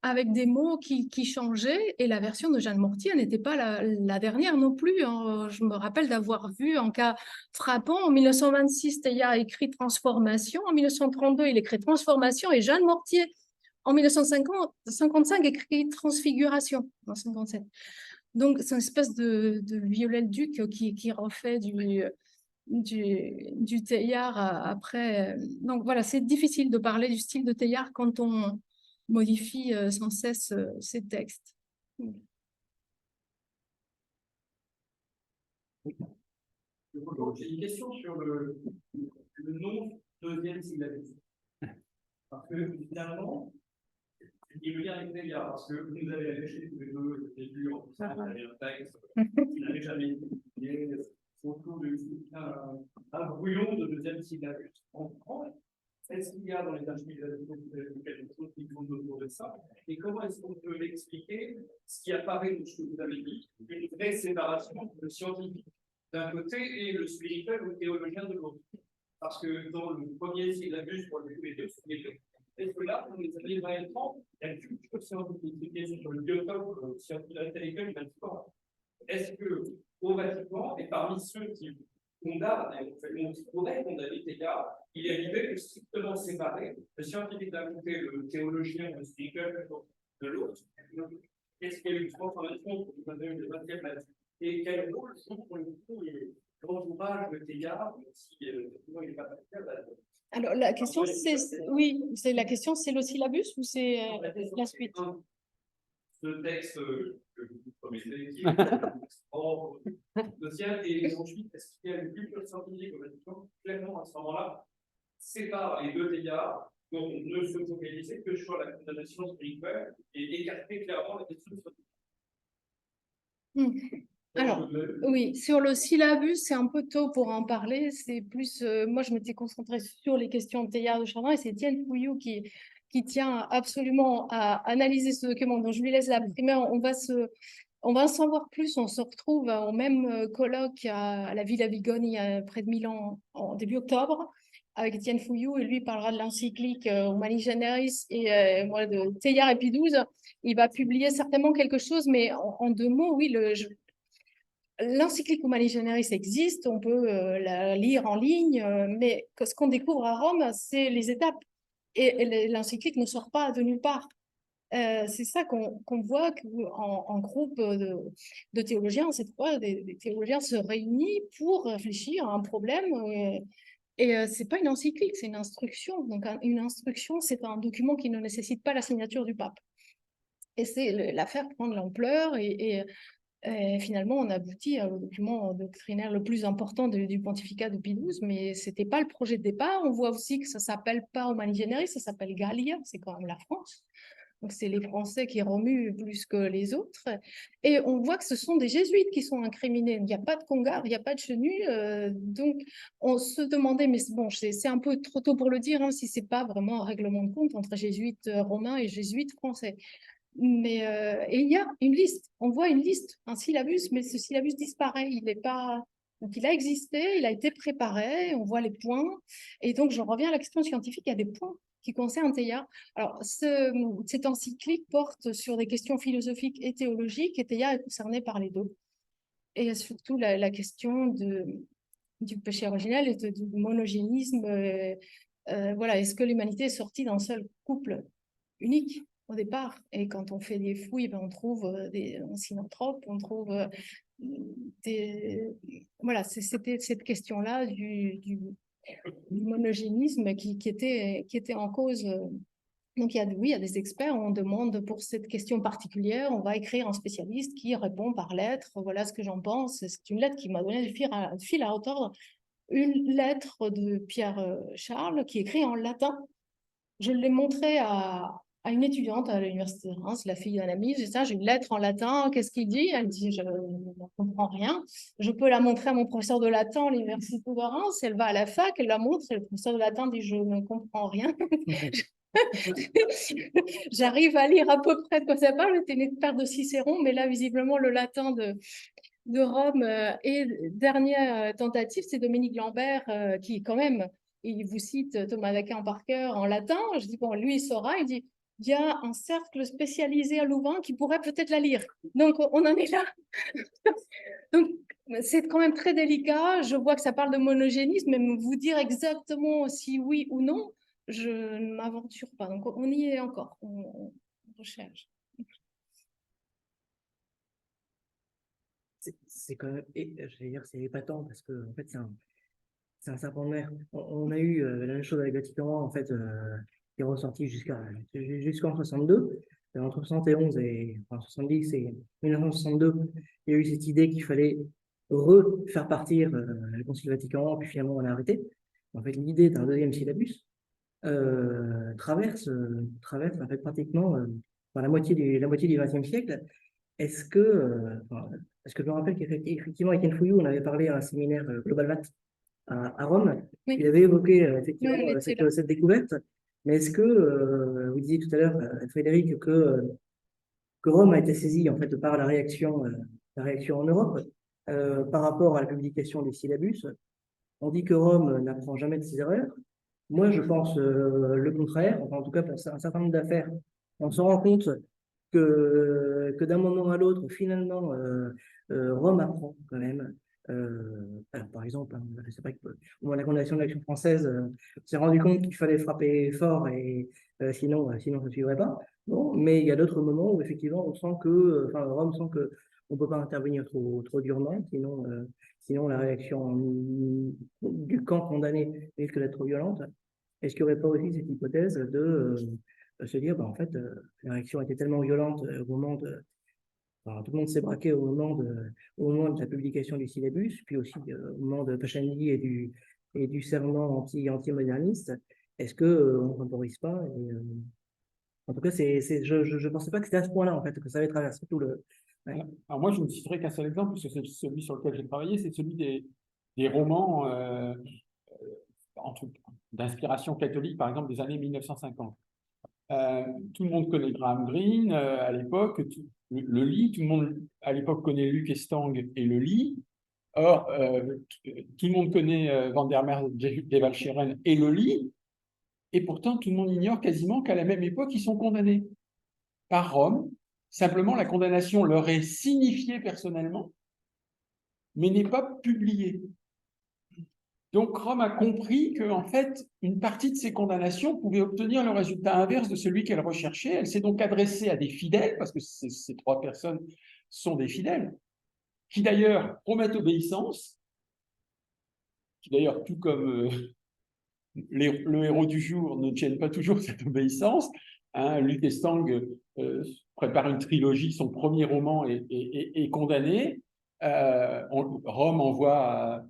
Speaker 2: avec des mots qui changeaient. Et la version de Jeanne Mortier n'était pas la dernière non plus. Hein. Je me rappelle d'avoir vu un cas frappant. En 1926, Teilhard a écrit transformation. En 1932, il écrit transformation. Et Jeanne Mortier, en 1955, écrit transfiguration, en 1957. Donc, c'est une espèce de Viollet-le-Duc qui refait du Teilhard après. Donc, voilà, c'est difficile de parler du style de Teilhard quand on modifie sans cesse ses textes.
Speaker 6: J'ai une question sur le nom deuxième syllabus. Parce que finalement, il me vient avec Teilhard, parce que vous nous avez attaché tous les deux le début en disant qu'il avait un texte qui n'avait jamais été publié autour d'un brouillon de deuxième syllabus. Est-ce qu'il y a dans les archives quelque chose qui tourne autour de ça? Et comment est-ce qu'on peut l'expliquer, ce qui apparaît dans ce que vous avez dit, une vraie séparation entre le scientifique d'un côté et le spirituel ou le théologien de l'autre? Parce que dans le premier syllabus, pour les deux, est-ce que là, dans les années 20 et 30, il y a une culture scientifique sur le biotope scientifique intellectuel du Vatican? Est-ce que, au Vatican, et parmi ceux qui condamnent, qui pourraient condamner Teilhard, il y a l'idée de strictement séparer le scientifique d'un côté, le théologien, le spirituel de l'autre?
Speaker 5: est-ce qu'il y a une transformation pour le 20e année? Et quel rôle sont pour le coup les grands ouvrages de Teilhard, si effectivement il n'est pas facile,
Speaker 2: Alors, la question, oui, la question, c'est le syllabus ou c'est la suite?
Speaker 6: Ce texte que vous promettez, qui est extrêmement social, et ensuite, est-ce qu'il y a une culture scientifique clairement à ce moment-là, sépare les deux Teilhard, donc ne se focaliser que sur la condamnation spirituelle et écarter clairement la question scientifique.
Speaker 2: Alors, oui, sur le syllabus, c'est un peu tôt pour en parler. C'est plus, moi, je m'étais concentrée sur les questions de Teilhard de Chardin et c'est Étienne Fouillou qui tient absolument à analyser ce document. Donc, je lui laisse la primeur. On va en savoir plus. On se retrouve au même colloque à la Villa Vigogne, près de Milan, en début octobre, avec Étienne Fouillou, et lui parlera de l'encyclique Humani Generis et moi de Teilhard et Pie XII. Il va publier certainement quelque chose, mais en deux mots, oui, l'encyclique Humani Generis existe, on peut la lire en ligne, mais ce qu'on découvre à Rome, c'est les étapes. Et l'encyclique ne sort pas de nulle part. C'est ça qu'on voit en groupe de théologiens, cette fois, des théologiens se réunissent pour réfléchir à un problème. C'est pas une encyclique, c'est une instruction. Donc, une instruction, c'est un document qui ne nécessite pas la signature du pape. Et c'est l'affaire prend de l'ampleur et finalement, on aboutit au document doctrinaire le plus important du pontificat de Pie XII, mais ce n'était pas le projet de départ. On voit aussi que ça ne s'appelle pas Humani Generis, ça s'appelle Gallia, c'est quand même la France. Donc, c'est les Français qui remuent plus que les autres. Et on voit que ce sont des jésuites qui sont incriminés. Il n'y a pas de Congarde, il n'y a pas de Chenu. Donc, on se demandait, mais bon, c'est un peu trop tôt pour le dire, hein, si ce n'est pas vraiment un règlement de compte entre jésuites romains et jésuites français. Mais et il y a une liste, on voit une liste, un syllabus, mais ce syllabus disparaît, il n'est pas. Donc il a existé, il a été préparé, on voit les points. Et donc je reviens à la question scientifique, il y a des points qui concernent Teilhard. Alors cette encyclique porte sur des questions philosophiques et théologiques, et Teilhard est concerné par les deux. Et surtout la question du péché originel et du monogénisme. Voilà, est-ce que l'humanité est sortie d'un seul couple unique au départ? Et quand on fait des fouilles, on trouve des synanthropes, on trouve voilà, c'était cette question-là du monogénisme qui était en cause. Donc, oui, il y a des experts, on demande pour cette question particulière, on va écrire un spécialiste qui répond par lettre, voilà ce que j'en pense. C'est une lettre qui m'a donné du fil à retordre, une lettre de Pierre Charles qui écrit en latin. Je l'ai montré à une étudiante à l'université de Reims, la fille d'un ami. J'ai une lettre en latin, qu'est-ce qu'il dit? Elle dit, je ne comprends rien. Je peux la montrer à mon professeur de latin à l'université de Reims. Elle va à la fac, elle la montre, et le professeur de latin dit, je ne comprends rien. J'arrive à lire à peu près de quoi ça parle. J'étais une experte de Cicéron, mais là, visiblement, le latin de Rome et dernière tentative, c'est Dominique Lambert qui, quand même, il vous cite Thomas d'Aquin par cœur en latin. Je dis, bon, lui, il saura. Il dit, il y a un cercle spécialisé à Louvain qui pourrait peut-être la lire. Donc, on en est là. Donc, c'est quand même très délicat. Je vois que ça parle de monogénisme, mais vous dire exactement si oui ou non, je ne m'aventure pas. Donc, on y est encore. On recherche.
Speaker 1: C'est quand même, je vais dire, c'est épatant parce que en fait, c'est un serpent de mer. On a eu la même chose avec Vatican en fait, qui est ressorti jusqu'en 62. Entre 71 et 70 et 1962, il y a eu cette idée qu'il fallait refaire partir le Concile Vatican, puis finalement on a arrêté. En fait, l'idée d'un deuxième syllabus traverse en fait, pratiquement la moitié du XXe siècle. Est-ce que, parce que je me rappelle qu'effectivement, Étienne Fouillou, on avait parlé à un séminaire Global Vat à Rome,
Speaker 2: Oui.
Speaker 1: il avait évoqué effectivement
Speaker 2: Oui,
Speaker 1: cette découverte, mais est-ce que, vous disiez tout à l'heure, Frédéric, que Rome a été saisi en fait par la réaction en Europe par rapport à la publication des syllabus? On dit que Rome n'apprend jamais de ses erreurs. Moi, je pense le contraire, enfin, en tout cas pour un certain nombre d'affaires. On se rend compte que d'un moment à l'autre, finalement, Rome apprend quand même. Alors, par exemple, hein, c'est vrai que au moment de la condamnation de l'Action française, s'est rendu compte qu'il fallait frapper fort et sinon ça ne suivrait pas. Non, mais il y a d'autres moments où effectivement on sent que, enfin, Rome sent que on peut pas intervenir trop durement, sinon la réaction du camp condamné risque d'être trop violente. Est-ce qu'il n'y aurait pas aussi cette hypothèse de se dire, bah, en fait, la réaction était tellement violente au moment de, enfin, tout le monde s'est braqué au moment de la publication du syllabus, puis aussi au moment de Pachani et du serment anti-moderniste. Est-ce que on ne temporise pas en tout cas, je ne pensais pas que c'était à ce point-là, en fait, que ça avait traversé tout le. Ouais.
Speaker 3: Alors moi, je ne citerai qu'un seul exemple, puisque c'est celui sur lequel j'ai travaillé, c'est celui des romans d'inspiration catholique, par exemple, des années 1950. Tout le monde connaît Graham Greene à l'époque, le lit, tout le monde à l'époque connaît Luc Estang et le lit. Or, tout le monde connaît Van der Meer, Devalcheren et le lit, et pourtant tout le monde ignore quasiment qu'à la même époque, ils sont condamnés par Rome. Simplement, la condamnation leur est signifiée personnellement, mais n'est pas publiée. Donc Rome a compris que, en fait, une partie de ces condamnations pouvait obtenir le résultat inverse de celui qu'elle recherchait. Elle s'est donc adressée à des fidèles, parce que ces trois personnes sont des fidèles, qui d'ailleurs promettent obéissance, qui d'ailleurs, tout comme le héros du jour, ne tiennent pas toujours cette obéissance. Luc Estang prépare une trilogie, son premier roman est condamné. Rome envoie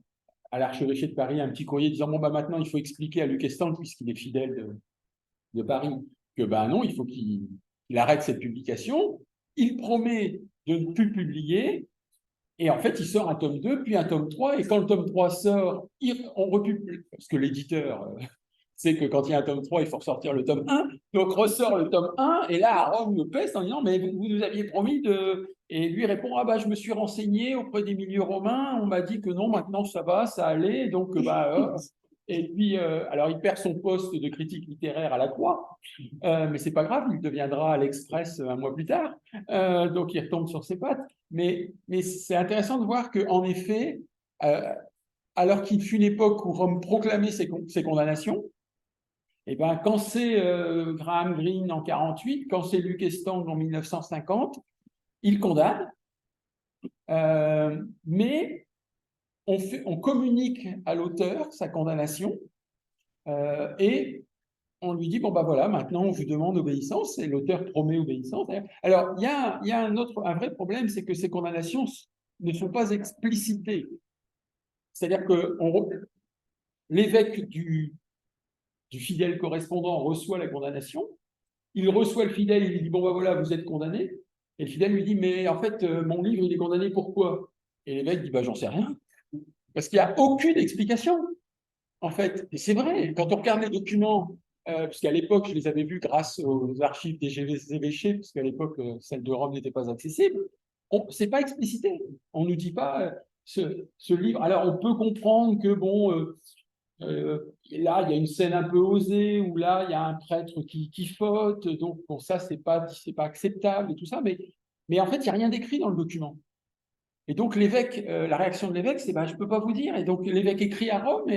Speaker 3: à l'archevêché de Paris un petit courrier disant bon, bah, maintenant il faut expliquer à Luc Estang, puisqu'il est fidèle de Paris, que bah, non, il faut qu'il arrête cette publication. Il promet de ne plus publier, et en fait il sort un tome 2, puis un tome 3, et quand le tome 3 sort, on republie, parce que l'éditeur sait que quand il y a un tome 3, il faut ressortir le tome 1, donc ressort le tome 1, et là Rome me peste en disant mais vous nous aviez promis de... Et lui répond ah bah je me suis renseigné auprès des milieux romains, on m'a dit que non, maintenant ça va, ça allait, donc bah et puis alors il perd son poste de critique littéraire à la Croix, mais c'est pas grave, il deviendra à l'Express un mois plus tard, donc il retombe sur ses pattes. Mais c'est intéressant de voir que en effet, alors qu'il fut une époque où Rome proclamait ses condamnations, et ben, quand c'est Graham Greene en 1948, quand c'est Luc Estang en 1950, il condamne, mais on communique à l'auteur sa condamnation et on lui dit bon bah voilà, maintenant on vous demande obéissance, et l'auteur promet obéissance. Alors il y a un vrai problème, c'est que ces condamnations ne sont pas explicitées. C'est-à-dire que l'évêque du fidèle correspondant reçoit la condamnation, il reçoit le fidèle, il lui dit bon ben voilà, vous êtes condamné, et le fidèle lui dit mais en fait mon livre il est condamné pourquoi? Et l'évêque dit bah j'en sais rien, parce qu'il n'y a aucune explication en fait. Et c'est vrai, quand on regarde les documents, puisqu'à l'époque je les avais vus grâce aux archives des évêchés, puisqu'à l'époque celles de Rome n'étaient pas accessibles, c'est pas explicité, on nous dit pas ce livre. Alors on peut comprendre que bon là, il y a une scène un peu osée, où là, il y a un prêtre qui faute, donc pour ça, c'est pas acceptable et tout ça, mais en fait, il n'y a rien d'écrit dans le document. Et donc, l'évêque, la réaction de l'évêque, c'est bah, je ne peux pas vous dire. Et donc, l'évêque écrit à Rome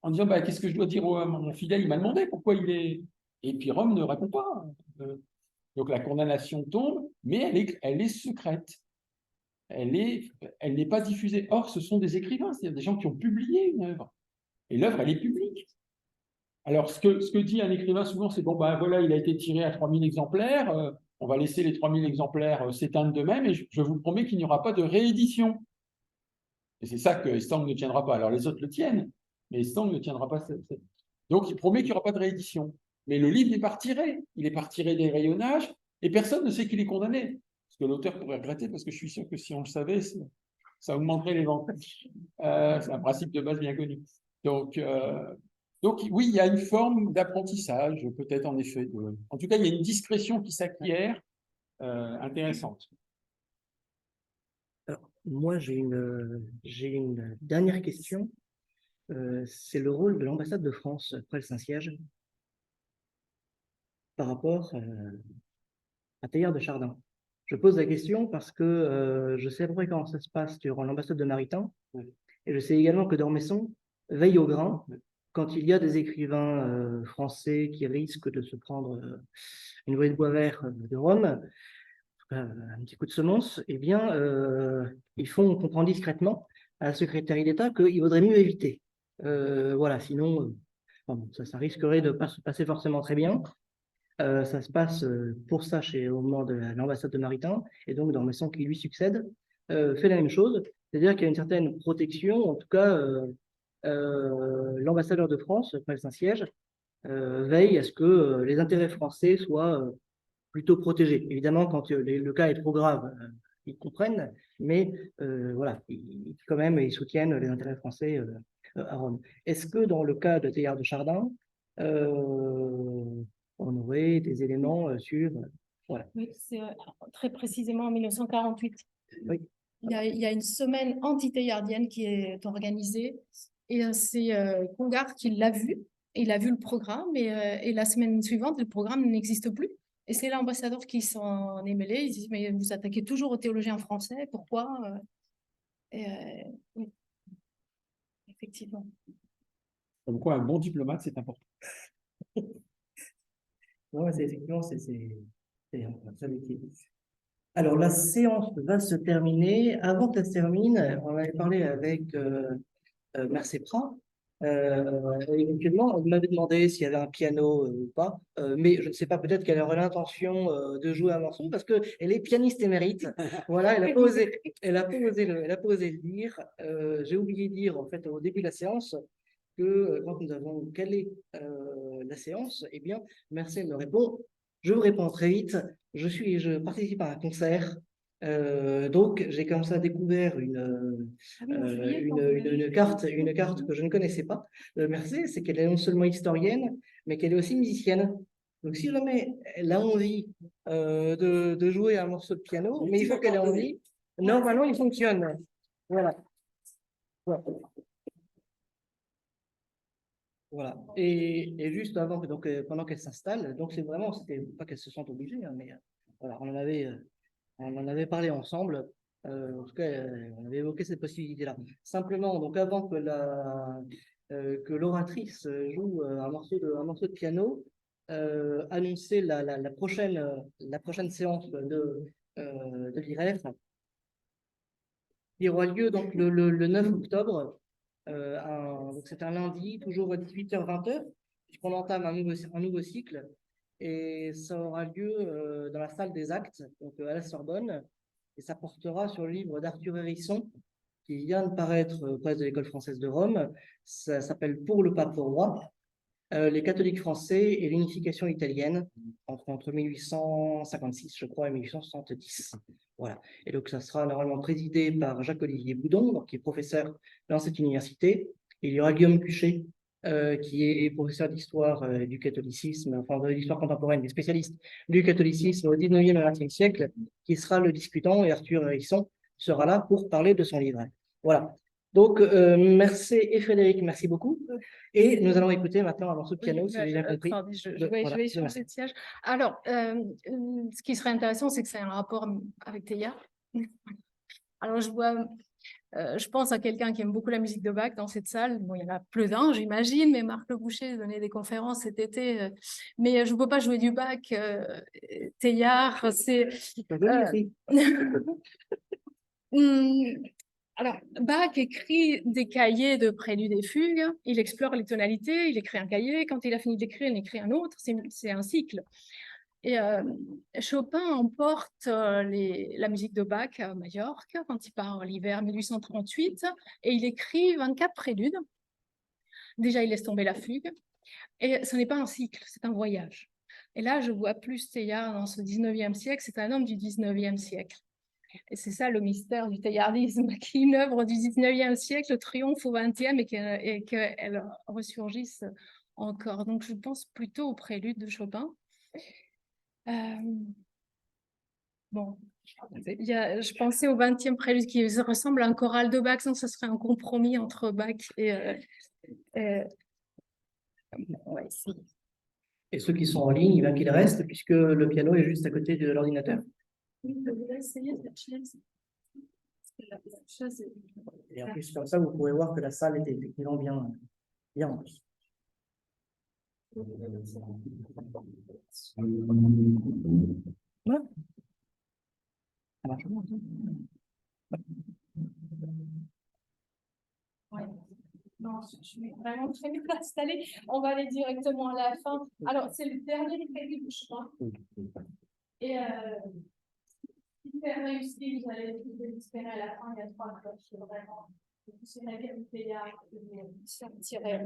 Speaker 3: en disant bah, qu'est-ce que je dois dire à mon fidèle, il m'a demandé pourquoi il est. Et puis Rome ne répond pas. Donc, la condamnation tombe, mais elle est secrète. Elle n'est pas diffusée. Or, ce sont des écrivains, c'est-à-dire des gens qui ont publié une œuvre. Et l'œuvre, elle est publique. Alors, ce que dit un écrivain souvent, c'est bon, ben voilà, il a été tiré à 3000 exemplaires, on va laisser les 3000 exemplaires s'éteindre d'eux-mêmes, et je vous promets qu'il n'y aura pas de réédition. Et c'est ça que Estang ne tiendra pas. Alors, les autres le tiennent, mais Estang ne tiendra pas. Donc, il promet qu'il n'y aura pas de réédition. Mais le livre n'est pas retiré. Il n'est pas retiré des rayonnages, et personne ne sait qu'il est condamné. Ce que l'auteur pourrait regretter, parce que je suis sûr que si on le savait, ça augmenterait les ventes. C'est un principe de base bien connu. Donc oui, il y a une forme d'apprentissage, peut-être en effet. En tout cas, il y a une discrétion qui s'acquiert intéressante.
Speaker 1: Alors, moi, j'ai une dernière question. C'est le rôle de l'ambassade de France après le Saint-Siège par rapport à Teilhard de Chardin. Je pose la question parce que je sais à peu près comment ça se passe durant l'ambassade de Maritain, et je sais également que d'Ormesson veille au grain quand il y a des écrivains français qui risquent de se prendre une volée de bois vert de Rome, un petit coup de semonce, eh bien, ils font comprendre discrètement à la secrétaire d'État qu'il vaudrait mieux éviter. Voilà, sinon, bon, ça risquerait de ne pas se passer forcément très bien. Ça se passe pour ça au moment de l'ambassade de Maritain, et donc dans le maison qui lui succède, fait la même chose, c'est-à-dire qu'il y a une certaine protection, en tout cas, l'ambassadeur de France, après le Saint-Siège, veille à ce que les intérêts français soient plutôt protégés. Évidemment, quand le cas est trop grave, ils comprennent, mais voilà, quand même, ils soutiennent les intérêts français à Rome. Est-ce que dans le cas de Teilhard de Chardin, on aurait des éléments sur... voilà.
Speaker 2: Oui, c'est très précisément en 1948.
Speaker 1: Oui.
Speaker 2: Il y a une semaine anti-théillardienne qui est organisée et c'est Congar qui l'a vu. Il a vu le programme et la semaine suivante, le programme n'existe plus. Et c'est l'ambassadeur qui s'en est mêlé. Il dit, mais vous attaquez toujours aux théologiens français, pourquoi? Oui, effectivement.
Speaker 3: Comme quoi, un bon diplomate, c'est important.
Speaker 1: Non, effectivement, c'est un métier. Alors, la séance va se terminer. Avant qu'elle se termine, on avait parlé avec Mercé Prat. Éventuellement, on m'avait demandé s'il y avait un piano ou pas, mais je ne sais pas, peut-être qu'elle aurait l'intention de jouer un morceau parce qu'elle est pianiste émérite. Voilà, elle n'a pas osé, elle a pas osé le dire. J'ai oublié de dire, en fait, au début de la séance, que quand nous avons calé la séance, eh bien, Mercé me répond, je vous réponds très vite, je participe à un concert. Donc, j'ai comme ça découvert une carte que je ne connaissais pas. Mercé, c'est qu'elle est non seulement historienne, mais qu'elle est aussi musicienne. Donc, si jamais elle a envie de jouer un morceau de piano, mais il faut qu'elle ait envie, normalement, il fonctionne. Voilà. Voilà. Voilà. Et juste avant que pendant qu'elle s'installe, donc c'est vraiment, c'était pas qu'elle se sente obligée, hein, mais voilà, on en avait parlé ensemble. En tout cas, on avait évoqué cette possibilité-là. Simplement, donc avant que l'oratrice joue un morceau de piano, annoncer la prochaine séance de l'IREF qui aura lieu donc le 9 octobre. Donc c'est un lundi, toujours à 18h-20h, puisqu'on entame un nouveau cycle. Et ça aura lieu dans la salle des actes, donc à la Sorbonne. Et ça portera sur le livre d'Arthur Hérisson, qui vient de paraître presse de l'École française de Rome. Ça s'appelle Pour le pape roi, les catholiques français et l'unification italienne entre 1856, je crois, et 1870. Voilà. Et donc, ça sera normalement présidé par Jacques-Olivier Boudon, qui est professeur dans cette université. Et il y aura Guillaume Cuchet, qui est professeur d'histoire du catholicisme, enfin de l'histoire contemporaine, des spécialistes du catholicisme au 19e et 20e siècle, qui sera le discutant, et Arthur Hérisson sera là pour parler de son livre. Voilà. Donc, merci et Frédéric, merci beaucoup. Et nous allons écouter maintenant un morceau de piano, si j'ai bien compris.
Speaker 2: Attendez, je vais changer de siège. Alors, ce qui serait intéressant, c'est que c'est un rapport avec Teilhard. Alors, je pense à quelqu'un qui aime beaucoup la musique de Bach dans cette salle. Bon, il y en a plus d'un, j'imagine, mais Marc Le Boucher donnait des conférences cet été. Mais je ne peux pas jouer du Bach. Teilhard, c'est... Alors, Bach écrit des cahiers de préludes et fugues, il explore les tonalités, il écrit un cahier, quand il a fini d'écrire, il écrit un autre, c'est un cycle. Et Chopin emporte la musique de Bach à Majorque, quand il part l'hiver 1838, et il écrit 24 préludes. Déjà, il laisse tomber la fugue, et ce n'est pas un cycle, c'est un voyage. Et là, je vois plus Teilhard dans ce 19e siècle, c'est un homme du 19e siècle. Et c'est ça le mystère du teilhardisme, qu'une œuvre du 19e siècle triomphe au 20e et qu'elle ressurgisse encore. Donc, je pense plutôt au prélude de Chopin. Bon, je pensais au 20e prélude qui ressemble à un choral de Bach, donc ce serait un compromis entre Bach et ouais,
Speaker 1: et ceux qui sont en ligne, il va qu'ils restent, puisque le piano est juste à côté de l'ordinateur.
Speaker 2: Oui, je vais essayer cette chaise.
Speaker 1: Et en plus, comme ça, vous pourrez voir que la salle est effectivement bien remplie. Ouais. Ça marche bien, ça.
Speaker 2: Ouais. Non, je suis vraiment très bien installée. On va aller directement à la fin. Alors, c'est le dernier crédit, je crois. Et hyper réussi, vous allez vous espérer à la fin, il y a 3 cloches. Vraiment, c'est la vérité, il y a se faire tirer.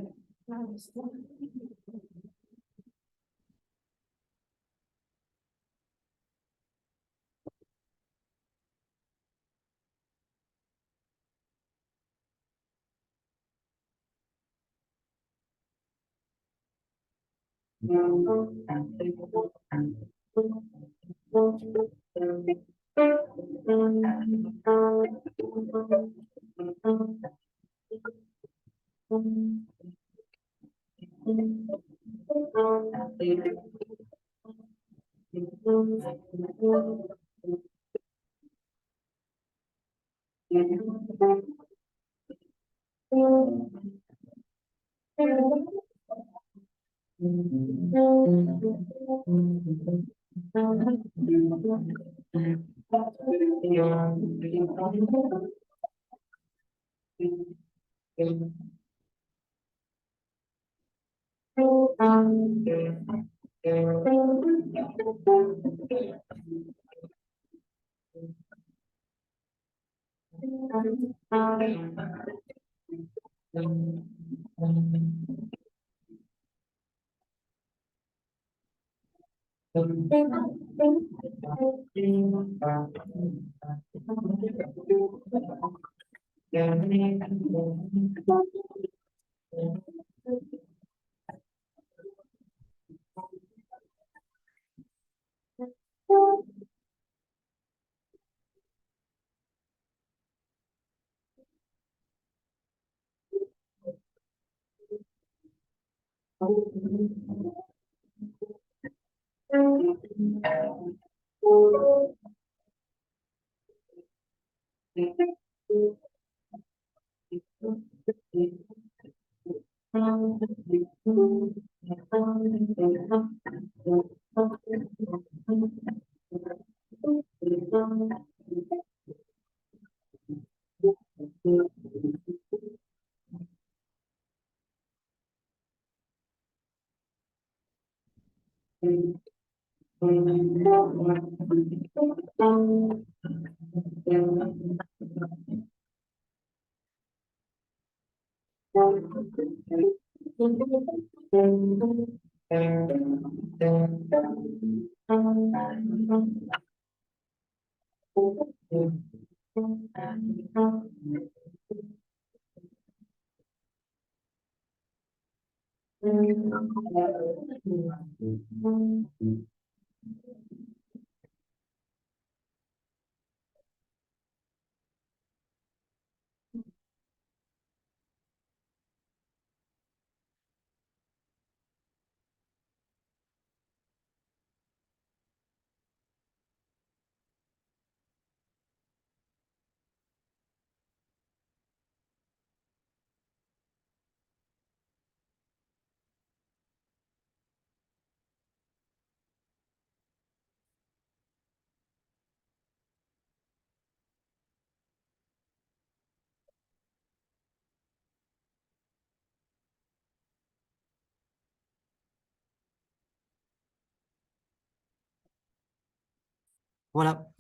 Speaker 1: Voilà.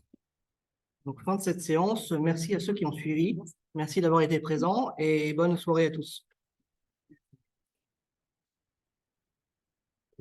Speaker 1: Donc, fin de cette séance. Merci à ceux qui ont suivi. Merci d'avoir été présents et bonne soirée à tous.